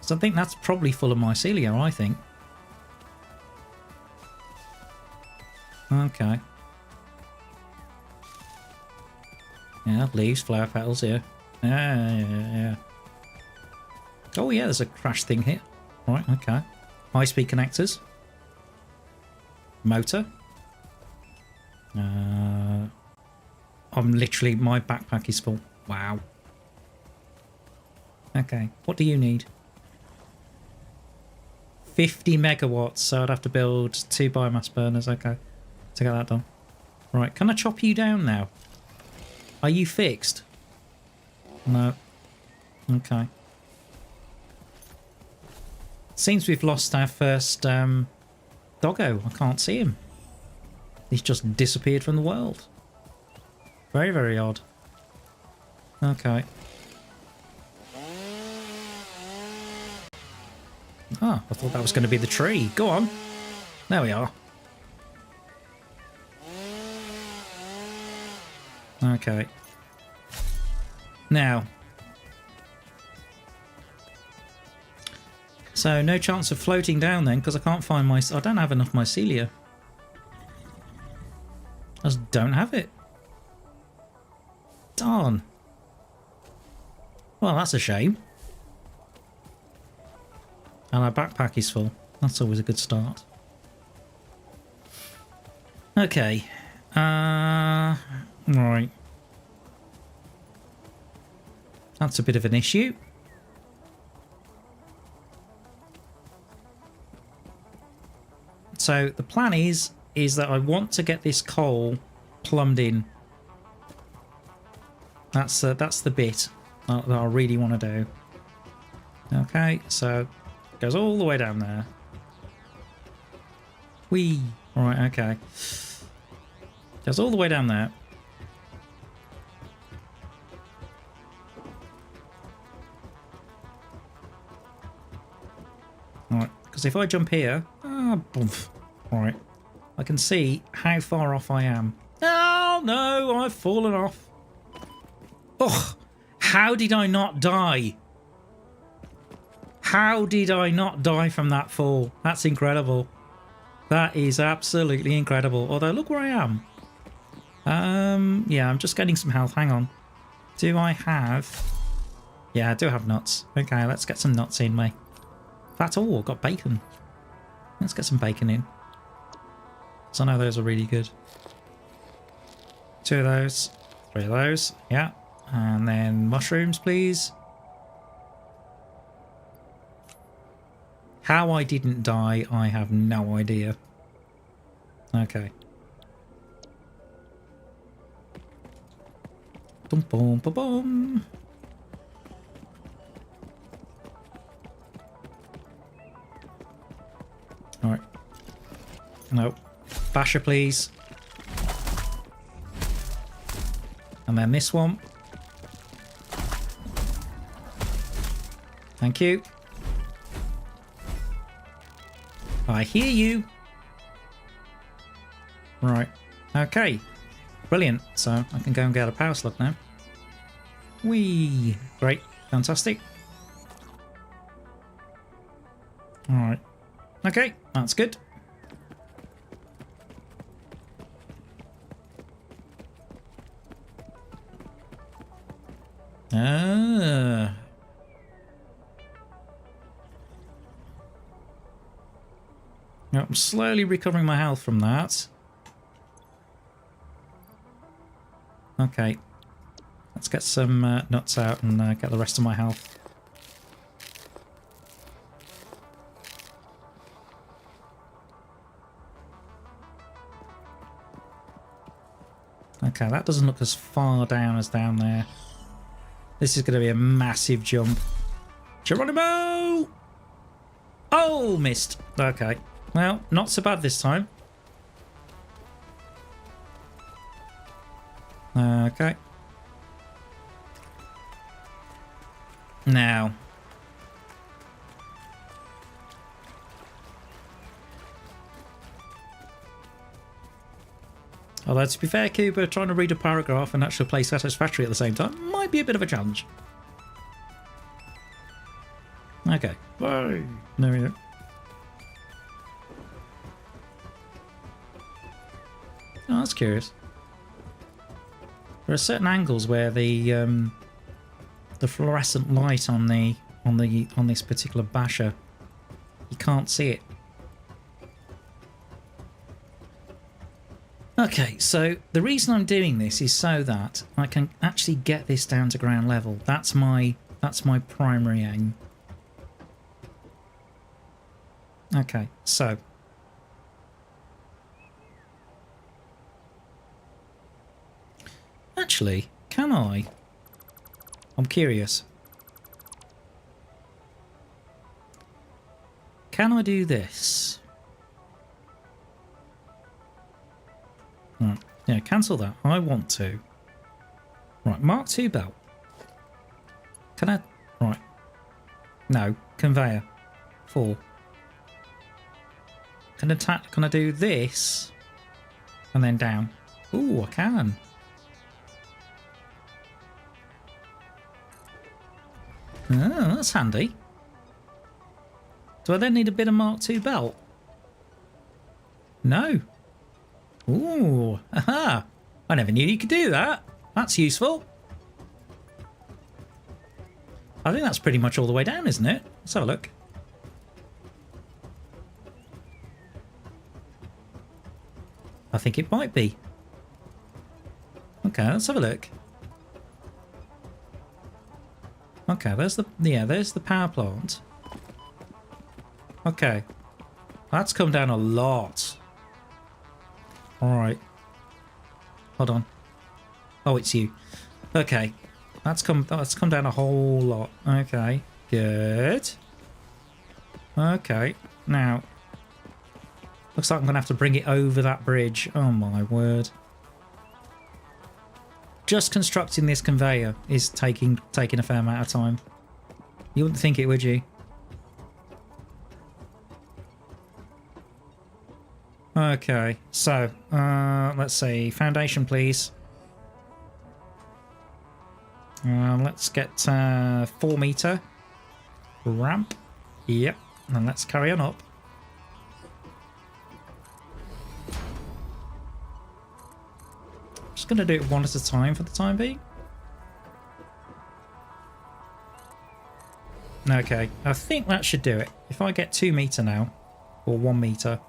So I think that's probably full of mycelia, I think. Okay. Yeah, leaves, flower petals here. Yeah. Oh yeah, there's a crash thing here. Right, okay. High-speed connectors. Motor. I'm literally, my backpack is full. Wow. Okay, what do you need? 50 megawatts, so I'd have to build 2 biomass burners. Okay, to get that done. Right, can I chop you down now? Are you fixed? No. Okay. Seems we've lost our first Doggo. I can't see him. He's just disappeared from the world. Very, very odd. Okay. Ah, I thought that was going to be the tree. Go on. There we are. Okay. Now. So, no chance of floating down then, because I can't find my... I don't have enough mycelia. I just don't have it. Darn. Well, that's a shame. And our backpack is full. That's always a good start. Okay. Right. That's a bit of an issue. So the plan is that I want to get this coal plumbed in. That's the bit that I really want to do. Okay, so it goes all the way down there. Whee! Right, okay. Goes all the way down there. Alright, because if I jump here... Alright. I can see how far off I am. Oh, no! I've fallen off. Ugh! How did I not die? How did I not die from that fall? That's incredible. That is absolutely incredible. Although, look where I am. Yeah, I'm just getting some health. Hang on. Do I have... Yeah, I do have nuts. Okay, let's get some nuts in, mate. That's all. Got bacon. Let's get some bacon in. So I know those are really good. 2 of those. 3 of those. Yeah. And then mushrooms, please. How I didn't die, I have no idea. Okay. Boom, boom, boom, boom. Alright. No. Basher, please. And then this one. Thank you. I hear you. Right. Okay. Brilliant. So I can go and get a power slug now. Whee! Great. Fantastic. Alright. Okay. That's good. Ah. Now, I'm slowly recovering my health from that. Okay. Let's get some nuts out and get the rest of my health. Okay, that doesn't look as far down as down there. This is going to be a massive jump. Geronimo! Oh, missed. Okay. Well, not so bad this time. Okay. Now. Although, to be fair, Cuba, trying to read a paragraph and actually play Satisfactory at the same time might be a bit of a challenge. Okay. Whoa. There we go. Oh, that's curious. There are certain angles where the fluorescent light on this particular basher, you can't see it. Okay, so the reason I'm doing this is so that I can actually get this down to ground level. That's my primary aim. Okay, so actually, can I? I'm curious. Can I do this? Right. Yeah, cancel that. I want to. Right, Mark II belt. Can I? Right. No, conveyor. 4. Can I do this? And then down. Ooh, I can. Oh, that's handy. Do I then need a bit of Mark II belt? No. Ooh, aha. I never knew you could do that. That's useful. I think that's pretty much all the way down, isn't it? Let's have a look. I think it might be. Okay, let's have a look. Okay, there's the power plant. Okay. That's come down a lot. Alright. Hold on. Oh, it's you. Okay. That's come down a whole lot. Okay. Good. Okay. Now. Looks like I'm going to have to bring it over that bridge. Oh my word. Just constructing this conveyor is taking a fair amount of time. You wouldn't think it, would you? Okay, so let's see. Foundation, please. Let's get 4 meter ramp. Yep, and let's carry on up. Just going to do it one at a time for the time being. Okay, I think that should do it. If I get 2 meter now, or 1 meter,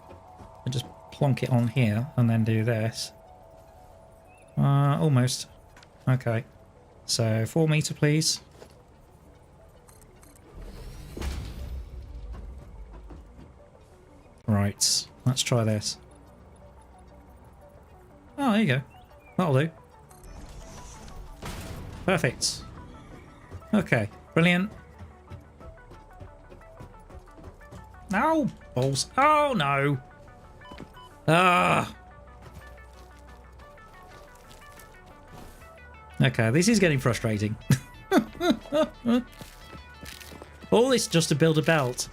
I just plonk it on here and then do this. Almost. Okay. So 4 meter, please. Right. Let's try this. Oh, there you go. That'll do. Perfect. Okay. Brilliant. No! Balls. Oh, no! Ah! Okay, this is getting frustrating. All this just to build a belt.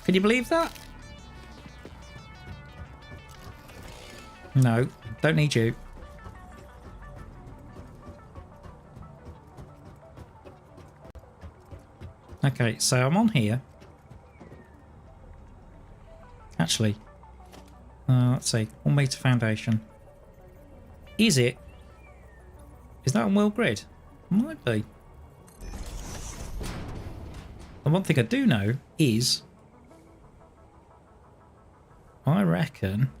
Can you believe that? No, don't need you. Okay, so I'm on here. Actually, let's see. 1 meter foundation. Is it? Is that on world grid? Might be. The one thing I do know is, I reckon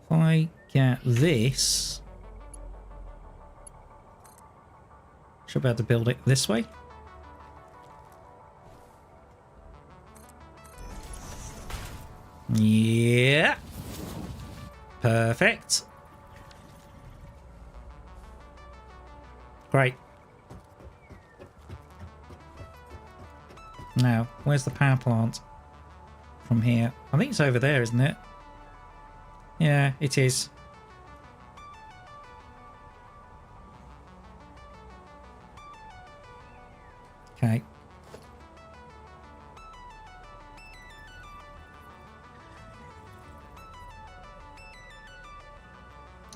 if I get this, should be able to build it this way. Yeah. Perfect. Great. Now, where's the power plant from here? I think it's over there, isn't it? Yeah, it is. Okay.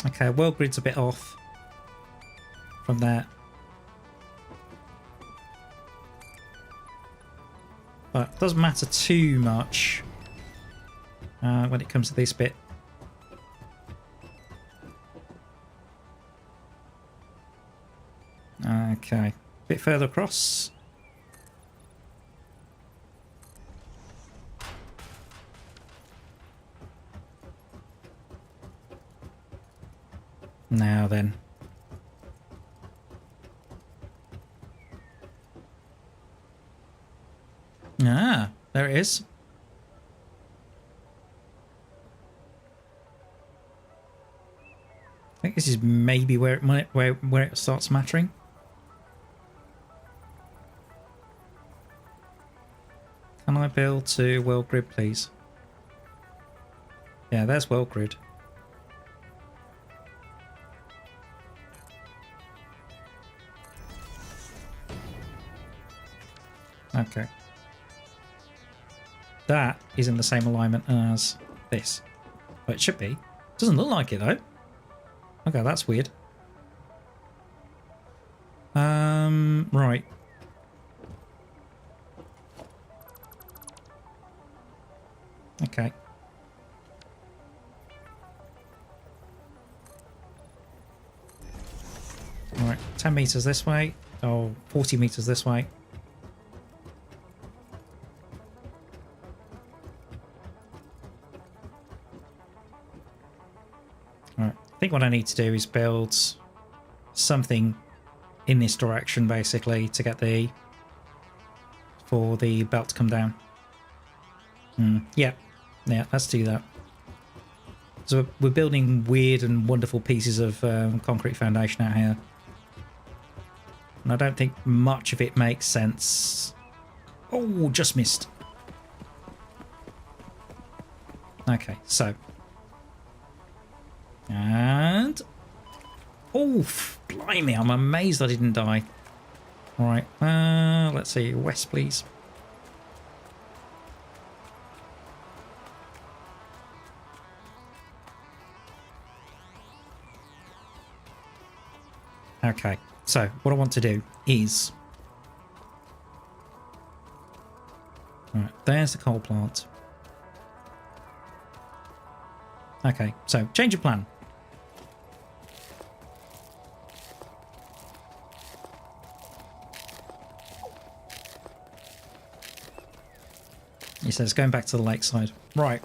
Okay, world grid's a bit off from there. But it doesn't matter too much when it comes to this bit. Okay, bit further across. Now then. Ah, there it is. I think this is maybe where it might, where it starts mattering. Can I build to world grid, please? Yeah, there's world grid. Okay. That is in the same alignment as this. But it should be. Doesn't look like it though. Okay, that's weird. Right. Okay. Alright, 10 meters this way. Oh, 40 meters this way. Alright, I think what I need to do is build something in this direction, basically, to get for the belt to come down. Yeah, let's do that. So we're building weird and wonderful pieces of concrete foundation out here. And I don't think much of it makes sense. Oh, just missed. Okay, so. And. Oh, blimey, I'm amazed I didn't die. Alright, let's see. West, please. Okay, so what I want to do is... Alright, there's the coal plant. Okay, so change of plan. He says going back to the lakeside. Right.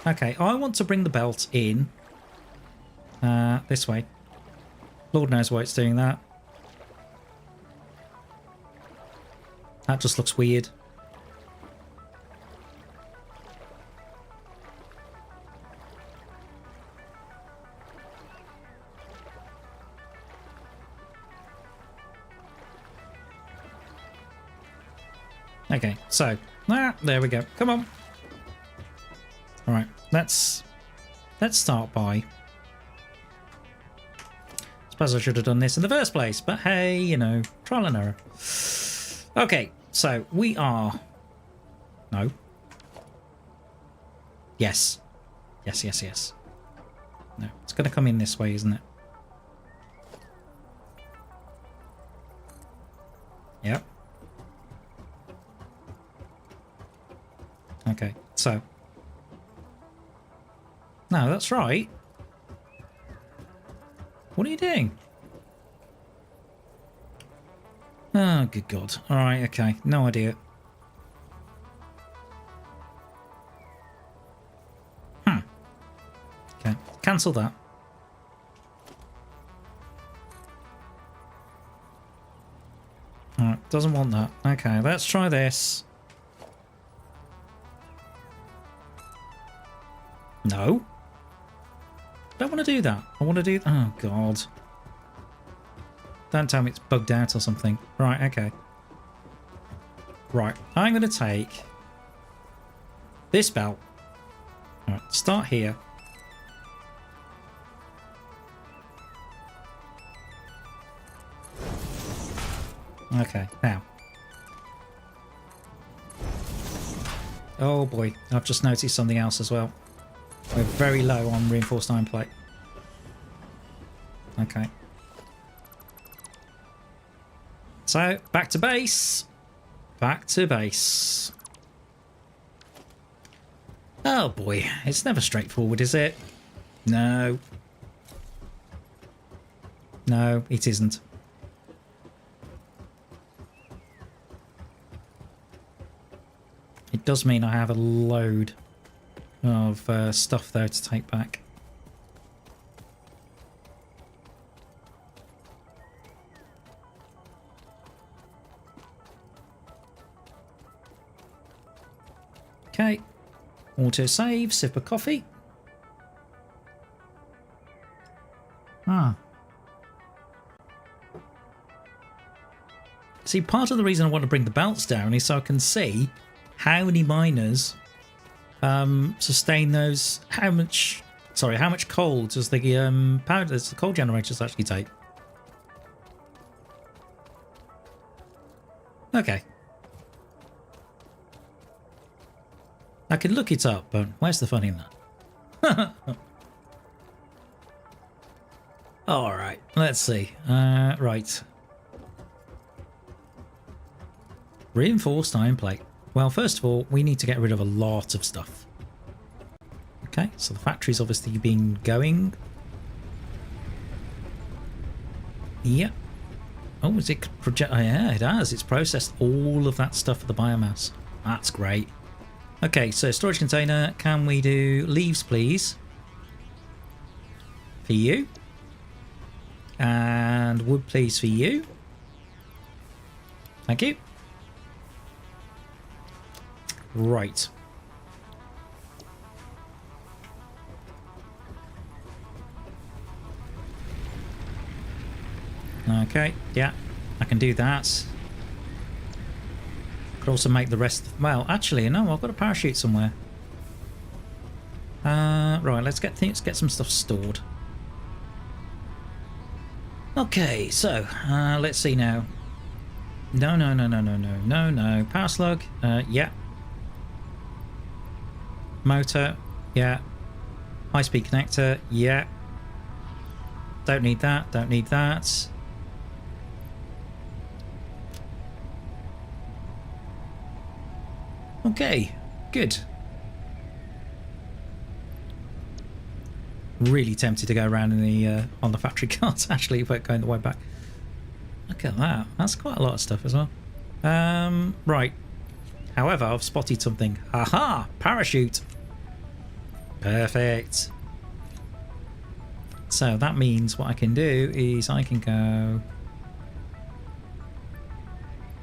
Okay, I want to bring the belt in this way. Lord knows why it's doing that. That just looks weird. Okay, so there we go. Come on. All right, let's start by. Suppose I should have done this in the first place, but hey, you know, trial and error. Okay, so we are. No. Yes. Yes. No, it's going to come in this way, isn't it? Yep. Okay, so. No, that's right. What are you doing? Oh, good God. All right, okay. No idea. Okay, cancel that. Alright, doesn't want that. Okay, let's try this. No. Don't want to do that. I want to do... Oh, God. Don't tell me it's bugged out or something. Right, okay. Right, I'm going to take this belt. Alright, start here. Okay, now. Oh boy, I've just noticed something else as well. We're very low on reinforced iron plate. Okay. So, back to base. Back to base. Oh boy, it's never straightforward, is it? No. No, it isn't. It does mean I have a load of stuff though to take back. Okay, auto save, sip of coffee. See, part of the reason I want to bring the belts down is so I can see how many miners sustain those. How much coal does the coal generators actually take? Okay. I can look it up, but where's the fun in that? Alright, let's see. Right. Reinforced iron plate. Well, first of all, we need to get rid of a lot of stuff. Okay, so the factory's obviously been going. Yep. Oh, is it project? Oh, yeah, it has. It's processed all of that stuff for the biomass. That's great. Okay, so storage container. Can we do leaves, please? For you. And wood, please, for you. Thank you. Right. Okay, yeah, I can do that. Could also make the rest... Well, actually, no, I've got a parachute somewhere. Right, let's get some stuff stored. Okay, so, let's see now. No. Power slug, yeah. Motor, yeah. High speed connector, yeah. Don't need that, don't need that. Okay, good. Really tempted to go around in the on the factory carts actually, but going the way back. Look at that. That's quite a lot of stuff as well. Right. However, I've spotted something. Aha! Parachute. Perfect. So that means what I can do is I can go...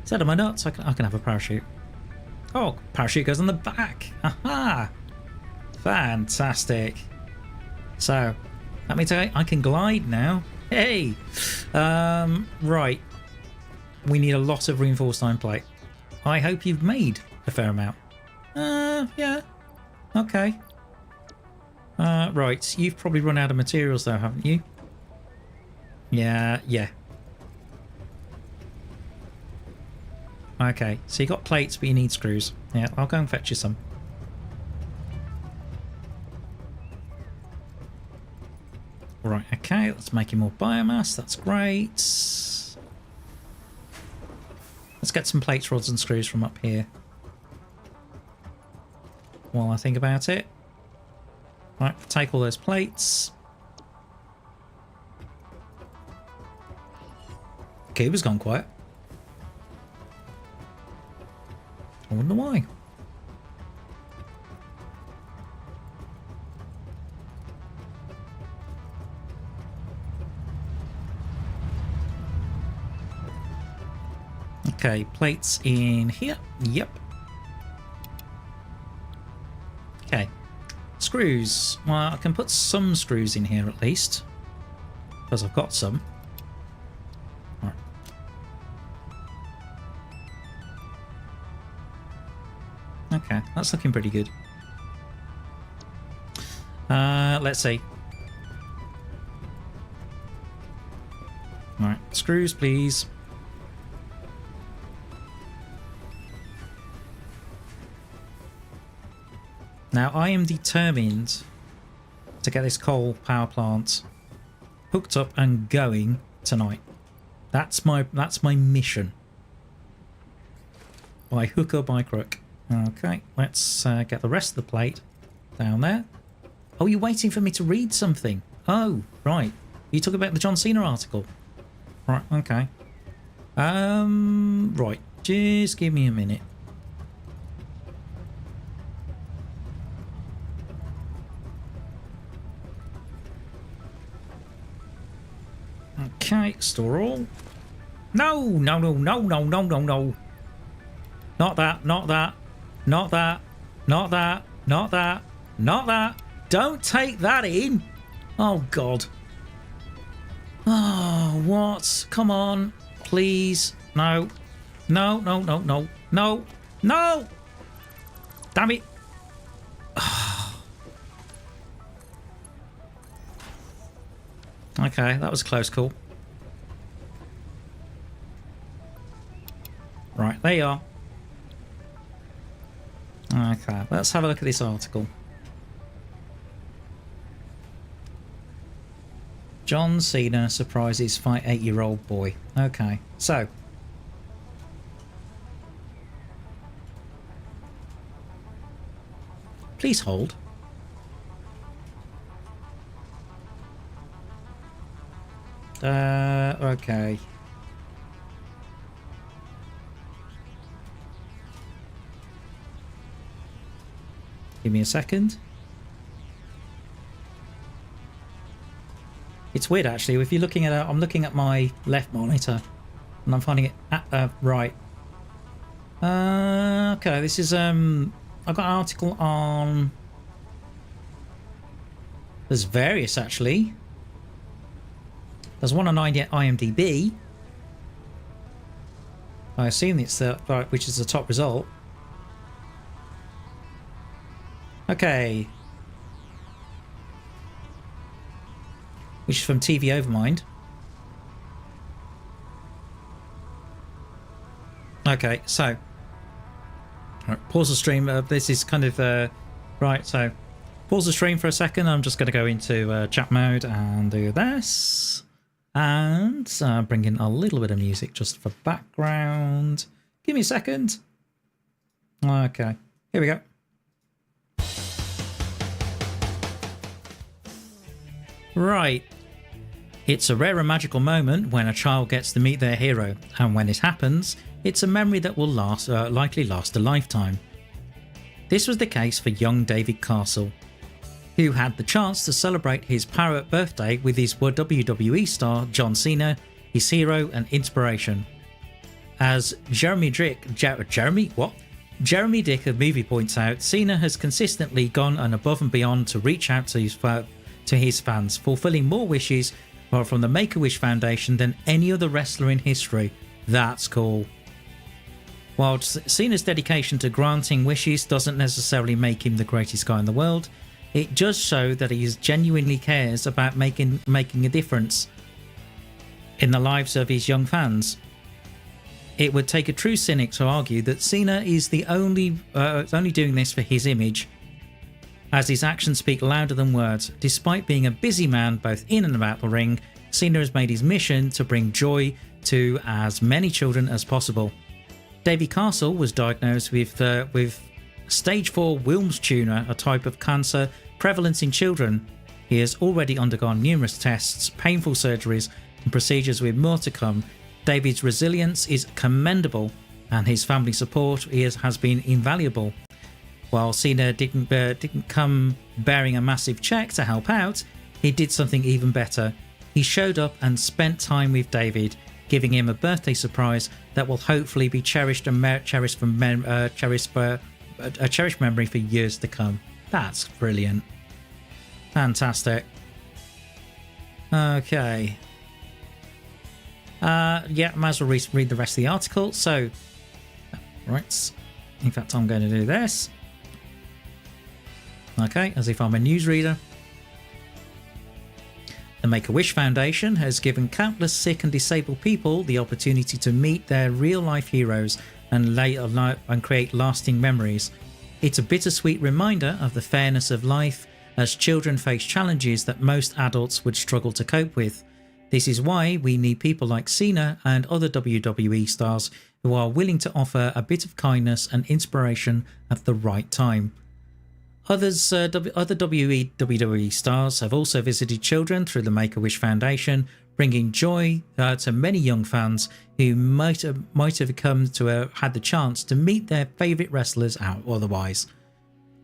Instead of my nuts, I can have a parachute. Oh, parachute goes on the back. Aha! Fantastic. So, that means I can glide now. Hey! Right. We need a lot of reinforced iron plate. I hope you've made a fair amount. Yeah. Okay. Right. You've probably run out of materials though, haven't you? Yeah. Okay, so you got plates, but you need screws. Yeah, I'll go and fetch you some. Right, okay, let's make you more biomass. That's great. Let's get some plates, rods, and screws from up here. While I think about it. Right, take all those plates. Cuba's gone quiet. I wonder why. Okay, plates in here. Yep. Okay. Screws. Well, I can put some screws in here at least. Because I've got some. Right. Okay, that's looking pretty good. Let's see. Alright, screws please. Now I am determined to get this coal power plant hooked up and going tonight. That's my mission. By hook or by crook. Okay, let's get the rest of the plate down there. Oh, you're waiting for me to read something. Oh, right. You talk about the John Cena article. Right, okay. Right. Just give me a minute. Okay, store all. No, no, no, no, no, no, no, no. Not that, not that, not that, not that, not that, not that. Don't take that in. Oh, God. Oh, what? Come on, please. No, no, no, no, no, no, no. Damn it. Okay, that was a close call. Right, there you are. Okay, let's have a look at this article. John Cena surprises fight 8-year-old boy. Okay, so. Please hold. Okay. Give me a second. It's weird actually. If you're looking at it, I'm looking at my left monitor, and I'm finding it right. Okay, this is I've got an article on. There's various actually. There's one on IMDb. I assume it's the which is the top result. Okay. Which is from TV Overmind. Okay, so right, pause the stream. This is kind of right. So pause the stream for a second. I'm just going to go into chat mode and do this, and bring in a little bit of music just for background. Give me a second. Okay, here we go. Right. It's a rare and magical moment when a child gets to meet their hero, and when it happens, it's a memory that will likely last a lifetime. This was the case for young David Castle, who had the chance to celebrate his parrot birthday with his WWE star John Cena, his hero and inspiration. As Jeremy Dick of Movie points out, Cena has consistently gone above and beyond to reach out to his fans, fulfilling more wishes from the Make-A-Wish Foundation than any other wrestler in history. That's cool. While Cena's dedication to granting wishes doesn't necessarily make him the greatest guy in the world, it does show that he genuinely cares about making a difference in the lives of his young fans. It would take a true cynic to argue that Cena is only doing this for his image, as his actions speak louder than words. Despite being a busy man both in and about the ring, Cena has made his mission to bring joy to as many children as possible. Davy Castle was diagnosed with stage 4 Wilms tumor, a type of cancer prevalent in children. He has already undergone numerous tests, painful surgeries and procedures with more to come. David's resilience is commendable, and his family support has been invaluable. While Cena didn't come bearing a massive check to help out, he did something even better. He showed up and spent time with David, giving him a birthday surprise that will hopefully be cherished memory for years to come. That's brilliant. Fantastic. Okay. Yeah, might as well read the rest of the article. So, right. In fact, I'm going to do this. Okay, as if I'm a newsreader. The Make-A-Wish Foundation has given countless sick and disabled people the opportunity to meet their real-life heroes and create lasting memories. It's a bittersweet reminder of the fairness of life as children face challenges that most adults would struggle to cope with. This is why we need people like Cena and other WWE stars who are willing to offer a bit of kindness and inspiration at the right time. Other WWE stars have also visited children through the Make-A-Wish Foundation, bringing joy to many young fans who might have come to had the chance to meet their favourite wrestlers out otherwise.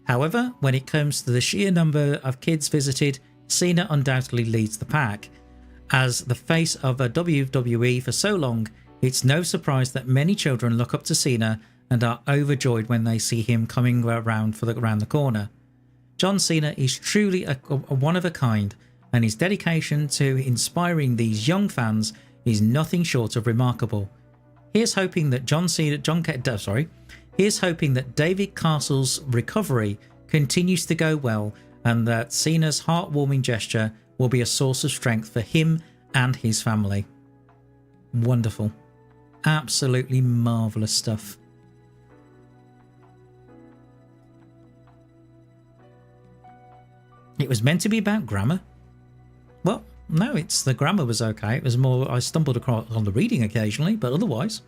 However, when it comes to the sheer number of kids visited, Cena undoubtedly leads the pack. As the face of a WWE for so long, it's no surprise that many children look up to Cena and are overjoyed when they see him coming around the corner. John Cena is truly a one of a kind, and his dedication to inspiring these young fans is nothing short of remarkable. Here's hoping that David Castle's recovery continues to go well, and that Cena's heartwarming gesture will be a source of strength for him and his family. Wonderful. Absolutely marvellous stuff. It was meant to be about grammar. Well, no, the grammar was okay. It was more, I stumbled across on the reading occasionally, but otherwise.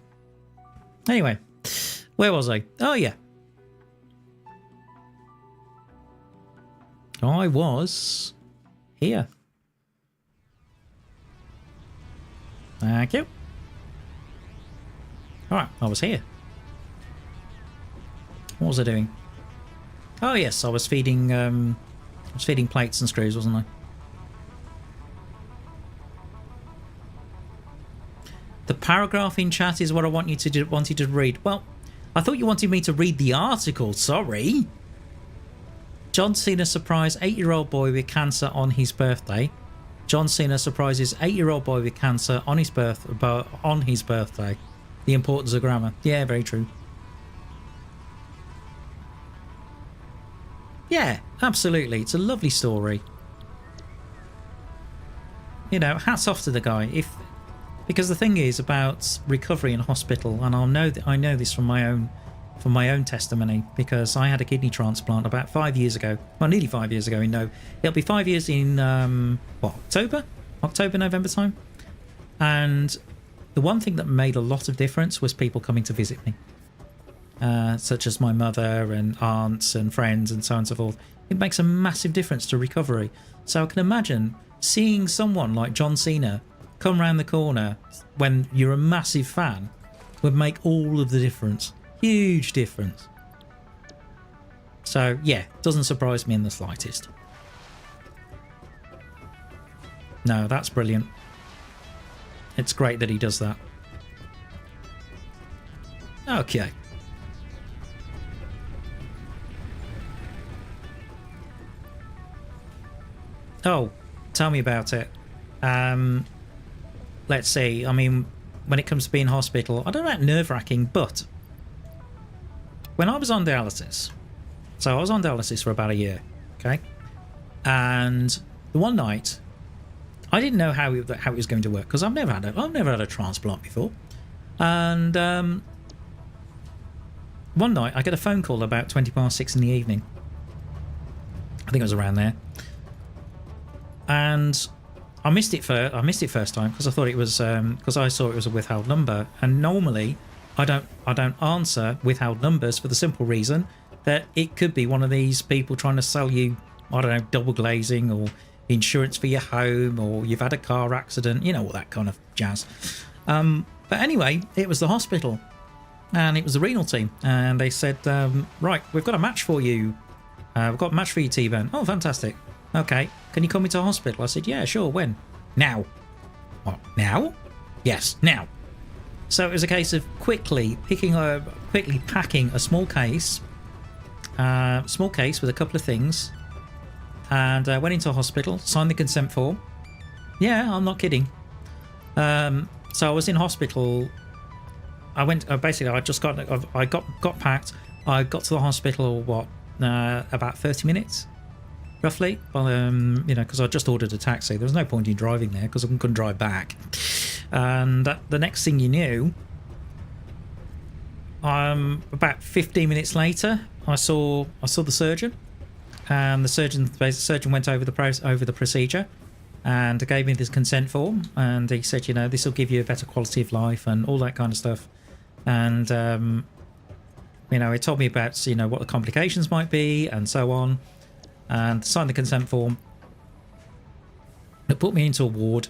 Anyway, where was I? Oh, yeah. I was here. Thank you. Alright, I was here. What was I doing? Oh, yes, I was feeding plates and screws, wasn't I? The paragraph in chat is what I wanted to read. Well, I thought you wanted me to read the article. Sorry. John Cena surprised 8-year-old boy with cancer on his birthday. John Cena surprises 8-year-old boy with cancer on his birthday. The importance of grammar. Yeah, very true. Yeah, absolutely. It's a lovely story. You know, hats off to the guy. Because the thing is about recovery in hospital, and I know this from my own testimony, because I had a kidney transplant about 5 years ago. Well, nearly 5 years ago. It'll be 5 years in October, November time. And the one thing that made a lot of difference was people coming to visit me. Such as my mother and aunts and friends and so on and so forth. It makes a massive difference to recovery. So I can imagine seeing someone like John Cena come round the corner when you're a massive fan would make all of the difference. Huge difference. So yeah, doesn't surprise me in the slightest. No, that's brilliant. It's great that he does that. Okay. Oh, tell me about it. Let's see. I mean, when it comes to being in hospital, I don't know about nerve-wracking, but when I was on dialysis, so I was on dialysis for about a year, okay? And the one night, I didn't know how it was going to work, because I've never had a transplant before. And one night, I get a phone call about 6:20 in the evening. I think it was around there. And I missed it first time because I thought it was because I saw it was a withheld number, and normally I don't answer withheld numbers for the simple reason that it could be one of these people trying to sell you, I don't know, double glazing or insurance for your home, or you've had a car accident, you know, all that kind of jazz. But anyway, it was the hospital. And it was the renal team. And they said, right, we've got a match for you. We've got a match for you, Tbone. Oh, fantastic. Okay. Can you come into hospital? I said, yeah, sure. When? Now. What? Now? Yes, now. So it was a case of quickly packing a small case with a couple of things, and went into hospital, signed the consent form. Yeah, I'm not kidding. So I was in hospital. I went basically. I got packed. I got to the hospital about 30 minutes, roughly. Well, because I just ordered a taxi. There was no point in driving there because I couldn't drive back. And the next thing you knew, about 15 minutes later, I saw the surgeon, and the surgeon went over the procedure, and gave me this consent form, and he said, this will give you a better quality of life and all that kind of stuff, and he told me about what the complications might be and so on, and signed the consent form. They put me into a ward.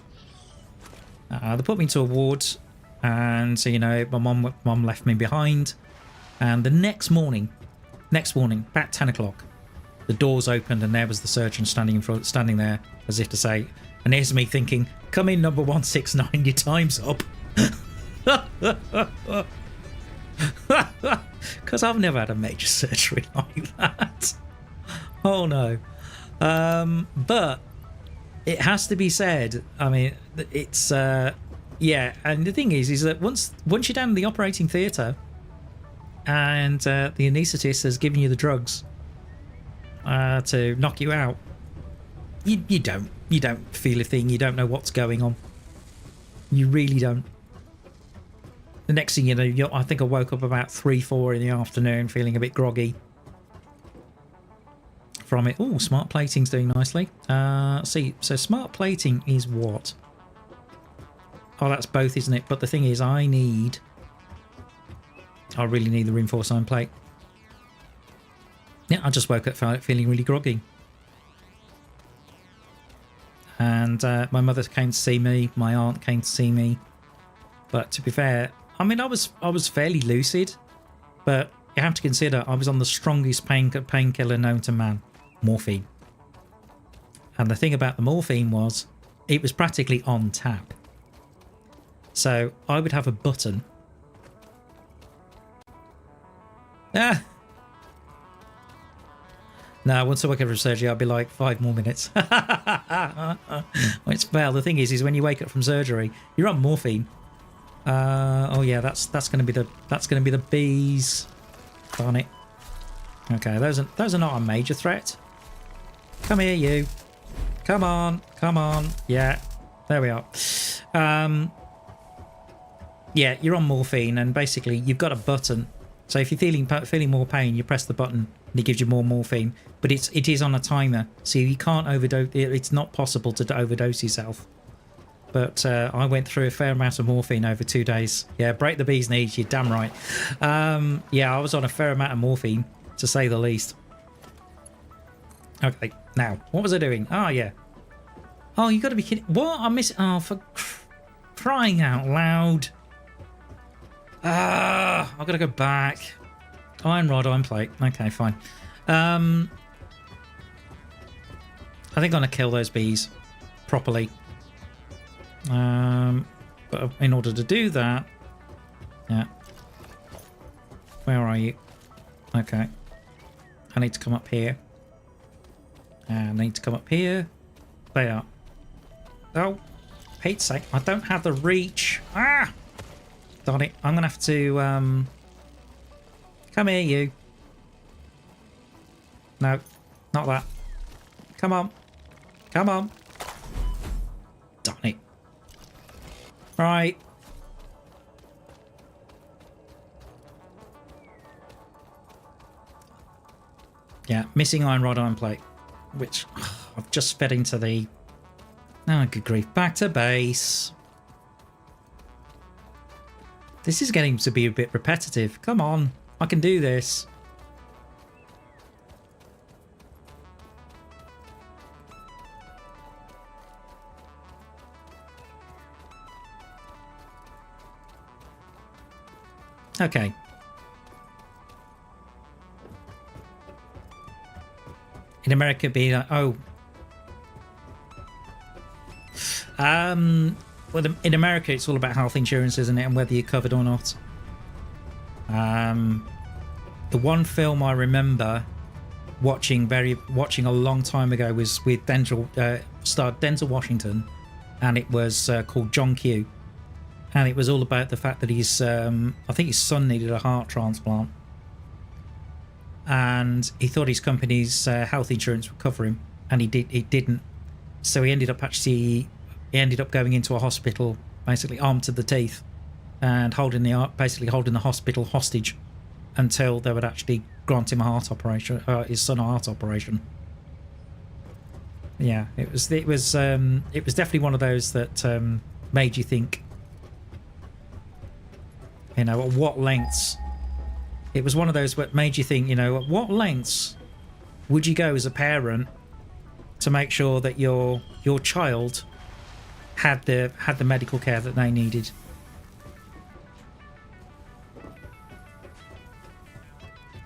And so my mum left me behind, and the next morning, about 10 o'clock, the doors opened and there was the surgeon standing there as if to say, and here's me thinking, come in, number 169, your time's up. Because I've never had a major surgery like that. Oh no. But it has to be said, I mean, it's yeah, and the thing is that once you're down in the operating theatre and the anaesthetist has given you the drugs to knock you out, you don't feel a thing. You don't know what's going on. You really don't. The next thing you know, I think I woke up about 3-4 in the afternoon feeling a bit groggy from it. Oh, smart plating's doing nicely. See, so smart plating is what? Oh, that's both, isn't it? But the thing is, I really need the reinforced iron plate. Yeah, I just woke up feeling really groggy. And my mother came to see me, my aunt came to see me. But to be fair, I mean, I was fairly lucid, but you have to consider I was on the strongest painkiller known to man, morphine. And the thing about the morphine was, it was practically on tap. So I would have a button. Ah. No, once I wake up from surgery, I'll be like 5 more minutes. Well, the thing is when you wake up from surgery, you're on morphine. Oh yeah, that's going to be the bees. Darn it. Okay, those are not a major threat. Come here, you. Come on. Yeah, there we are. Yeah, you're on morphine, and basically you've got a button. So if you're feeling more pain, you press the button and it gives you more morphine. But it is on a timer, so you can't overdose. It's not possible to overdose yourself. But I went through a fair amount of morphine over 2 days. Yeah, break the bee's knees, you're damn right. Yeah, I was on a fair amount of morphine, to say the least. Okay, now, what was I doing? Oh, yeah. Oh, you got to be kidding. What? I miss. Oh, for crying out loud. I've got to go back. Iron rod, iron plate. Okay, fine. I think I'm going to kill those bees properly. But in order to do that, yeah. Where are you? Okay. I need to come up here. And I need to come up here. There. Oh, Pete's sake, I don't have the reach. Ah! Darn it, I'm gonna have to, come here, you. No, not that. Come on. Come on. Darn it. Right. Yeah, missing iron rod, iron plate. Which, I've just fed into the... Oh, good grief. Back to base. This is getting to be a bit repetitive. Come on. I can do this. Okay. In America, be like, oh. Well, in America, it's all about health insurance, isn't it, and whether you're covered or not. The one film I remember watching a long time ago was with starred Denzel Washington, and it was called John Q. And it was all about the fact that I think his son needed a heart transplant, and he thought his company's health insurance would cover him, and it didn't. So he ended up going into a hospital, basically armed to the teeth, and holding the hospital hostage until they would actually grant him a heart operation, his son a heart operation. Yeah, it was definitely one of those that made you think. You know, at what lengths? It was one of those that made you think, you know, at what lengths would you go as a parent to make sure that your child had the medical care that they needed?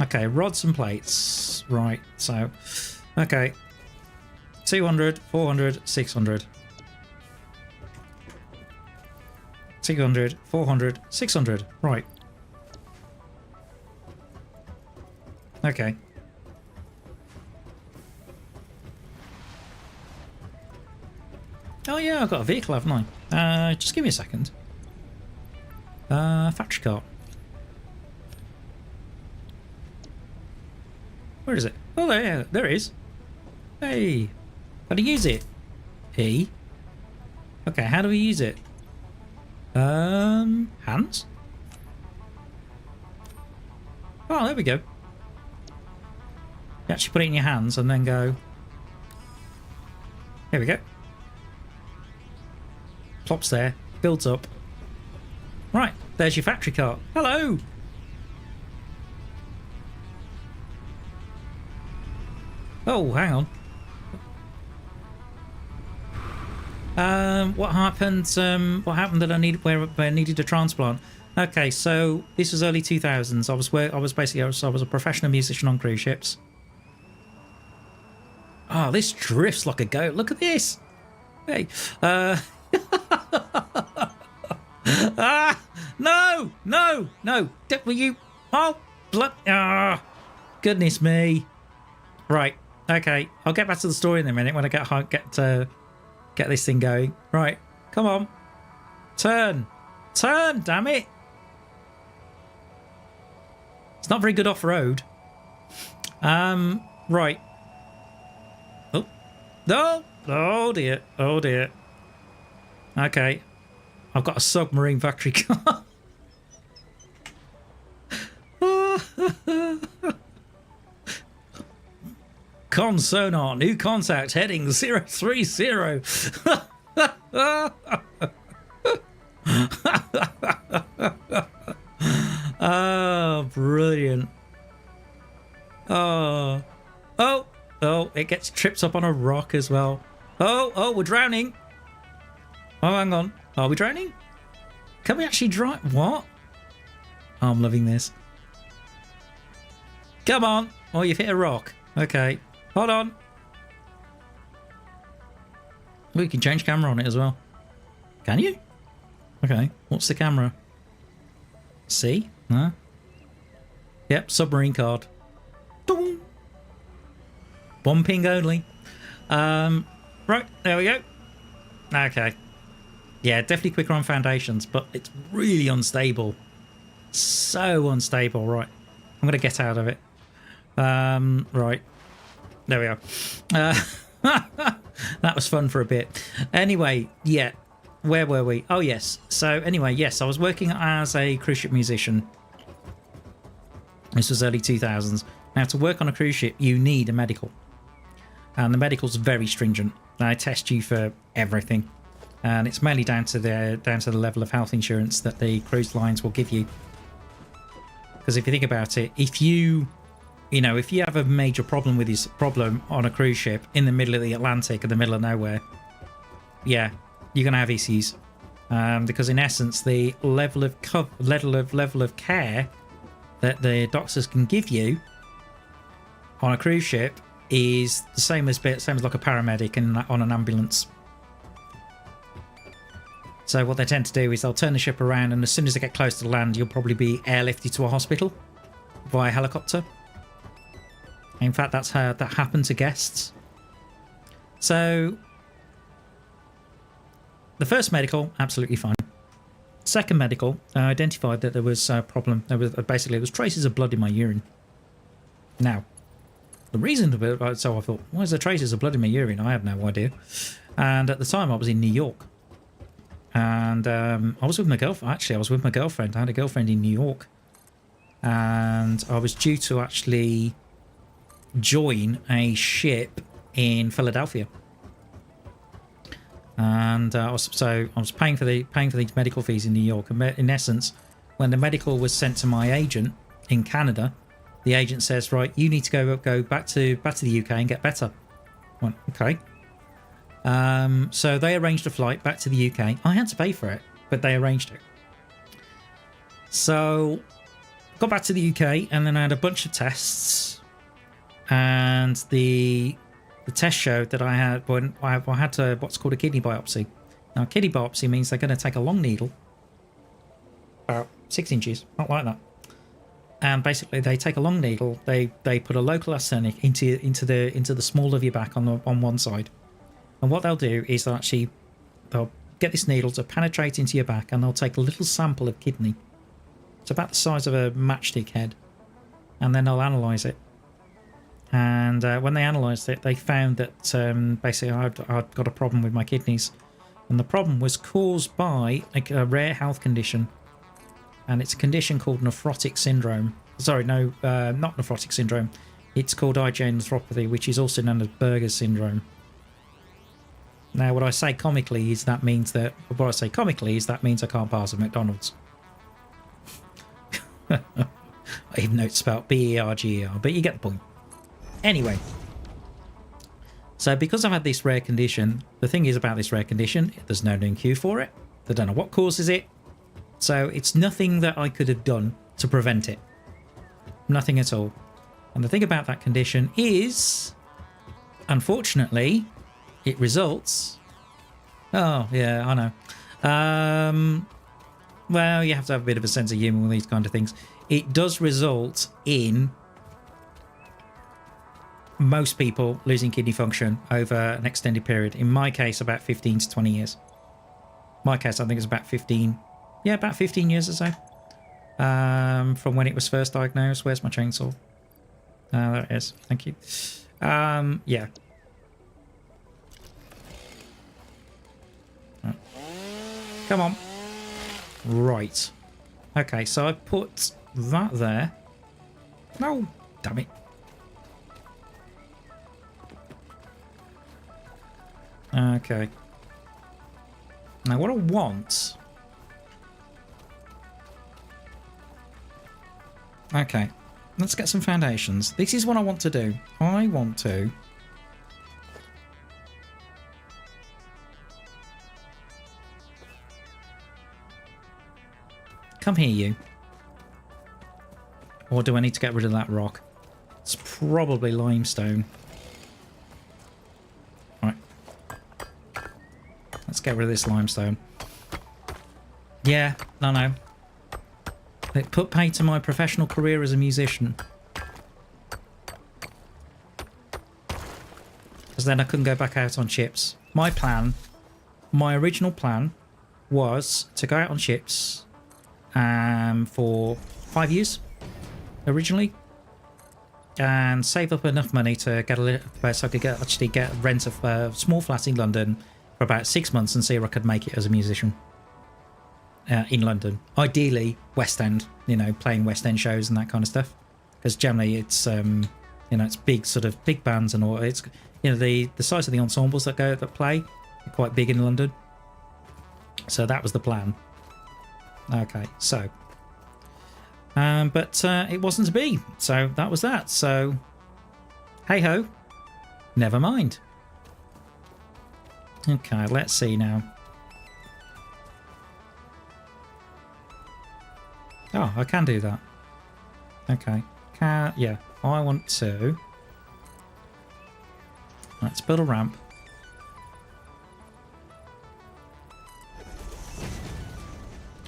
Okay, rods and plates. Right, so okay. 200, 400, 600. 200, 400, 600. Right. Okay. Oh yeah, I've got a vehicle, haven't I? Just give me a second. Factory cart. Where is it? Oh, there it is. Hey, how do you use it? E. Okay, how do we use it? Hands? Oh, there we go. You actually put it in your hands and then go. There we go. Plops there, builds up. Right, there's your factory cart. Hello! Oh, hang on. What happened? What happened that I needed where I needed a transplant? Okay, so this was early 2000s. I was a professional musician on cruise ships. Oh, this drifts like a goat. Look at this. Hey, no. Will you? Oh, blood. Ah, goodness me. Right. Okay. I'll get back to the story in a minute when I get this thing going. Right. Come on. Turn. Damn it. It's not very good off road. Right. Oh. No. Oh dear. Okay. I've got a submarine factory car. Con sonar, new contact, heading 030. Oh, brilliant. Oh, it gets tripped up on a rock as well. Oh, we're drowning. Oh, hang on. Are we drowning? Can we actually drive? What? Oh, I'm loving this. Come on. Oh, you've hit a rock. Okay. Hold on. We can change camera on it as well. Can you? Okay. What's the camera? C? No? Yep, submarine card. Dong. One ping only. Right, there we go. Okay. Yeah, definitely quicker on foundations, but it's really unstable. So unstable. Right. I'm going to get out of it. Right. There we are. That was fun for a bit. Anyway, yeah. Where were we? Oh, yes. So, anyway, yes, I was working as a cruise ship musician. This was early 2000s. Now, to work on a cruise ship, you need a medical. And the medical's very stringent. They test you for everything. And it's mainly down to the level of health insurance that the cruise lines will give you. Because if you think about it, if you have a major problem with this problem on a cruise ship in the middle of the Atlantic, in the middle of nowhere, yeah, you're going to have issues. because in essence, the level of care that the doctors can give you on a cruise ship is the same as like a paramedic on an ambulance. So what they tend to do is they'll turn the ship around, and as soon as they get close to land, you'll probably be airlifted to a hospital via helicopter. In fact, that's how that happened to guests. So the first medical, absolutely fine. Second medical, identified that there was a problem. There was traces of blood in my urine. Now, the reason so I thought, why is there traces of blood in my urine? I have no idea. And at the time, I was in New York. And I was with my girlfriend. Actually, I was with my girlfriend. I had a girlfriend in New York. And I was due to actually join a ship in Philadelphia. And I was paying for these medical fees in New York. And in essence, when the medical was sent to my agent in Canada, the agent says, right, you need to go back to the UK and get better. I went, okay. So they arranged a flight back to the UK. I had to pay for it, but they arranged it. So got back to the UK, and then I had a bunch of tests, and the test showed that I had what's called a kidney biopsy. Now, a kidney biopsy means they're going to take a long needle, about 6 inches, not like that. And basically, they take a long needle. They put a local arsenic into the small of your back on one side. And what they'll do is they'll get this needle to penetrate into your back, and they'll take a little sample of kidney. It's about the size of a matchstick head. And then they'll analyse it. And when they analysed it, they found that basically I'd got a problem with my kidneys. And the problem was caused by a rare health condition. And it's a condition called nephrotic syndrome. Sorry, no, not nephrotic syndrome. It's called IgA nephropathy, which is also known as Berger's syndrome. Now, what I say comically is that means I can't pass a McDonald's. Even though it's spelled B-E-R-G-E-R, but you get the point. Anyway, so because I've had this rare condition, the thing is about this rare condition, there's no known cure for it. They don't know what causes it. So it's nothing that I could have done to prevent it. Nothing at all. And the thing about that condition is, unfortunately, it results... Oh, yeah, I know. Well, you have to have a bit of a sense of humour with these kind of things. It does result in most people losing kidney function over an extended period. In my case, about 15 to 20 years. My case, I think it's about 15. Yeah, about 15 years or so. From when it was first diagnosed. Where's my chainsaw? There it is. Thank you. Yeah. Come on. Right. Okay, so I put that there. No, damn it. Okay. Now what I want... Okay, let's get some foundations. This is what I want to do. I want to... Come here, you. Or do I need to get rid of that rock? It's probably limestone. Right. Let's get rid of this limestone. Yeah, no. It put paid to my professional career as a musician. Because then I couldn't go back out on ships. My original plan was to go out on ships for 5 years originally, and save up enough money to get so I could actually get rent of a small flat in London for about 6 months and see if I could make it as a musician in London. Ideally West End, playing West End shows and that kind of stuff, because generally it's it's big bands and all. It's the size of the ensembles that play are quite big in London. So that was the plan. Okay, so but it wasn't to be, so that was that. So hey ho, never mind. Okay, let's see now. Oh, I can do that. Okay. Yeah, I want to... Let's build a ramp.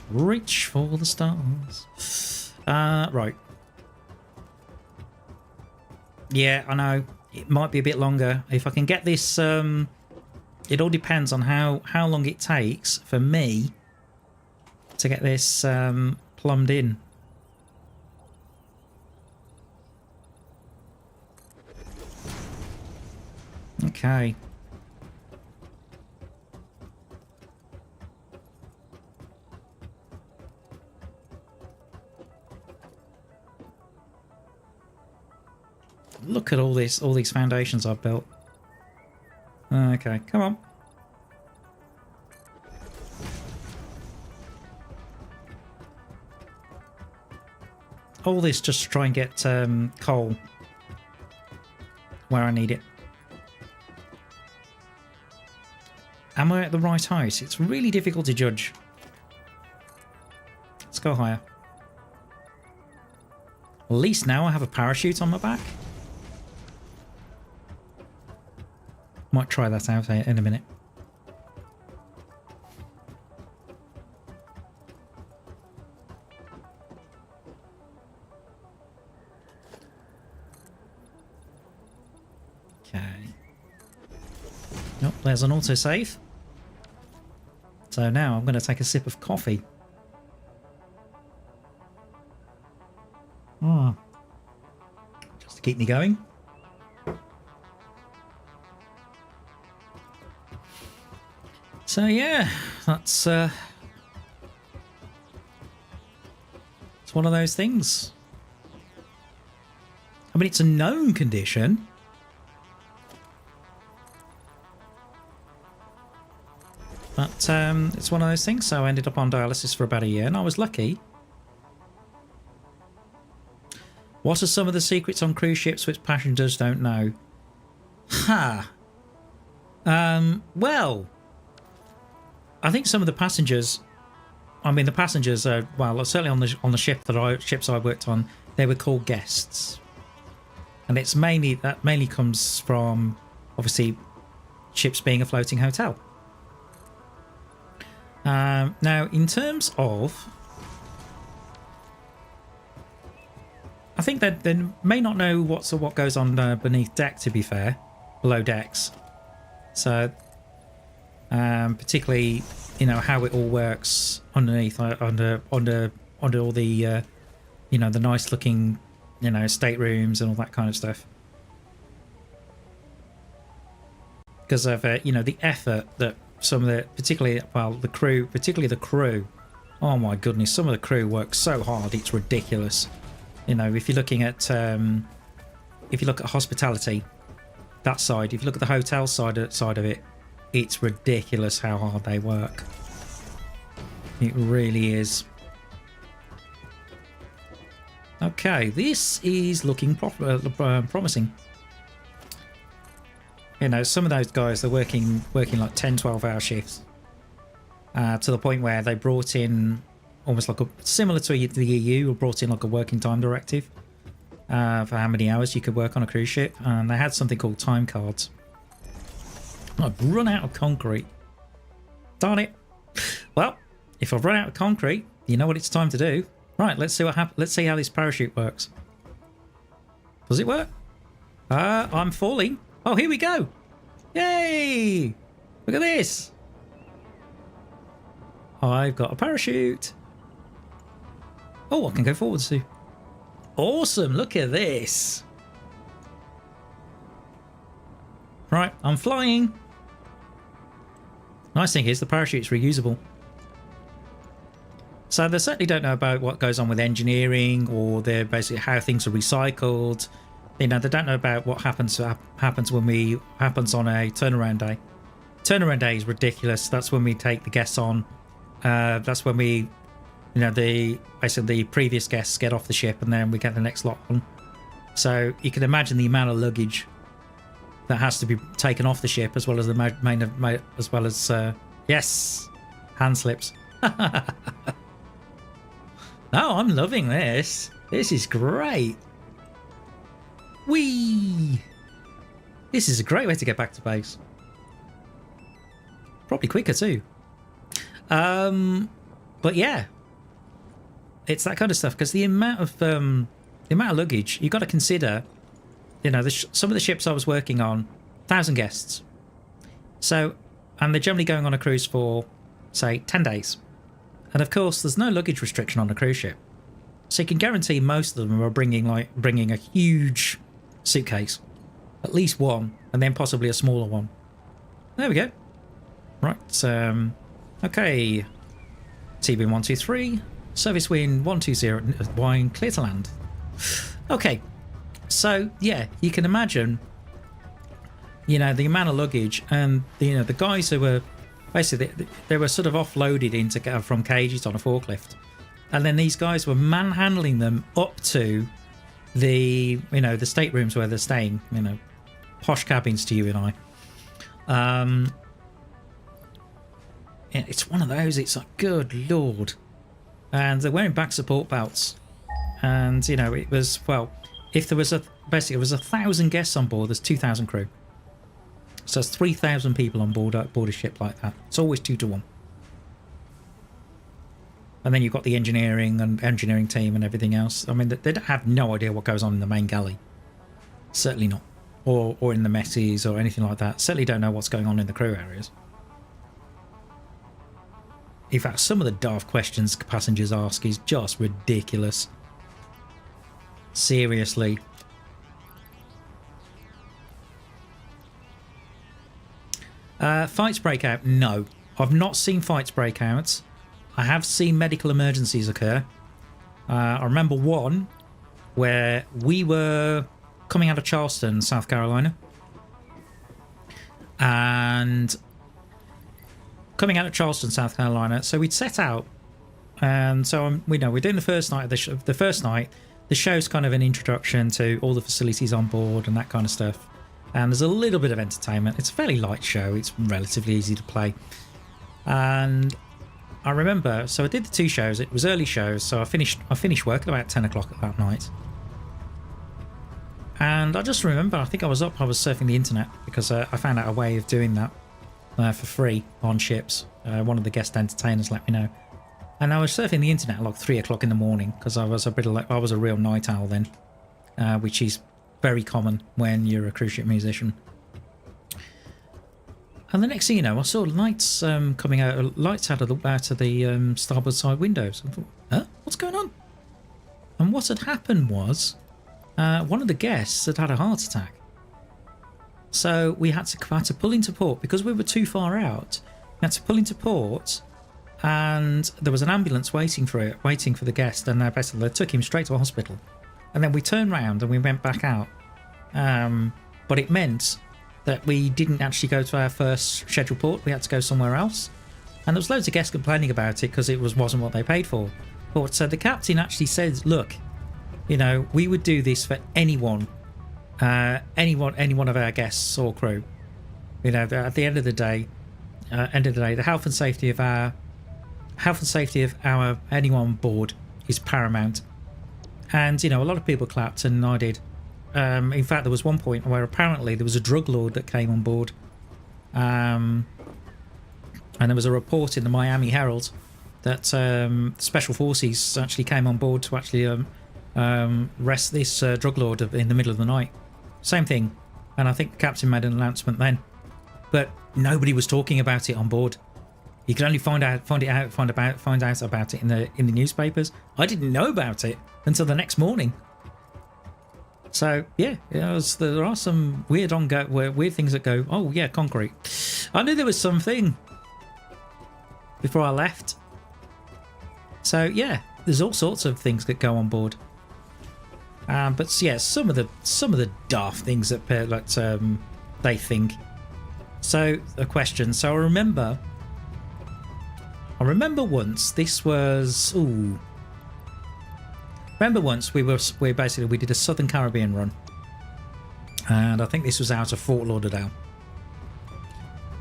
Reach for the stars. Right. Yeah, I know. It might be a bit longer. If I can get this... it all depends on how long it takes for me to get this plumbed in. Okay. Look at all these foundations I've built. Okay, come on. All this just to try and get coal where I need it. Am I at the right height? It's really difficult to judge. Let's go higher. At least now I have a parachute on my back. Might try that out in a minute. Okay. Nope, there's an autosave. So now I'm going to take a sip of coffee. Just to keep me going. So yeah, that's it's one of those things. I mean, it's a known condition. But it's one of those things. So I ended up on dialysis for about a year, and I was lucky. What are some of the secrets on cruise ships which passengers don't know? Ha! Well, I think some of the passengers, I mean the passengers are, well, certainly on the ships I worked on, they were called guests. And it's mainly comes from obviously ships being a floating hotel. Now in terms of, I think that they may not know what goes on beneath deck, to be fair, below decks. So particularly, you know, how it all works underneath, under all the, you know, the nice looking, you know, staterooms and all that kind of stuff. Because of, you know, the effort that some of the, particularly the crew, oh my goodness, some of the crew work so hard, it's ridiculous. You know, if you're looking at, if you look at hospitality, that side, if you look at the hotel side of it, it's ridiculous how hard they work. It really is. Okay, this is looking promising. You know, some of those guys, they're working like 10-12 hour shifts, to the point where they brought in almost like similar to the EU, brought in like a working time directive for how many hours you could work on a cruise ship, and they had something called time cards. I've run out of concrete. Darn it. Well, if I've run out of concrete, you know what it's time to do. Right, let's see what happens. Let's see how this parachute works. Does it work? I'm falling. Oh, here we go. Yay! Look at this. I've got a parachute. Oh, I can go forwards too. Awesome, look at this. Right, I'm flying. Nice thing is the parachute's reusable. So they certainly don't know about what goes on with engineering, or they're basically how things are recycled. You know, they don't know about what happens on a turnaround day. Turnaround day is ridiculous. That's when we take the guests on. That's when we, you know, basically the previous guests get off the ship, and then we get the next lot on. So you can imagine the amount of luggage that has to be taken off the ship, as well as the as well as yes, hand slips. Oh, I'm loving this. This is great. Whee! This is a great way to get back to base. Probably quicker too. But yeah, it's that kind of stuff because the amount of luggage you got to consider. You know, some of the ships I was working on, 1,000 guests. So, and they're generally going on a cruise for, say, 10 days. And of course, there's no luggage restriction on a cruise ship. So you can guarantee most of them are bringing a huge suitcase. At least one, and then possibly a smaller one. There we go. Right, okay. Tbone 123, service wind 120, wine, clear to land. Okay. So, yeah, you can imagine, you know, the amount of luggage and, you know, the guys who were basically, they were sort of offloaded from cages on a forklift. And then these guys were manhandling them up to the, you know, the staterooms where they're staying, you know, posh cabins to you and I. It's one of those, it's like, good Lord. And they're wearing back support belts. And, you know, it was, well... If there was basically it was 1,000 guests on board, there's 2,000 crew. So it's 3,000 people on board a ship like that. It's always 2 to 1. And then you've got the engineering team and everything else. I mean, they have no idea what goes on in the main galley. Certainly not. Or in the messes or anything like that. Certainly don't know what's going on in the crew areas. In fact, some of the daft questions passengers ask is just ridiculous. Seriously. Fights break out? No. I've not seen fights break out. I have seen medical emergencies occur. I remember one where we were coming out of Charleston, South Carolina. And coming out of Charleston, South Carolina, so we'd set out. And so we're doing the first night of the first night. The show's kind of an introduction to all the facilities on board and that kind of stuff. And there's a little bit of entertainment. It's a fairly light show. It's relatively easy to play. And I remember, so I did the 2 shows. It was early shows, so I finished work at about 10 o'clock that night. And I just remember, I think I was surfing the internet because I found out a way of doing that for free on ships. One of the guest entertainers let me know. And I was surfing the internet at like 3 o'clock in the morning because I was a real night owl then, which is very common when you're a cruise ship musician. And the next thing you know, I saw lights coming out, lights out of the starboard side windows. I thought, huh? What's going on? And what had happened was, one of the guests had had a heart attack. So we had to pull into port because we were too far out. We had to pull into port. And there was an ambulance waiting for the guest, and basically they took him straight to a hospital. And then we turned round and we went back out. But it meant that we didn't actually go to our first scheduled port. We had to go somewhere else. And there was loads of guests complaining about it because it wasn't what they paid for. But so the captain actually said, look, you know, we would do this for any one of our guests or crew. You know, at the end of the day, the health and safety of anyone on board is paramount. And, you know, a lot of people clapped, and I did. In fact, there was one point where apparently there was a drug lord that came on board. And there was a report in the Miami Herald that Special Forces actually came on board to actually arrest this drug lord in the middle of the night. Same thing. And I think the captain made an announcement then. But nobody was talking about it on board. You can only find out about it in the newspapers. I didn't know about it until the next morning. So yeah, there are some weird things that go. Oh yeah, concrete. I knew there was something before I left. So yeah, there's all sorts of things that go on board. But yeah, some of the daft things that they think. So a question. So I remember once this was. Remember once we did a Southern Caribbean run, and I think this was out of Fort Lauderdale.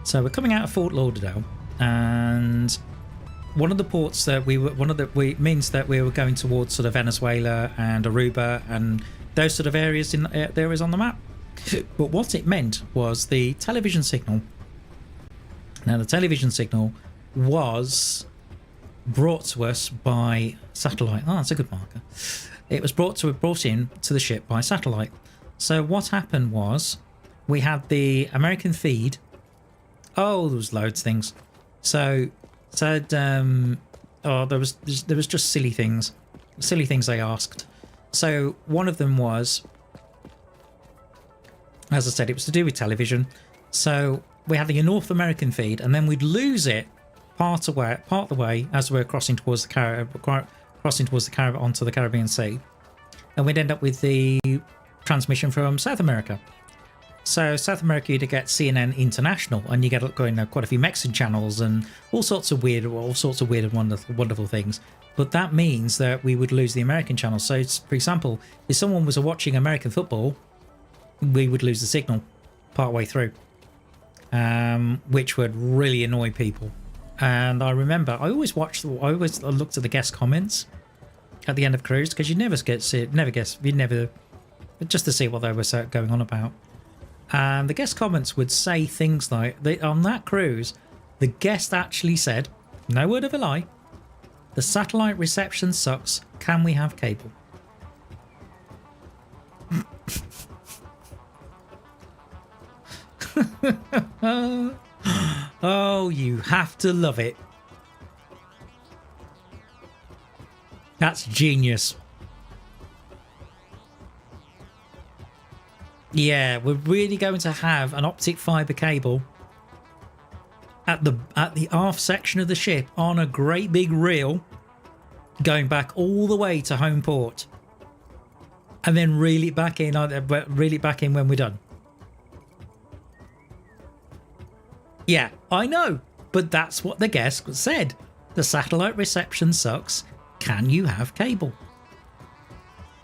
So we're coming out of Fort Lauderdale, and one of the ports that means that we were going towards sort of Venezuela and Aruba and those sort of areas there is on the map. But what it meant was the television signal. Now the television signal was brought to us by satellite. Oh, that's a good marker. It was brought in to the ship by satellite. So what happened was we had the American feed. Oh, there was loads of things. So said there was just silly things they asked. So one of them was, as I said, it was to do with television. So we had the North American feed, and then we'd lose it part the way as we're crossing towards the Caribbean onto the Caribbean Sea, and we'd end up with the transmission from South America. So South America, you'd get CNN International, and you get quite a few Mexican channels and all sorts of weird and wonderful things. But that means that we would lose the American channel. So, for example, if someone was watching American football, we would lose the signal partway through, which would really annoy people. And I remember I always looked at the guest comments at the end of cruise, because you never just to see what they were going on about. And the guest comments would say things like, on that cruise, the guest actually said, no word of a lie, the satellite reception sucks. Can we have cable? Oh, you have to love it. That's genius. Yeah, we're really going to have an optic fiber cable at the aft section of the ship on a great big reel going back all the way to home port, and then reel it back in when we're done. Yeah, I know, but that's what the guest said. The satellite reception sucks. Can you have cable?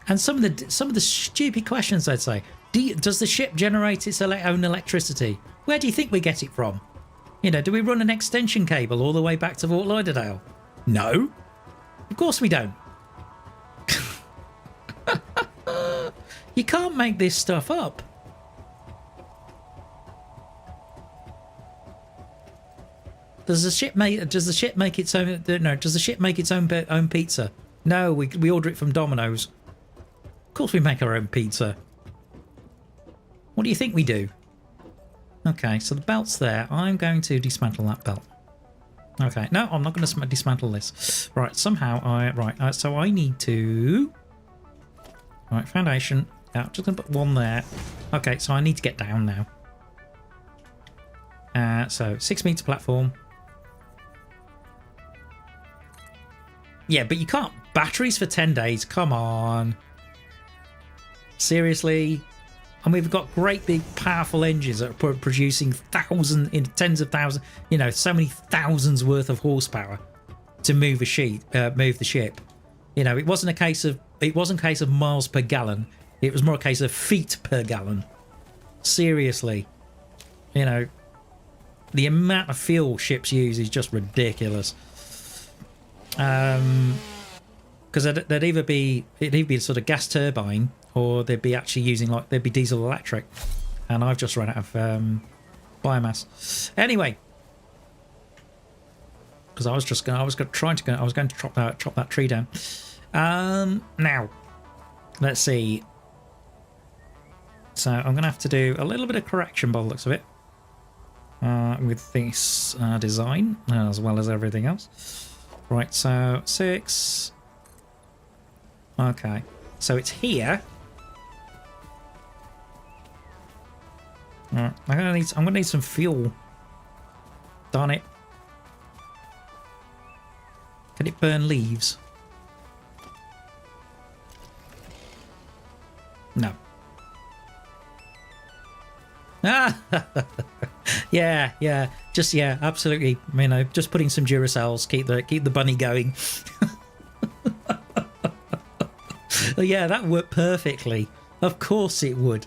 And some of the stupid questions they'd say. Does the ship generate its own electricity? Where do you think we get it from? Do we run an extension cable all the way back to Fort Lauderdale? No, of course we don't. You can't make this stuff up. Does the ship make its own? No. Does the ship make its own pizza? No, we order it from Domino's. Of course we make our own pizza. What do you think we do? Okay, so the belt's there. I'm going to dismantle that belt. Okay, no, I'm not going to dismantle this. Right, somehow so I need to. Right, foundation. Yeah, I'm just going to put one there. Okay, so I need to get down now. So 6 meter platform. Yeah, but you can't. Batteries for 10 days. Come on. Seriously? And we've got great big powerful engines that are producing tens of thousands, so many thousands worth of horsepower to move the ship. It wasn't a case of miles per gallon. It was more a case of feet per gallon. Seriously. The amount of fuel ships use is just ridiculous. Because it'd either be a sort of gas turbine, or they'd be actually using they'd be diesel electric, and I've just run out of biomass. Anyway, because I was going to chop that tree down. Now, let's see. So I'm going to have to do a little bit of correction by the looks of it with this design as well as everything else. Right, so 6. Okay, so it's here. Right, I'm gonna need some fuel. Darn it! Can it burn leaves? No. Ah, yeah, absolutely. Just putting some Duracells, keep the bunny going. Yeah, that worked perfectly. Of course it would.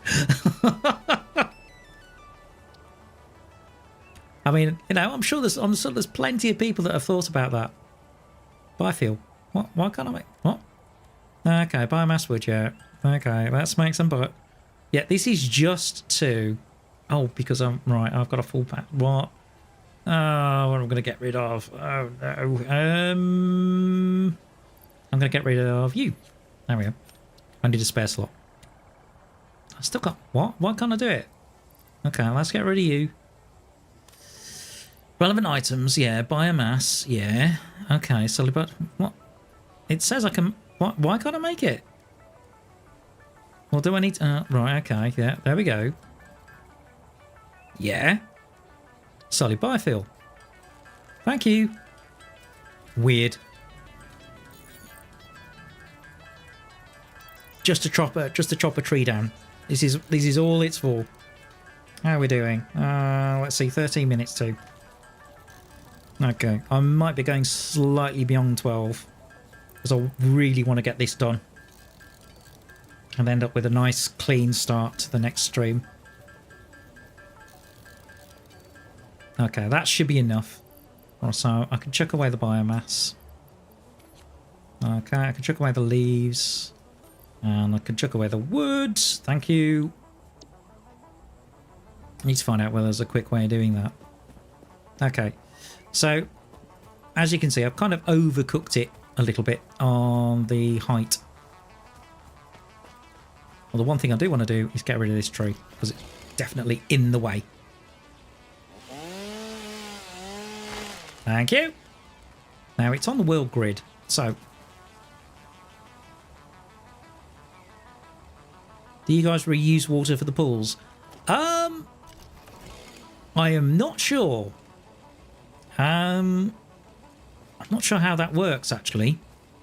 I mean, I'm sure there's plenty of people that have thought about that. Biofuel. What? Why can't I make... What? Okay, biomass wood, yeah. Okay, let's make some bio... Yeah, this is just to... Oh, because I'm... Right, I've got a full pack. What? Oh, what am I going to get rid of? Oh, no. I'm going to get rid of you. There we go. I need a spare slot. I still got... What? Why can't I do it? Okay, let's get rid of you. Relevant items, yeah. Biomass, yeah. Okay, so... But what? It says I can... What? Why can't I make it? Well, do I need to... right, okay. Yeah, there we go. Yeah. Solid biofuel. Thank you. Weird. Just to chop a tree down. This is all it's for. How are we doing? Let's see, 13 minutes too. Okay, I might be going slightly beyond 12 because I really want to get this done and end up with a nice clean start to the next stream. Okay, that should be enough. So I can chuck away the biomass. Okay, I can chuck away the leaves. And I can chuck away the wood. Thank you. I need to find out whether there's a quick way of doing that. Okay, so as you can see, I've kind of overcooked it a little bit on the height. Well, the one thing I do want to do is get rid of this tree because it's definitely in the way. Thank you. Now it's on the world grid, so do you guys reuse water for the pools? I am not sure. I'm not sure how that works actually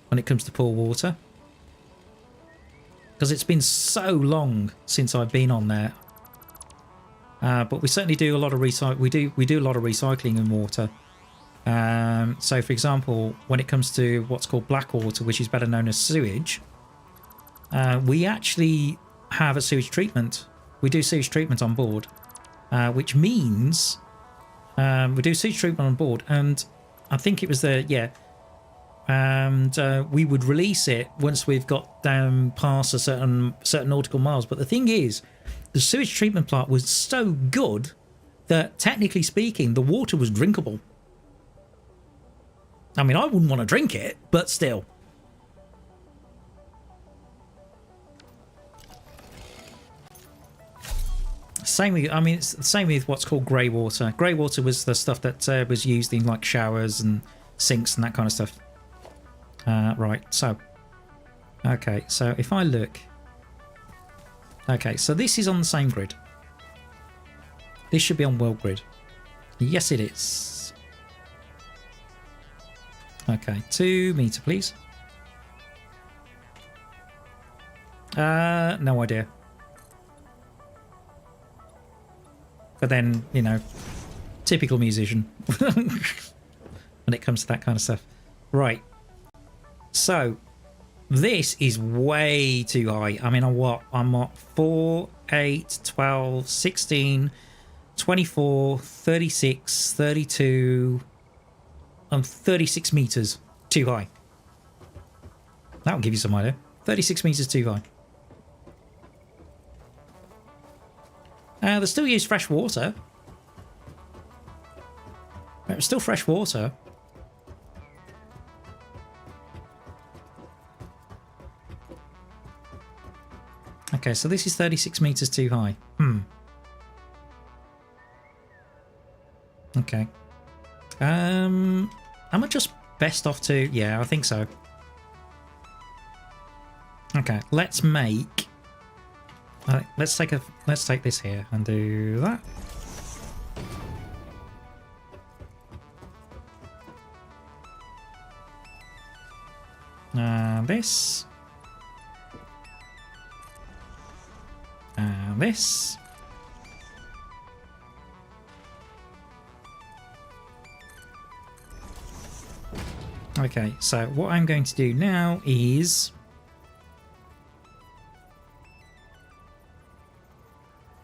when it comes to pool water, because it's been so long since I've been on there. But we certainly do a lot of we do a lot of recycling in water. So for example, when it comes to what's called black water, which is better known as sewage, we actually have a sewage treatment. We do sewage treatment on board, which means we do sewage treatment on board, and I think it was and we would release it once we've got down past a certain nautical miles. But the thing is, the sewage treatment plant was so good that technically speaking, the water was drinkable. I mean, I wouldn't want to drink it, but still. Same with, I mean, it's the same with what's called grey water. Grey water was the stuff that was used in like showers and sinks and that kind of stuff. Right, so. Okay, so if I look. Okay, so this is on the same grid. This should be on world grid. Yes, it is. Okay, 2 meter, please. No idea. But then, you know, typical musician when it comes to that kind of stuff. Right. So, this is way too high. I mean, I'm at 4, 8, 12, 16, 24, 36, 32... I'm 36 meters too high. That'll give you some idea. 36 meters too high. They still use fresh water. It's still fresh water. Okay, so this is 36 meters too high. Okay. Am I just best off to... Yeah, I think so. Okay, let's make... let's take this here and do that. This. This. Okay, so what I'm going to do now is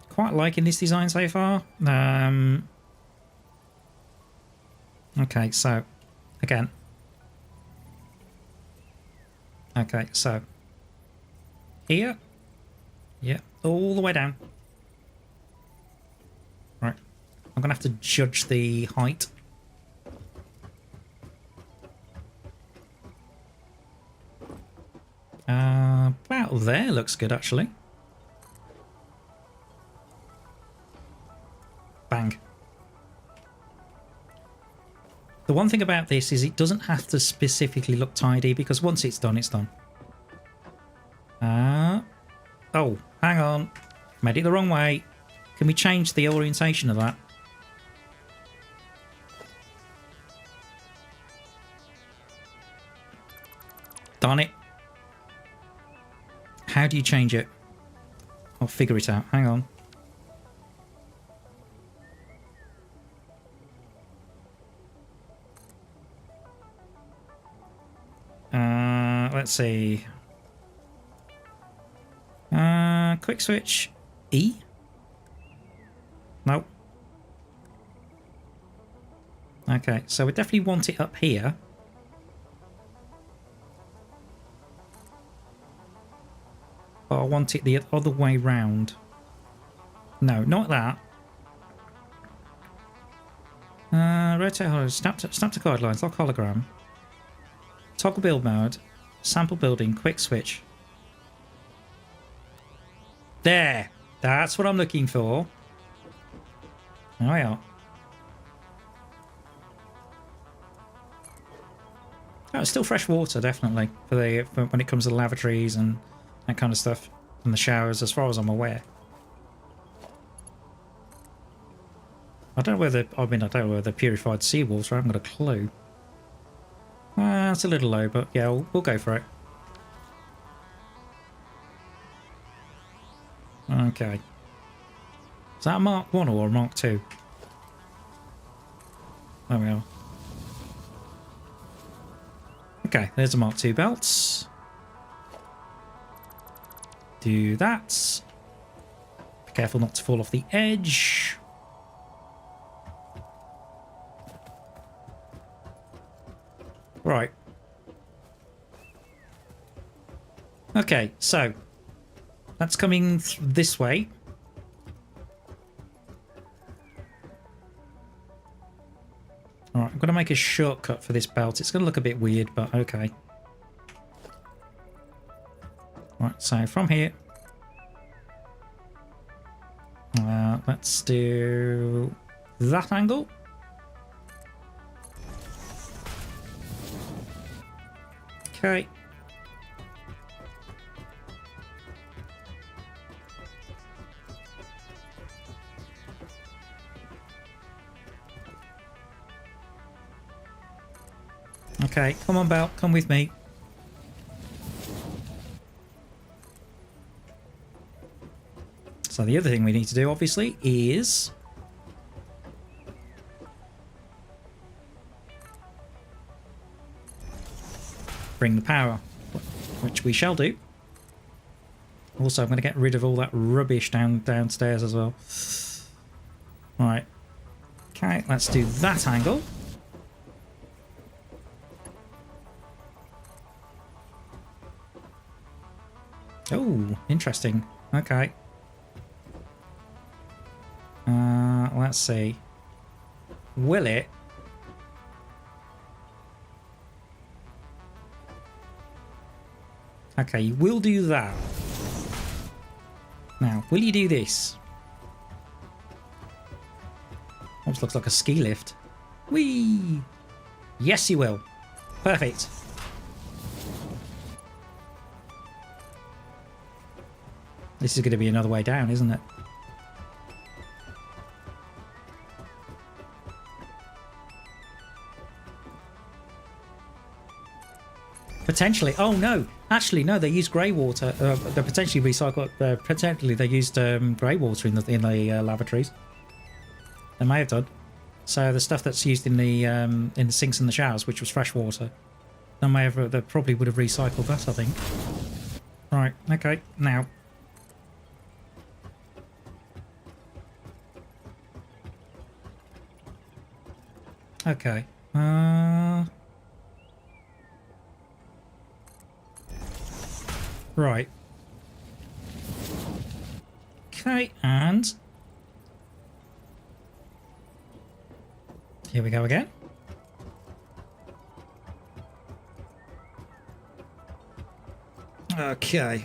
quite liking this design so far. Okay, so again, Okay, so here. Yeah, all the way down. Right. I'm going to have to judge the height. About there looks good, actually. Bang. The one thing about this is it doesn't have to specifically look tidy, because once it's done, it's done. Oh, hang on. Made it the wrong way. Can we change the orientation of that? Darn it. How do you change it? I'll figure it out. Hang on. Let's see. Quick switch. E? Nope. Okay, so we definitely want it up here. But I want it the other way round. No, not that. Rotate hologram. Snap to guidelines. Lock hologram. Toggle build mode. Sample building. Quick switch. There. That's what I'm looking for. There we are. Oh, it's still fresh water, definitely, for when it comes to the lavatories and that kind of stuff, and the showers, as far as I'm aware. I don't know whether, I don't know whether purified seawater. I haven't got a clue. It's a little low, but yeah, we'll go for it. Okay. Is that a Mark 1 or a Mark 2? There we are. Okay, there's a Mark 2 belt. Do that. Be careful not to fall off the edge. Right. Okay, so that's coming this way. Alright, I'm going to make a shortcut for this belt. It's going to look a bit weird, but okay. Right, so from here. Let's do that angle. Okay. Okay, come on, Belt, come with me. So the other thing we need to do, obviously, is bring the power, which we shall do. Also, I'm going to get rid of all that rubbish downstairs as well. Right. Okay, let's do that angle. Oh, interesting. Okay. Let's see. Will it? Okay, you will do that. Now, will you do this? Almost looks like a ski lift. Whee! Yes, you will. Perfect. This is going to be another way down, isn't it? Potentially. Oh no! Actually, no. They use grey water. They potentially recycle. Potentially, they used grey water in the lavatories. They may have done. So the stuff that's used in the sinks and the showers, which was fresh water, they probably would have recycled that. I think. Right. Okay. Now. Okay. Right. Okay, and here we go again. Okay.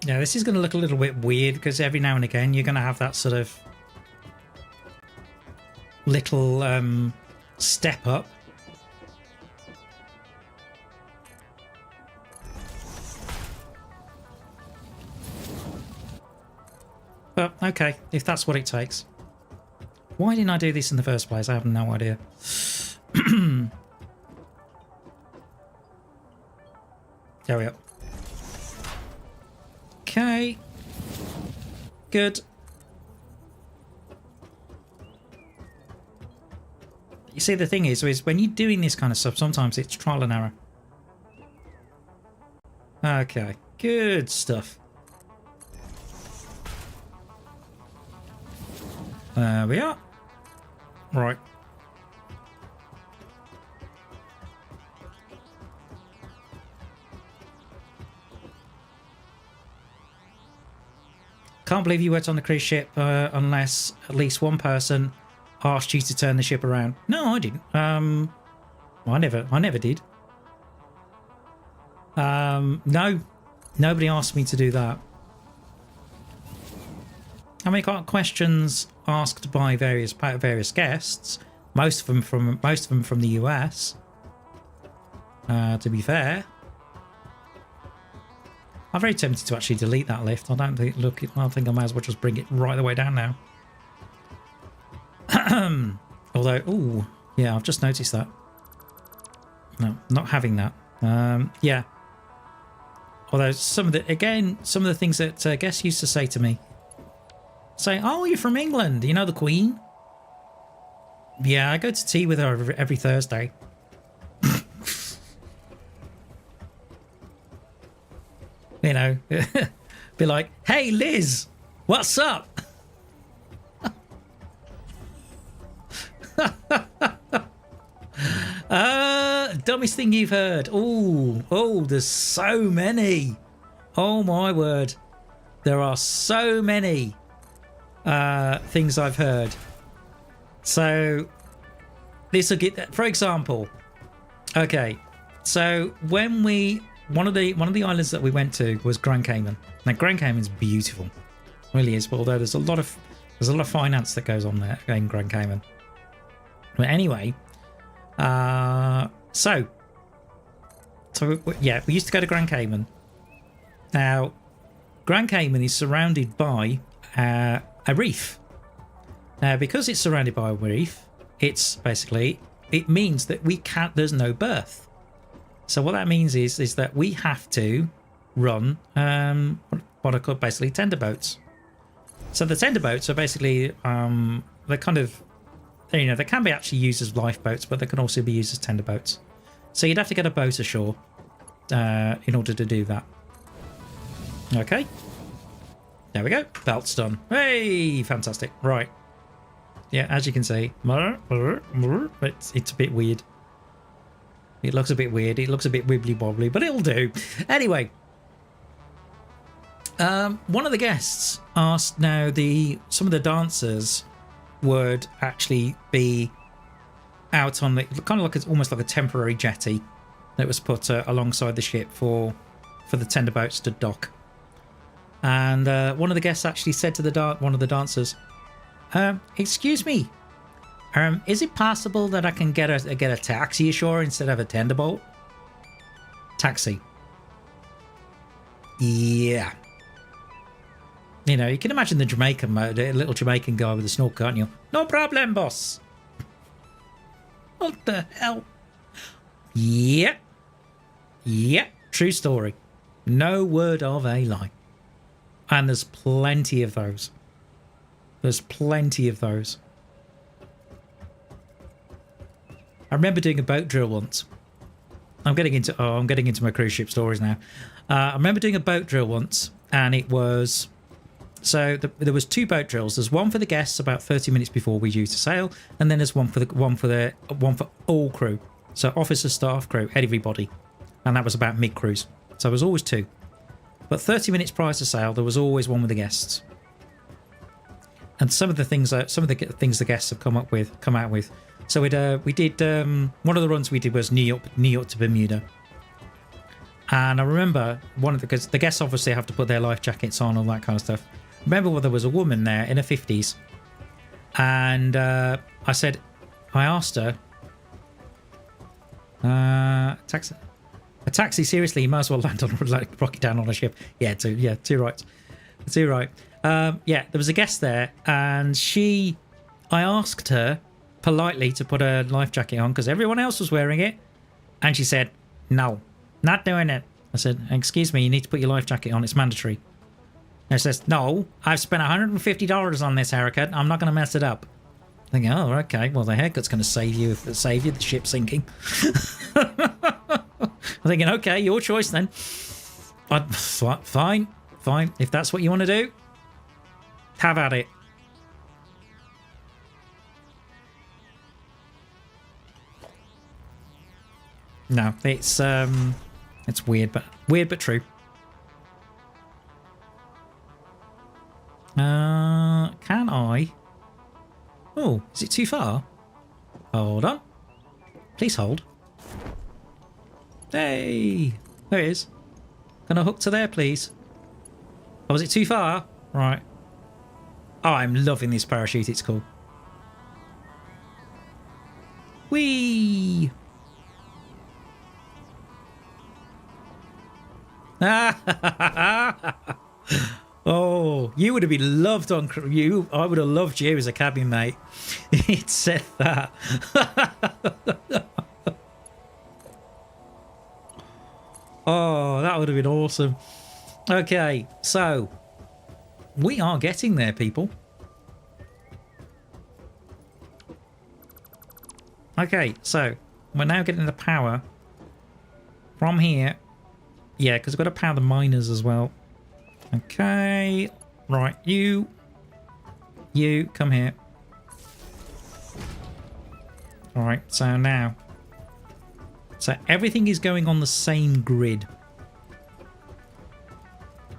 Yeah, this is going to look a little bit weird because every now and again you're going to have that sort of little step up. But okay, if that's what it takes. Why didn't I do this in the first place? I have no idea. There we go. Okay. Good. You see, the thing is when you're doing this kind of stuff, sometimes it's trial and error. Okay. Good stuff. There we are. Right. Can't believe you worked on the cruise ship unless at least one person asked you to turn the ship around. No, I didn't. I never did. No, nobody asked me to do that. I mean, got questions asked by various guests. Most of them from the US. To be fair, I'm very tempted to actually delete that lift. I think I might as well just bring it right the way down now. Although, oh yeah, I've just noticed that. No, not having that. Yeah. Although some of the things that guests used to say to me. Say, oh, you're from England. You know the Queen? Yeah, I go to tea with her every Thursday. You know, be like, hey, Liz, what's up? Dumbest thing you've heard. Oh, there's so many. Oh, my word. There are so many. Things I've heard. So this will get, for example, okay, so when one of the islands that we went to was Grand Cayman. Now Grand Cayman's beautiful, really is, but although there's a lot of finance that goes on there in Grand Cayman. But anyway, so yeah, we used to go to Grand Cayman. Now Grand Cayman is surrounded by a reef. Now, because it's surrounded by a reef, it means that there's no berth. So what that means is that we have to run what are called basically tender boats. So the tender boats are basically they're kind of, you know, they can be actually used as lifeboats, but they can also be used as tender boats. So you'd have to get a boat ashore in order to do that. Okay. There we go. Belt's done. Hey, fantastic. Right. Yeah, as you can see, it's a bit weird. It looks a bit weird. It looks a bit wibbly wobbly, but it'll do. Anyway, one of the guests asked now some of the dancers would actually be out on the kind of like almost like a temporary jetty that was put alongside the ship for the tender boats to dock. And one of the guests actually said to one of the dancers, "Excuse me, is it possible that I can get a taxi ashore instead of a tender boat?" Taxi. Yeah. You know, you can imagine the little Jamaican guy with a snorkel, can't you? No problem, boss. What the hell? Yep. Yep. True story. No word of a lie. And there's plenty of those. There's plenty of those. I remember doing a boat drill once. I'm getting into my cruise ship stories now. I remember doing a boat drill once, and it was So there was 2 boat drills. There's one for the guests about 30 minutes before we due to sail, and then there's one for all crew. So officer, staff, crew, everybody, and that was about mid cruise. So there was always 2. But 30 minutes prior to sail, there was always one with the guests. And some of the things the guests have come out with. So we did one of the runs we did was New York to Bermuda. And I remember because the guests obviously have to put their life jackets on, all that kind of stuff. Remember there was a woman there in her 50s, and I asked her, a taxi, seriously, you might as well land on like rocket down on a ship. Too right. There was a guest there, and I asked her politely to put her life jacket on because everyone else was wearing it, and she said, no, not doing it. I said, excuse me, you need to put your life jacket on, it's mandatory. And she says, no, I've spent $150 on this haircut, I'm not going to mess it up. I'm thinking, oh, okay, well, the haircut's going to save you, the ship's sinking. I'm thinking, okay, your choice then. Fine, if that's what you want to do, have at it. No, it's weird but true. Can I? Oh, is it too far? Hold on. Please hold. Hey, there it is. Can I hook to there, please? Oh, is it too far? Right. Oh, I'm loving this parachute. It's cool. Whee! Oh, you would have been loved on you. I would have loved you as a cabin mate. It said that. Oh, that would have been awesome. Okay, so we are getting there, people. Okay, so we're now getting the power from here. Yeah, because we've got to power the miners as well. Okay, right, you come here. All right, so now, everything is going on the same grid.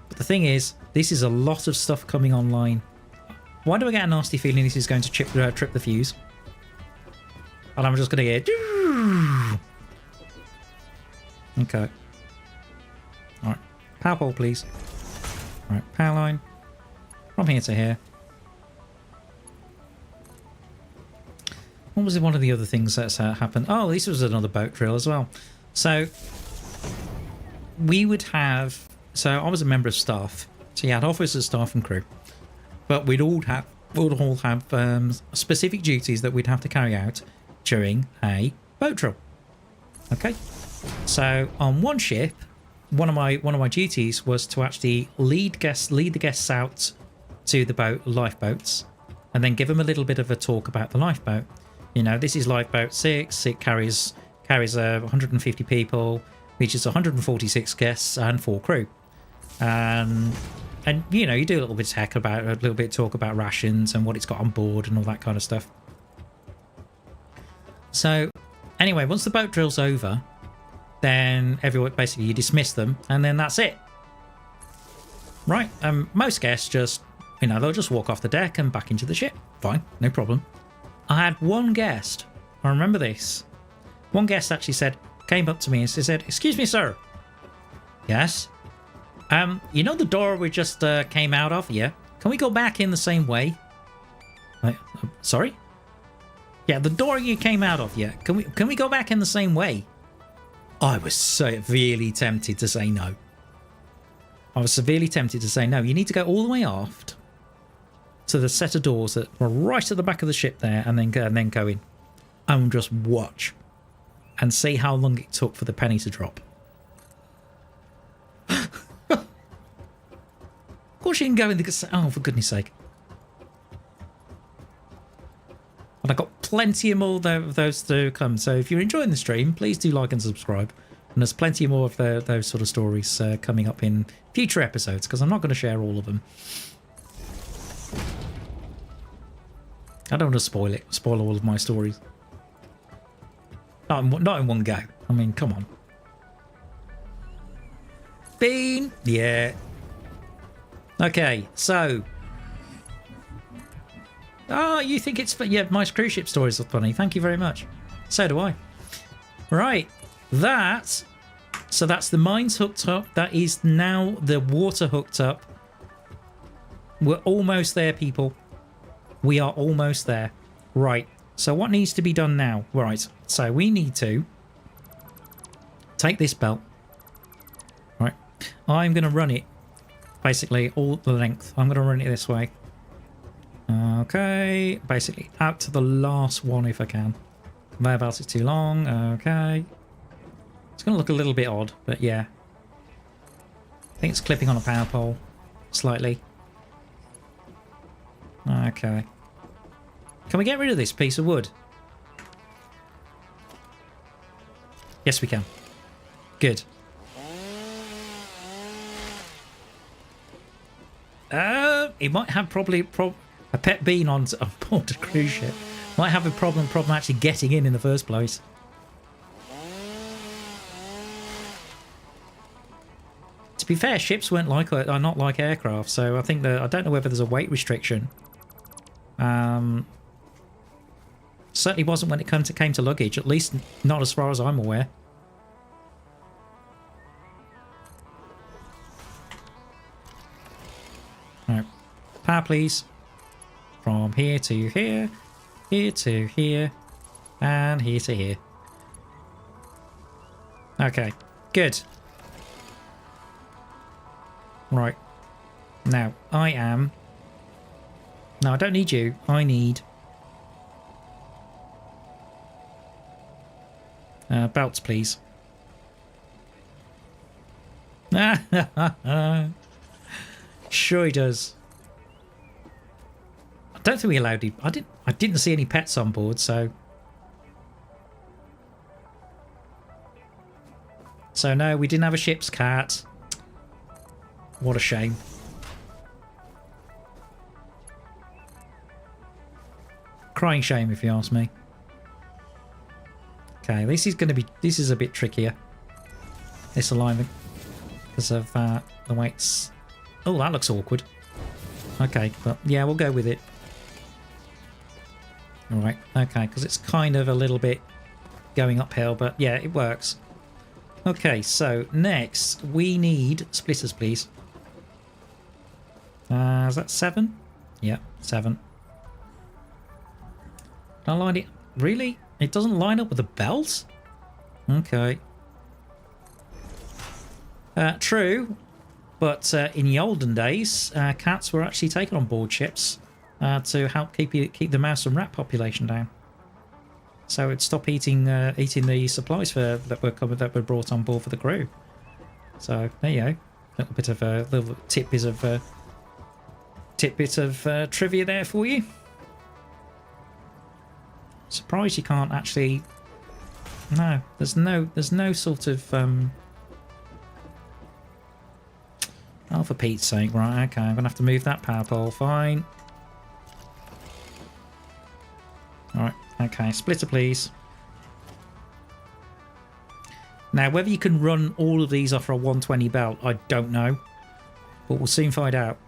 But the thing is, this is a lot of stuff coming online. Why do I get a nasty feeling this is going to trip the fuse? And I'm just going to get... Okay. All right, power pole, please. All right, power line from here to here. What was one of the other things that's happened? Oh, this was another boat drill as well. So we would have... So I was a member of staff. So you had officers, staff and crew. But we'd all have specific duties that we'd have to carry out during a boat drill. Okay? So on one ship, one of my duties was to actually lead the guests out to the lifeboats, and then give them a little bit of a talk about the lifeboat. You know, this is lifeboat 6. It carries 150 people, which is 146 guests and 4 crew. And you know, you do a little bit of talk about rations and what it's got on board and all that kind of stuff. So anyway, once the boat drill's over, then everyone basically you dismiss them, and then that's it. Right? Most guests just, you know, they'll just walk off the deck and back into the ship. Fine, no problem. I had one guest, I remember this. One guest actually came up to me and said, "Excuse me, sir." "Yes." You know the door we just came out of? "Yeah." "Can we go back in the same way?" Sorry? "Yeah, the door you came out of, yeah. Can we go back in the same way?" I was severely tempted to say no. I was severely tempted to say no. You need to go all the way aft to the set of doors that were right at the back of the ship there, and then go in and just watch and see how long it took for the penny to drop. Of course you can go in the... Oh, for goodness sake. And I've got plenty more of those to come. So if you're enjoying the stream, please do like and subscribe. And there's plenty more of those sort of stories coming up in future episodes, because I'm not going to share all of them. I don't want to spoil all of my stories. Not in one go. I mean, come on. Bean! Yeah. Okay, so... Oh, you think it's... Yeah, my cruise ship stories are funny. Thank you very much. So do I. Right. That... So that's the mines hooked up. That is now the water hooked up. We're almost there, people. We are almost there. Right. So what needs to be done now? Right. So we need to take this belt. Right. I'm going to run it basically all the length. I'm going to run it this way. Okay. Basically out to the last one if I can. Conveyor belt is too long. Okay. It's going to look a little bit odd, but yeah. I think it's clipping on a power pole slightly. Okay. Can we get rid of this piece of wood? Yes, we can. Good. It might have probably a pet bean on board a cruise ship. Might have a problem actually getting in the first place. To be fair, ships are not like aircraft, so I think that I don't know whether there's a weight restriction. Certainly wasn't when it came to luggage, at least not as far as I'm aware. Right, power please. From here to here, here to here, and here to here. Okay, good. Right. Now, I am... No, I don't need you. I need... belts, please. Sure he does. I don't think we allowed him. I didn't see any pets on board, so... So no, we didn't have a ship's cat. What a shame. Crying shame, if you ask me. Okay, this is a bit trickier. This alignment. Because of the weights. Oh, that looks awkward. Okay, but yeah, we'll go with it. Alright, okay, because it's kind of a little bit going uphill, but yeah, it works. Okay, so next we need splitters, please. Is that 7? Yeah, 7. Can I line it? Really? It doesn't line up with the belt? Okay. True, but in the olden days, cats were actually taken on board ships to help keep the mouse and rat population down. So it'd stop eating the supplies that were brought on board for the crew. So there you go. Little bit of little tidbit of trivia there for you. Surprised you can't actually. No, there's no sort of. Oh, for Pete's sake! Right, okay, I'm gonna have to move that power pole. Fine. All right, okay, splitter, please. Now, whether you can run all of these off a 120 belt, I don't know, but we'll soon find out.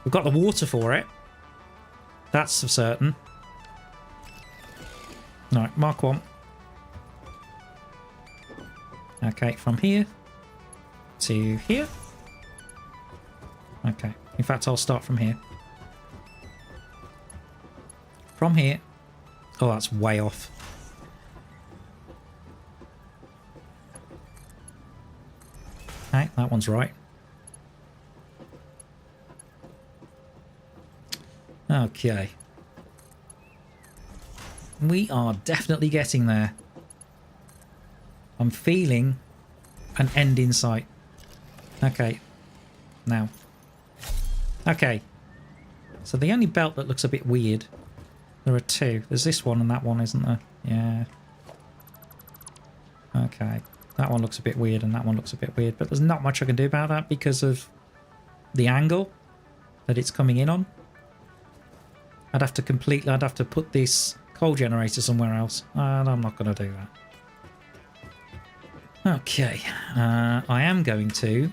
We've got the water for it. That's for certain. Alright, mark 1. Okay, from here to here. Okay, in fact, I'll start from here. From here. Oh, that's way off. Okay, that one's right. Okay. We are definitely getting there. I'm feeling an end in sight. Okay. Now. Okay. So the only belt that looks a bit weird. There are 2. There's this one and that one, isn't there? Yeah. Okay. That one looks a bit weird and that one looks a bit weird. But there's not much I can do about that because of the angle that it's coming in on. I'd have to put this coal generator somewhere else. And I'm not going to do that. Okay. I am going to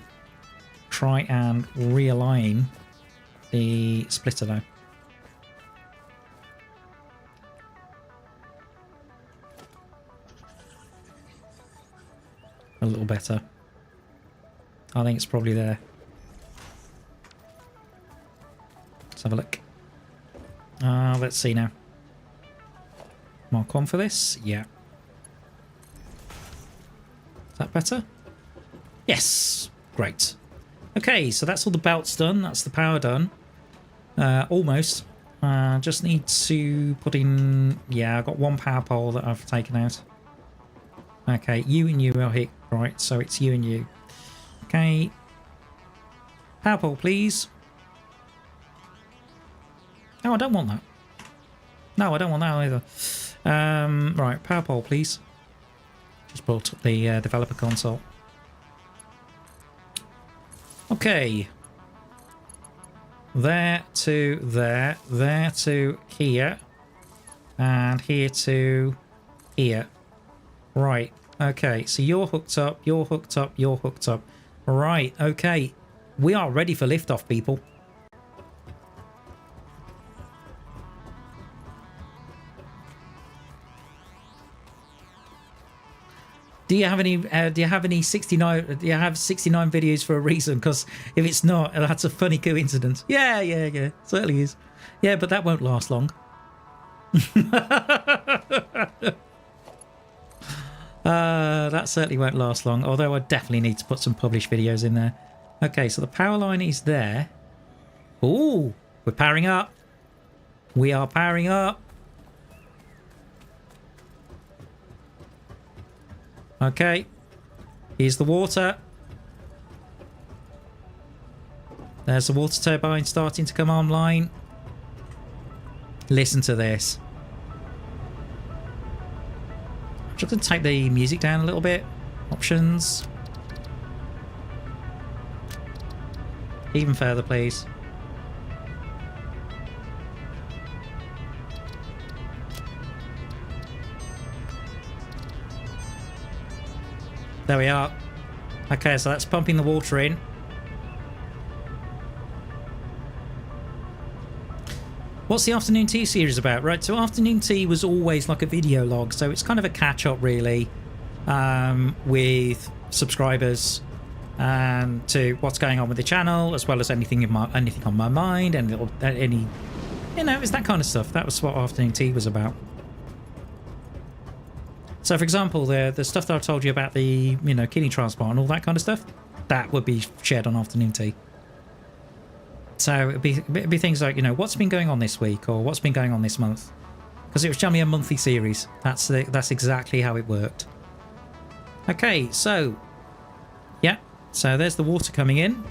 try and realign the splitter though. A little better. I think it's probably there. Let's have a look. Let's see now. Mark on for this. Yeah. Is that better? Yes. Great. Okay, so that's all the belts done. That's the power done. Almost. Just need to put in... Yeah, I've got one power pole that I've taken out. Okay, you and you are hit. Right, so it's you and you. Okay. Power pole, please. Oh, I don't want that. No, I don't want that either. Right, power pole, please. Just brought up the developer console. Okay. There to there, there to here, and here to here. Right, okay, so you're hooked up, you're hooked up, you're hooked up. Right, okay. We are ready for liftoff, people. Do you have any 69? Do you have 69 videos for a reason? Because if it's not, that's a funny coincidence. Yeah, certainly is. Yeah, but that won't last long. That certainly won't last long. Although I definitely need to put some published videos in there. Okay, so the power line is there. Ooh, we're powering up. We are powering up. Okay, here's the water. There's the water turbine starting to come online. Listen to this. I'm just going to take the music down a little bit. Options. Even further, please. There we are. Okay, so that's pumping the water in. What's the afternoon tea series about? Right, so afternoon tea was always like a video log, so it's kind of a catch-up really with subscribers and to what's going on with the channel, as well as anything on my mind and any, you know, it's that kind of stuff. That was what afternoon tea was about. So, for example, the stuff that I told you about the, you know, kidney transplant and all that kind of stuff, that would be shared on afternoon tea. So it'd be things like, you know, what's been going on this week or what's been going on this month, because it was generally a monthly series. That's exactly how it worked. Okay, so yeah, so there's the water coming in.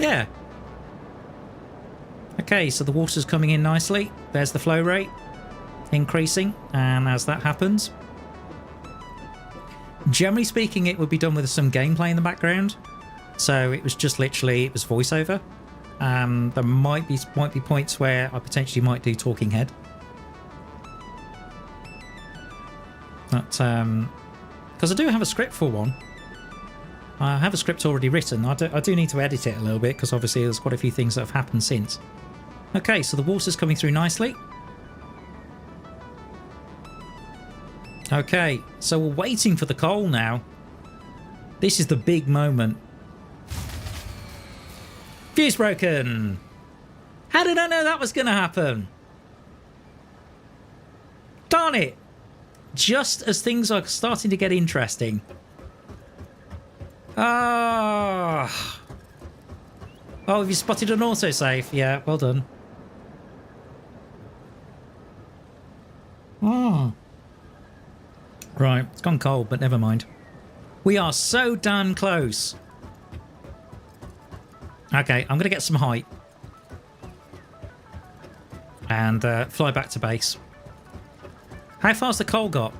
Yeah. Okay, so the water's coming in nicely. There's the flow rate increasing, and as that happens, generally speaking, it would be done with some gameplay in the background. So it was just literally, it was voiceover. There might be points where I potentially might do talking head, but because I do have a script for one. I have a script already written. I do need to edit it a little bit because obviously there's quite a few things that have happened since. Okay, so the water's coming through nicely. Okay, so we're waiting for the coal now. This is the big moment. Fuse broken! How did I know that was going to happen? Darn it! Just as things are starting to get interesting. Ah! Oh, have you spotted an autosave? Yeah, well done. Oh. Right, it's gone cold, but never mind. We are so damn close. Okay, I'm going to get some height. And fly back to base. How far's the coal got?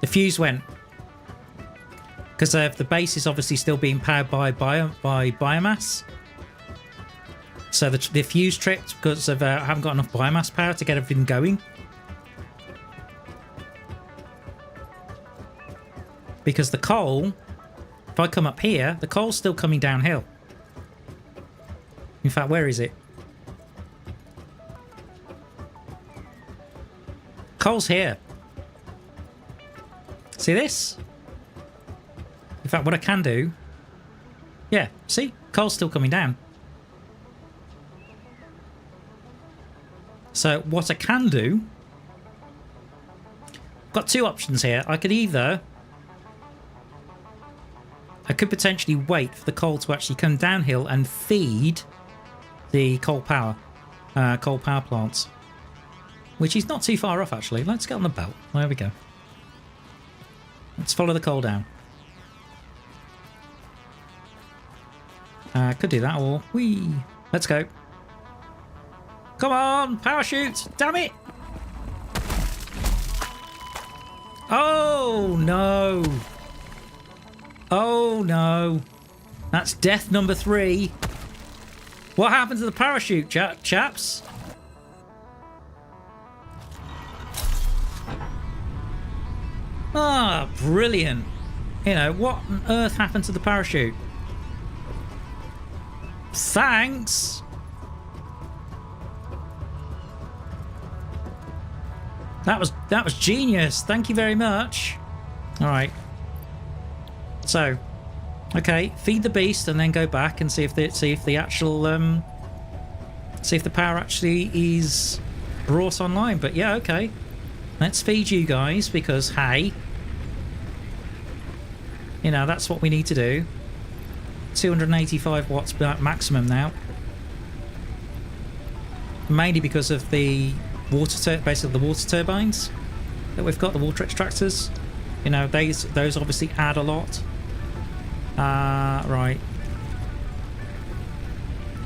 The fuse went. Because the base is obviously still being powered by biomass. So the fuse tripped because of I haven't got enough biomass power to get everything going. Because the coal, if I come up here, the coal's still coming downhill. In fact, where is it? Coal's here. See this? In fact, what I can do... Yeah, see? Coal's still coming down. So what I can do... Got two options here. I could potentially wait for the coal to actually come downhill and feed the coal power plants. Which is not too far off, actually. Let's get on the belt. There we go. Let's follow the coal down. Could do that, or whee. Let's go. Come on, parachute! Damn it! Oh no! Oh no! That's death number 3. What happened to the parachute, chaps? Ah, brilliant. You know, what on earth happened to the parachute? Thanks. That was genius. Thank you very much. All right. So, okay, feed the beast and then go back and see if the power actually is brought online. But yeah, okay. Let's feed you guys because hey, you know, that's what we need to do. 285 watts maximum now. Mainly because of the basically the water turbines that we've got, the water extractors. You know, those obviously add a lot. Right.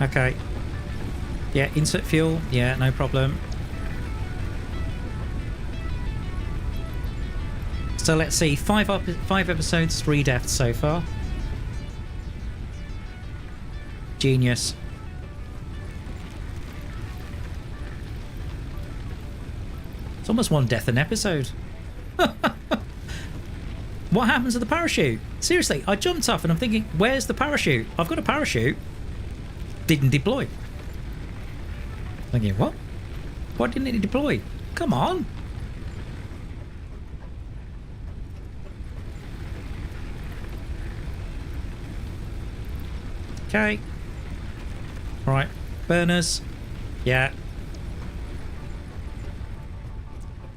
Okay. Yeah, insert fuel. Yeah, no problem. So let's see, 5 episodes, 3 deaths so far. Genius. It's almost 1 death an episode. What happened to the parachute? Seriously, I jumped off and I'm thinking, where's the parachute? I've got a parachute. Didn't deploy. Thinking, what? Why didn't it deploy? Come on. Okay. Right. Burners. Yeah.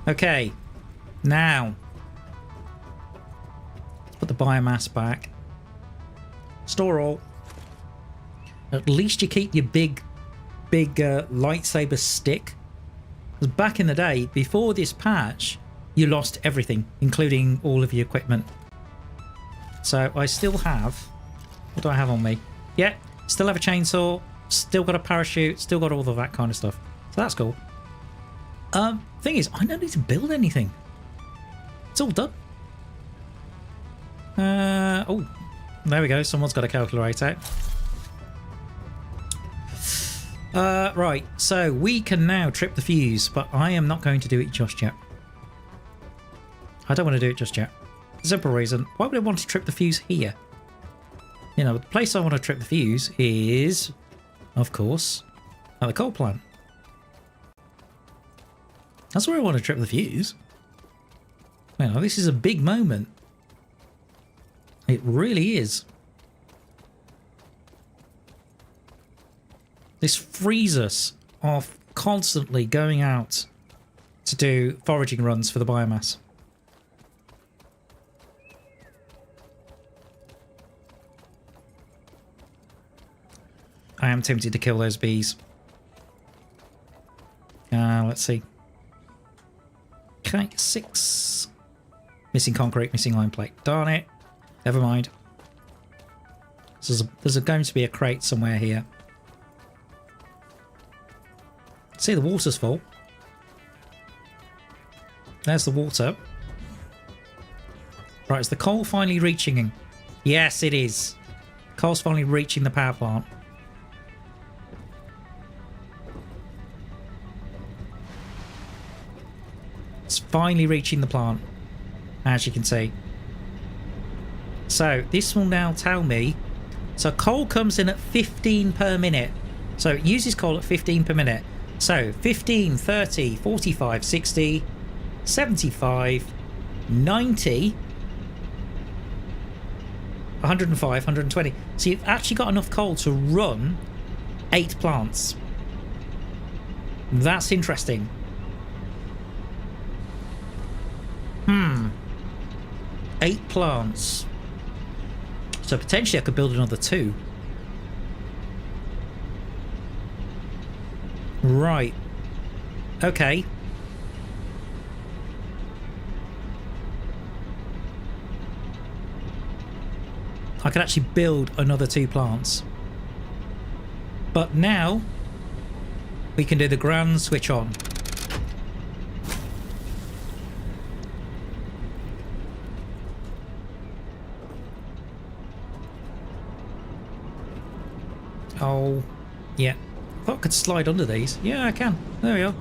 Okay. Now. Let's put the biomass back. Store all. At least you keep your big lightsaber stick. Because back in the day, before this patch, you lost everything, including all of your equipment. So I still have... What do I have on me? Yeah, still have a chainsaw, still got a parachute, still got all of that kind of stuff. So that's cool. Thing is, I don't need to build anything. It's all done. Oh, there we go. Someone's got a calculator out. Right, so we can now trip the fuse, but I am not going to do it just yet. I don't want to do it just yet. Simple reason. Why would I want to trip the fuse here? You know, the place I want to trip the fuse is, of course, at the coal plant. That's where I want to trip the fuse. You know, this is a big moment. It really is. This frees us of constantly going out to do foraging runs for the biomass. I am tempted to kill those bees. Let's see. Okay, 6. Missing concrete, missing iron plate. Darn it. Never mind. There's going to be a crate somewhere here. See, the water's full. There's the water. Right, is the coal finally reaching? Yes, it is. Coal's finally reaching the power plant. It's finally reaching the plant, as you can see. So this will now tell me. So coal comes in at 15 per minute. So it uses coal at 15 per minute. So 15, 30, 45, 60, 75, 90, 105, 120. So you've actually got enough coal to run 8 plants. That's interesting. 8 plants. So potentially I could build another 2. Right. Okay. I could actually build another 2 plants. But now we can do the grand switch on. Oh, yeah. I thought I could slide under these. Yeah, I can. There we are.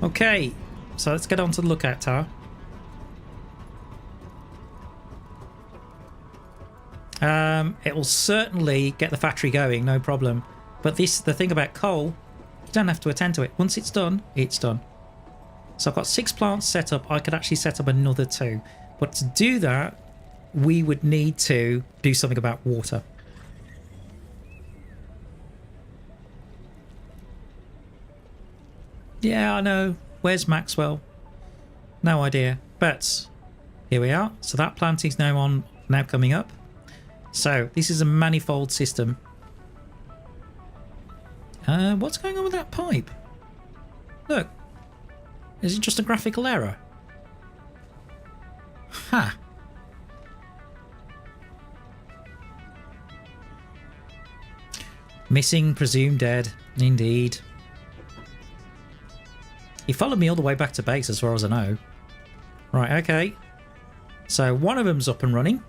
Okay, so let's get on to the lookout tower. It will certainly get the factory going, no problem. But the thing about coal, you don't have to attend to it. Once it's done, it's done. So I've got 6 plants set up. I could actually set up another 2. But to do that, we would need to do something about water. Yeah, I know. Where's Maxwell? No idea. But here we are. So that planting's now coming up. So this is a manifold system. What's going on with that pipe? Look. Is it just a graphical error? Ha. Missing, presumed dead. Indeed. He followed me all the way back to base as far as I know. Right, okay. So one of them's up and running.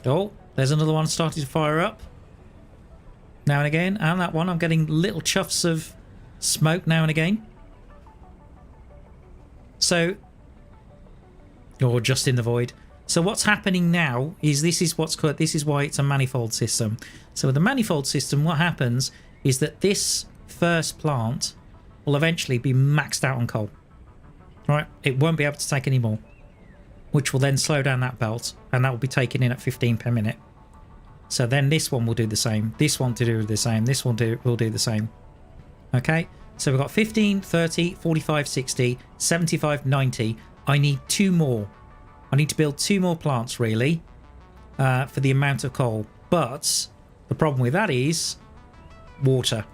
Oh, there's another one starting to fire up. Now and again. And that one, I'm getting little chuffs of smoke now and again. So, or just in the void. So what's happening now is this is why it's a manifold system. So with the manifold system, what happens is that this first plant will eventually be maxed out on coal. Right? It won't be able to take any more, which will then slow down that belt, and that will be taken in at 15 per minute. So then this one will do the same. This one to do the same. This one will do the same. Okay? So we've got 15, 30, 45, 60, 75, 90. I need 2 more. I need to build 2 more plants, really, for the amount of coal. But the problem with that is water.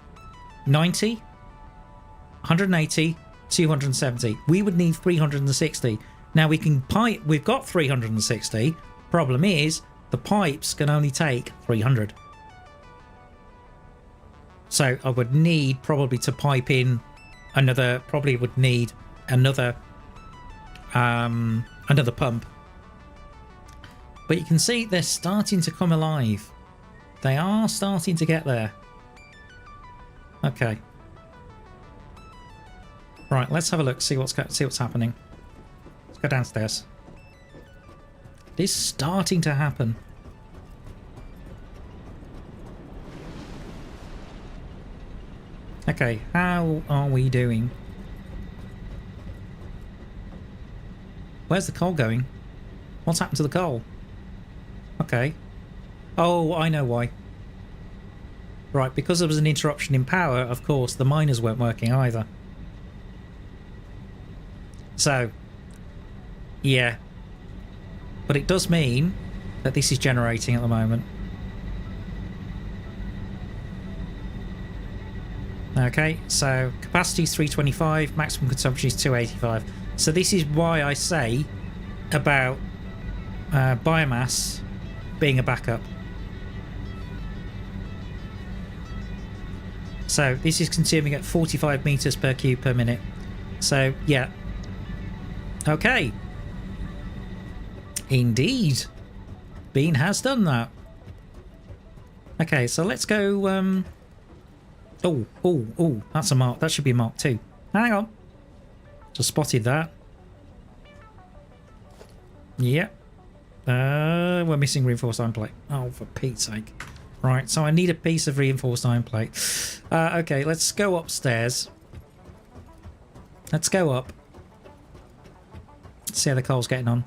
90, 180, 270. We would need 360. Now we can pipe. We've got 360. Problem is the pipes can only take 300. So I would need probably to pipe in another. Probably would need another pump. But you can see they're starting to come alive. They are starting to get there. Okay. Right, let's have a look. See what's happening. Let's go downstairs. It is starting to happen. Okay, how are we doing? Where's the coal going? What's happened to the coal? Okay. Oh, I know why. Right, because there was an interruption in power, of course, the miners weren't working either. So, yeah. But it does mean that this is generating at the moment. Okay, so capacity is 325, maximum consumption is 285. So this is why I say about biomass being a backup. So this is consuming at 45 meters per cube per minute. So yeah. Okay, Indeed. Bean has done that. Okay, so let's go... Oh, that's a mark. That should be a mark 2. Hang on. Just spotted that. Yep. We're missing reinforced iron plate. Oh, for Pete's sake. Right, so I need a piece of reinforced iron plate. Okay, let's go upstairs. Let's go up. Let's see how the coal's getting on.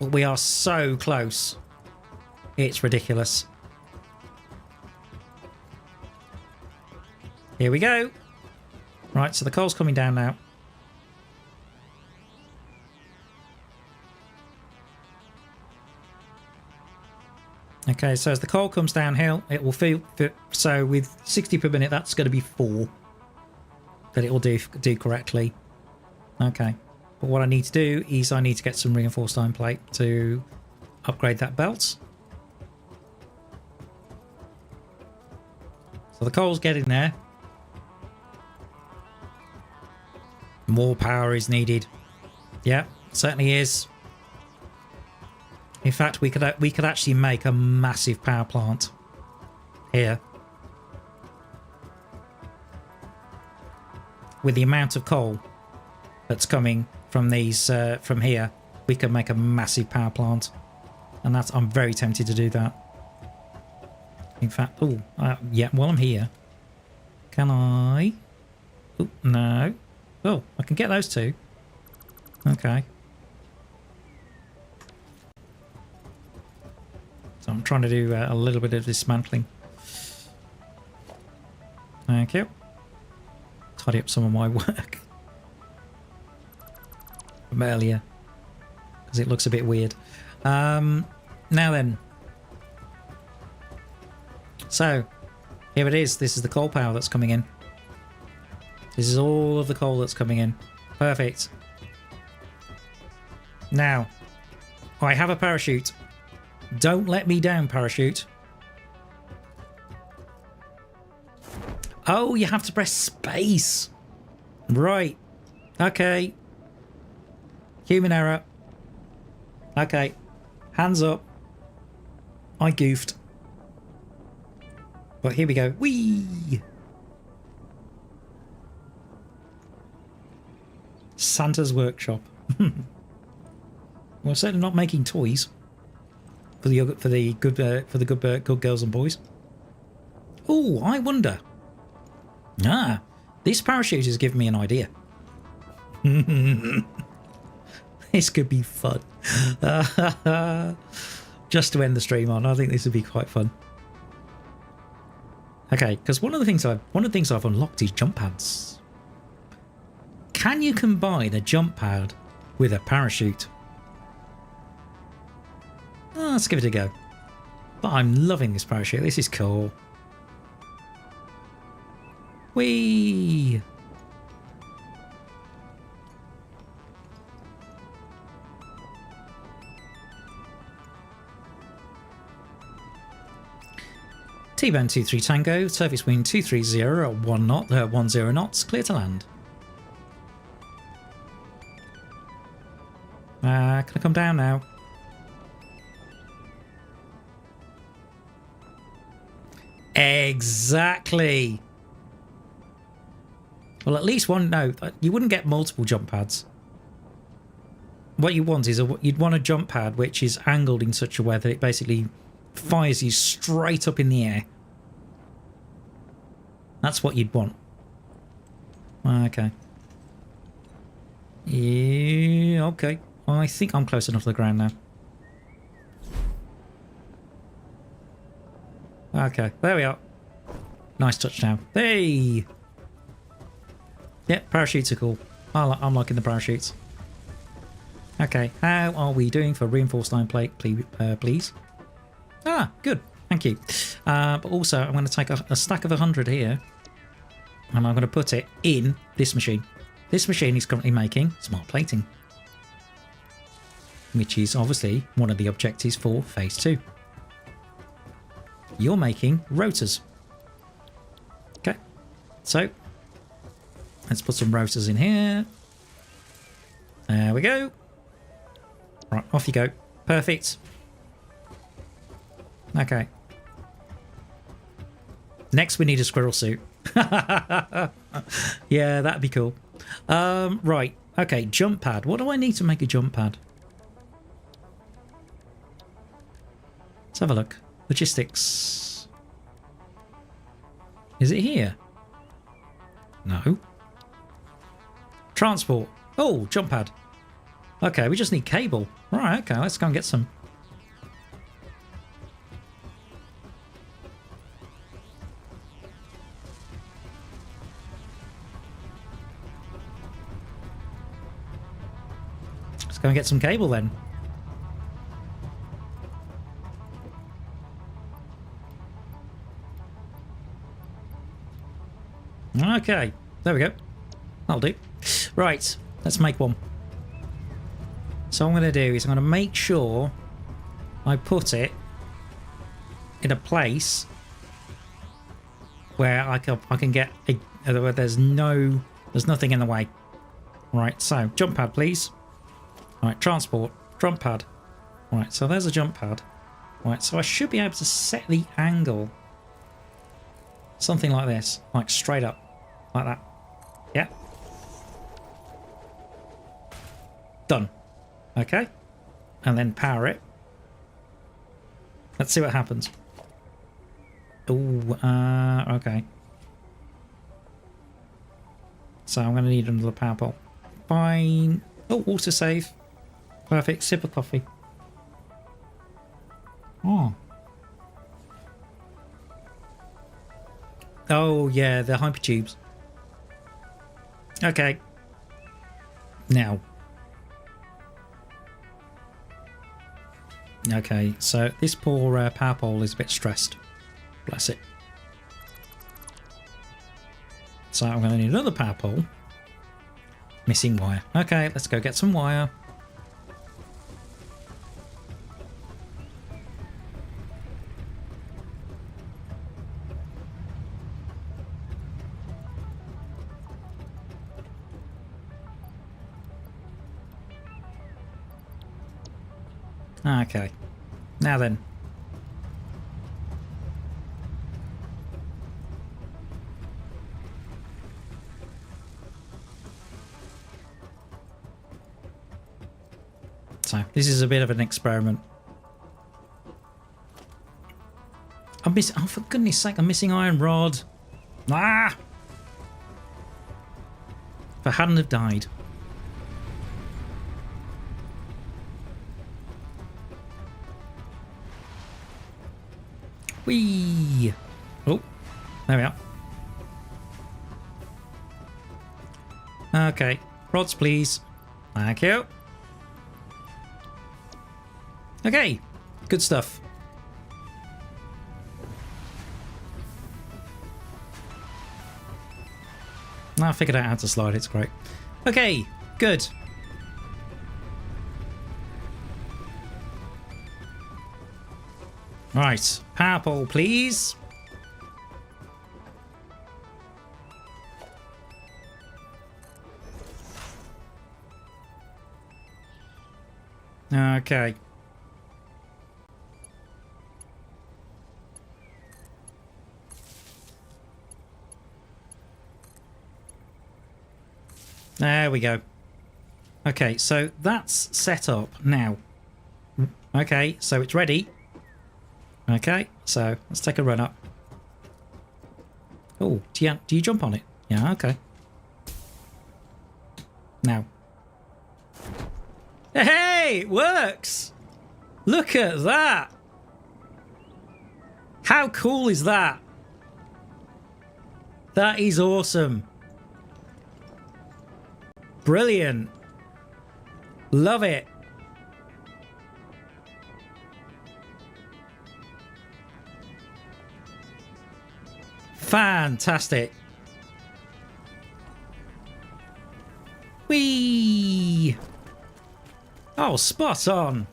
We are so close. It's ridiculous. Here we go. Right, so the coal's coming down now. Okay, so as the coal comes downhill, it will feel... So with 60 per minute, that's going to be 4 that it will do correctly. Okay. But what I need to do is I need to get some reinforced iron plate to upgrade that belt. So the coal's getting there. More power is needed. Yeah, certainly is. In fact, we could actually make a massive power plant here. With the amount of coal that's coming from these from here, we could make a massive power plant, and I'm very tempted to do that. In fact, yeah, while I'm here, can I? Oh, no. Oh, I can get those two. Okay. So I'm trying to do a little bit of dismantling. Thank you. Tidy up some of my work from earlier, because it looks a bit weird. Now then. So, here it is. This is the coal power that's coming in. This is all of the coal that's coming in. Perfect. Now, I have a parachute. Don't let me down, parachute. Oh, you have to press space. Right. Okay. Human error. Okay. Hands up. I goofed. But here we go. Whee! Santa's workshop. We're certainly not making toys for the good girls and boys. Oh, I wonder. This parachute has given me an idea. This could be fun. Just to end the stream on, I think this would be quite fun. Okay, because one of the things I've unlocked is jump pads. Can you combine a jump pad with a parachute? Let's give it a go. But I'm loving this parachute. This is cool. Whee! Tbone 23 Tango, surface wind 230 at 10 knots, clear to land. Can I come down now? Exactly. Well, at least one. No, you wouldn't get multiple jump pads. What you want is you'd want a jump pad which is angled in such a way that it basically fires you straight up in the air. That's what you'd want. Okay. Yeah, okay. I think I'm close enough to the ground now. Okay, there we are. Nice touchdown. Hey! Yeah, parachutes are cool. I'm liking the parachutes. Okay, how are we doing for reinforced iron plate, please? Ah, good. Thank you. But also, I'm going to take a stack of 100 here, and I'm going to put it in this machine. This machine is currently making smart plating, which is obviously one of the objectives for Phase 2. You're making rotors. Okay, so let's put some rotors in here. There we go. Right, off you go. Perfect. Okay. Next, we need a squirrel suit. Yeah, that'd be cool. Right. Okay, jump pad. What do I need to make a jump pad? Let's have a look. Logistics. Is it here? No. Transport. Oh, jump pad. Okay, we just need cable. Right, okay, let's go and get some. Let's go and get some cable then. Okay, there we go. That'll do. Right, let's make one. So what I'm going to do is I'm going to make sure I put it in a place where I can get where there's nothing in the way. Right, so jump pad, please. Right, transport, jump pad. Right, so there's a jump pad. Right, so I should be able to set the angle. Something like this, like straight up, like that. Yeah. Done. Okay. And then power it. Let's see what happens. Ooh, okay. So I'm going to need another power pole. Fine. Oh, autosave. Perfect. Sip of coffee. Oh. Oh, yeah, the hypertubes. Okay. Now. Okay, so this poor power pole is a bit stressed. Bless it. So I'm going to need another power pole. Missing wire. Okay, let's go get some wire. Okay, now then. So this is a bit of an experiment. I'm missing. Oh, for goodness sake! I'm missing iron rod. Ah! If I hadn't have died. Whee! Oh, there we are. Okay, rods, please. Thank you. Okay, good stuff. I figured out how to slide. It's great. Okay, good. Right, power pole, please. Okay. There we go. Okay, so that's set up now. Okay, so it's ready. Okay, so let's take a run up. Oh, do you jump on it? Yeah, okay. Now. Hey, it works! Look at that! How cool is that? That is awesome. Brilliant. Love it. Fantastic. Whee! Oh, spot on.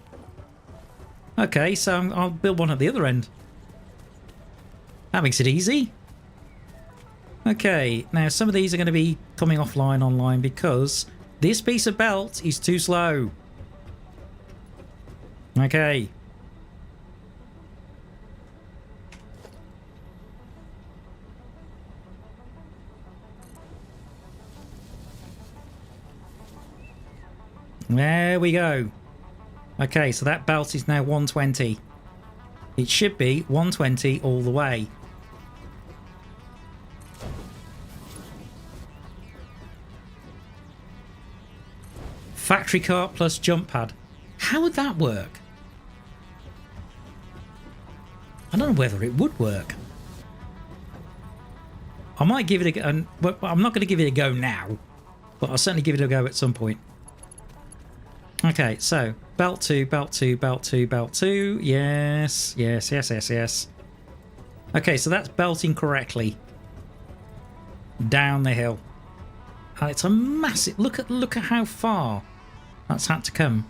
Okay, so I'll build one at the other end. That makes it easy. Okay, now some of these are going to be coming offline online because This piece of belt is too slow. Okay. There we go. Okay, so that belt is now 120. It should be 120 all the way. Factory cart plus jump pad. How would that work? I don't know whether it would work. I might give it a go. Well, I'm not going to give it a go now, but I'll certainly give it a go at some point. Okay, so belt 2, belt 2, belt 2, belt 2. Yes, yes, yes, yes, yes. Okay, so that's belting correctly down the hill. And it's a massive. Look at how far that's had to come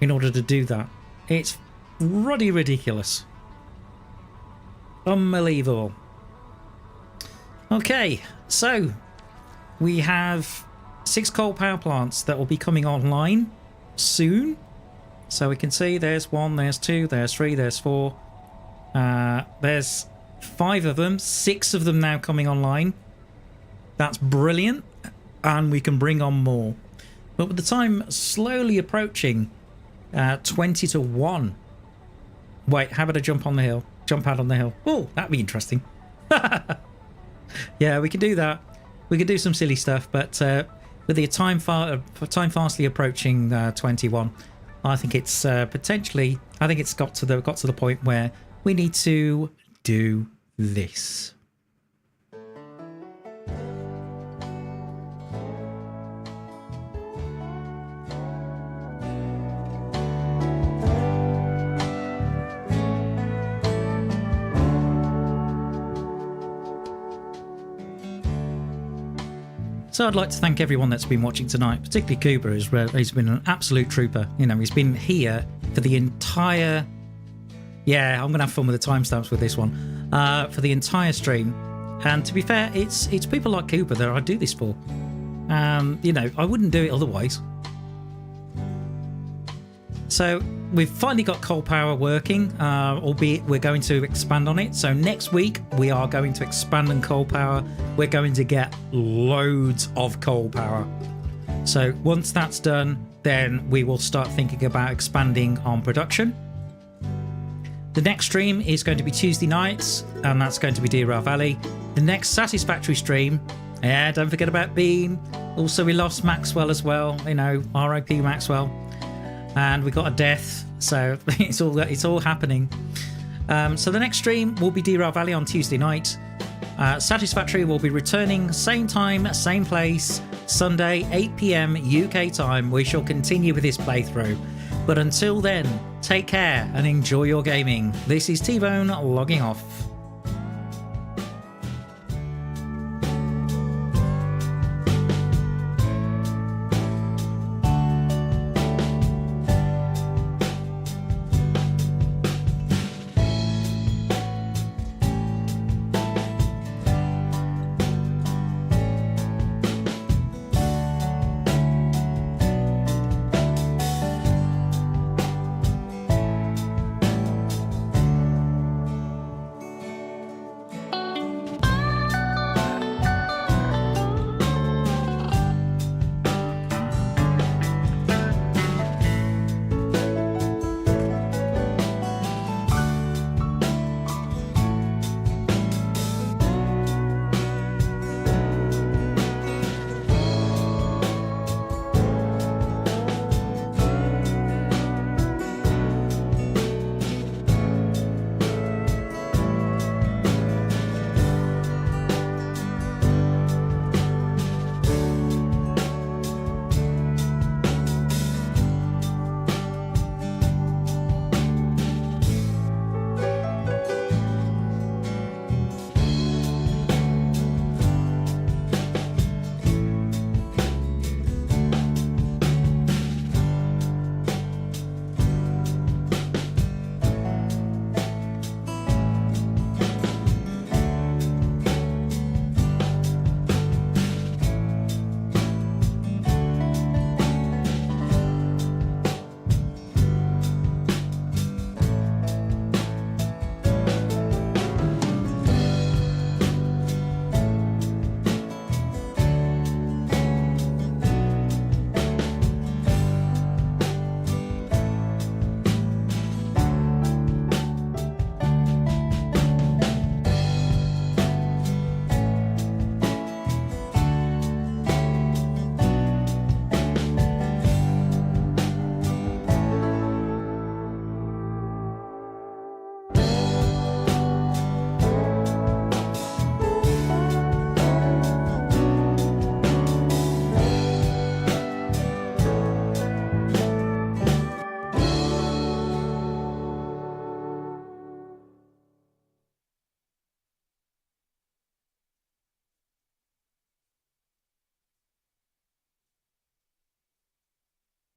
in order to do that. It's ruddy ridiculous. Unbelievable. Okay, so we have 6 coal power plants that will be coming online soon. So we can see there's 1, there's 2, there's 3, there's 4. There's 5 of them, 6 of them now coming online. That's brilliant, and we can bring on more. But with the time slowly approaching 20 to 1. Wait, how about a jump on the hill? Jump out on the hill. Oh, that'd be interesting. Yeah, we could do that. We could do some silly stuff, but with the time fastly approaching 21, I think it's potentially. I think it's got to the point where we need to do this. So I'd like to thank everyone that's been watching tonight, particularly Cooper, who's been an absolute trooper. You know, he's been here for the entire... Yeah, I'm going to have fun with the timestamps with this one. For the entire stream. And to be fair, it's people like Cooper that I do this for. You know, I wouldn't do it otherwise. So we've finally got coal power working, albeit we're going to expand on it. So next week we are going to expand on coal power. We're going to get loads of coal power. So once that's done, then we will start thinking about expanding on production. The next stream is going to be Tuesday nights, and that's going to be Derail Valley. The next Satisfactory stream, yeah, don't forget about Bean. Also, we lost Maxwell as well, you know, RIP Maxwell. And we got a death, so it's all happening. So the next stream will be Derail Valley on Tuesday night. Satisfactory will be returning same time, same place, Sunday 8 PM UK time. We shall continue with this playthrough. But until then, take care and enjoy your gaming. This is Tbone logging off.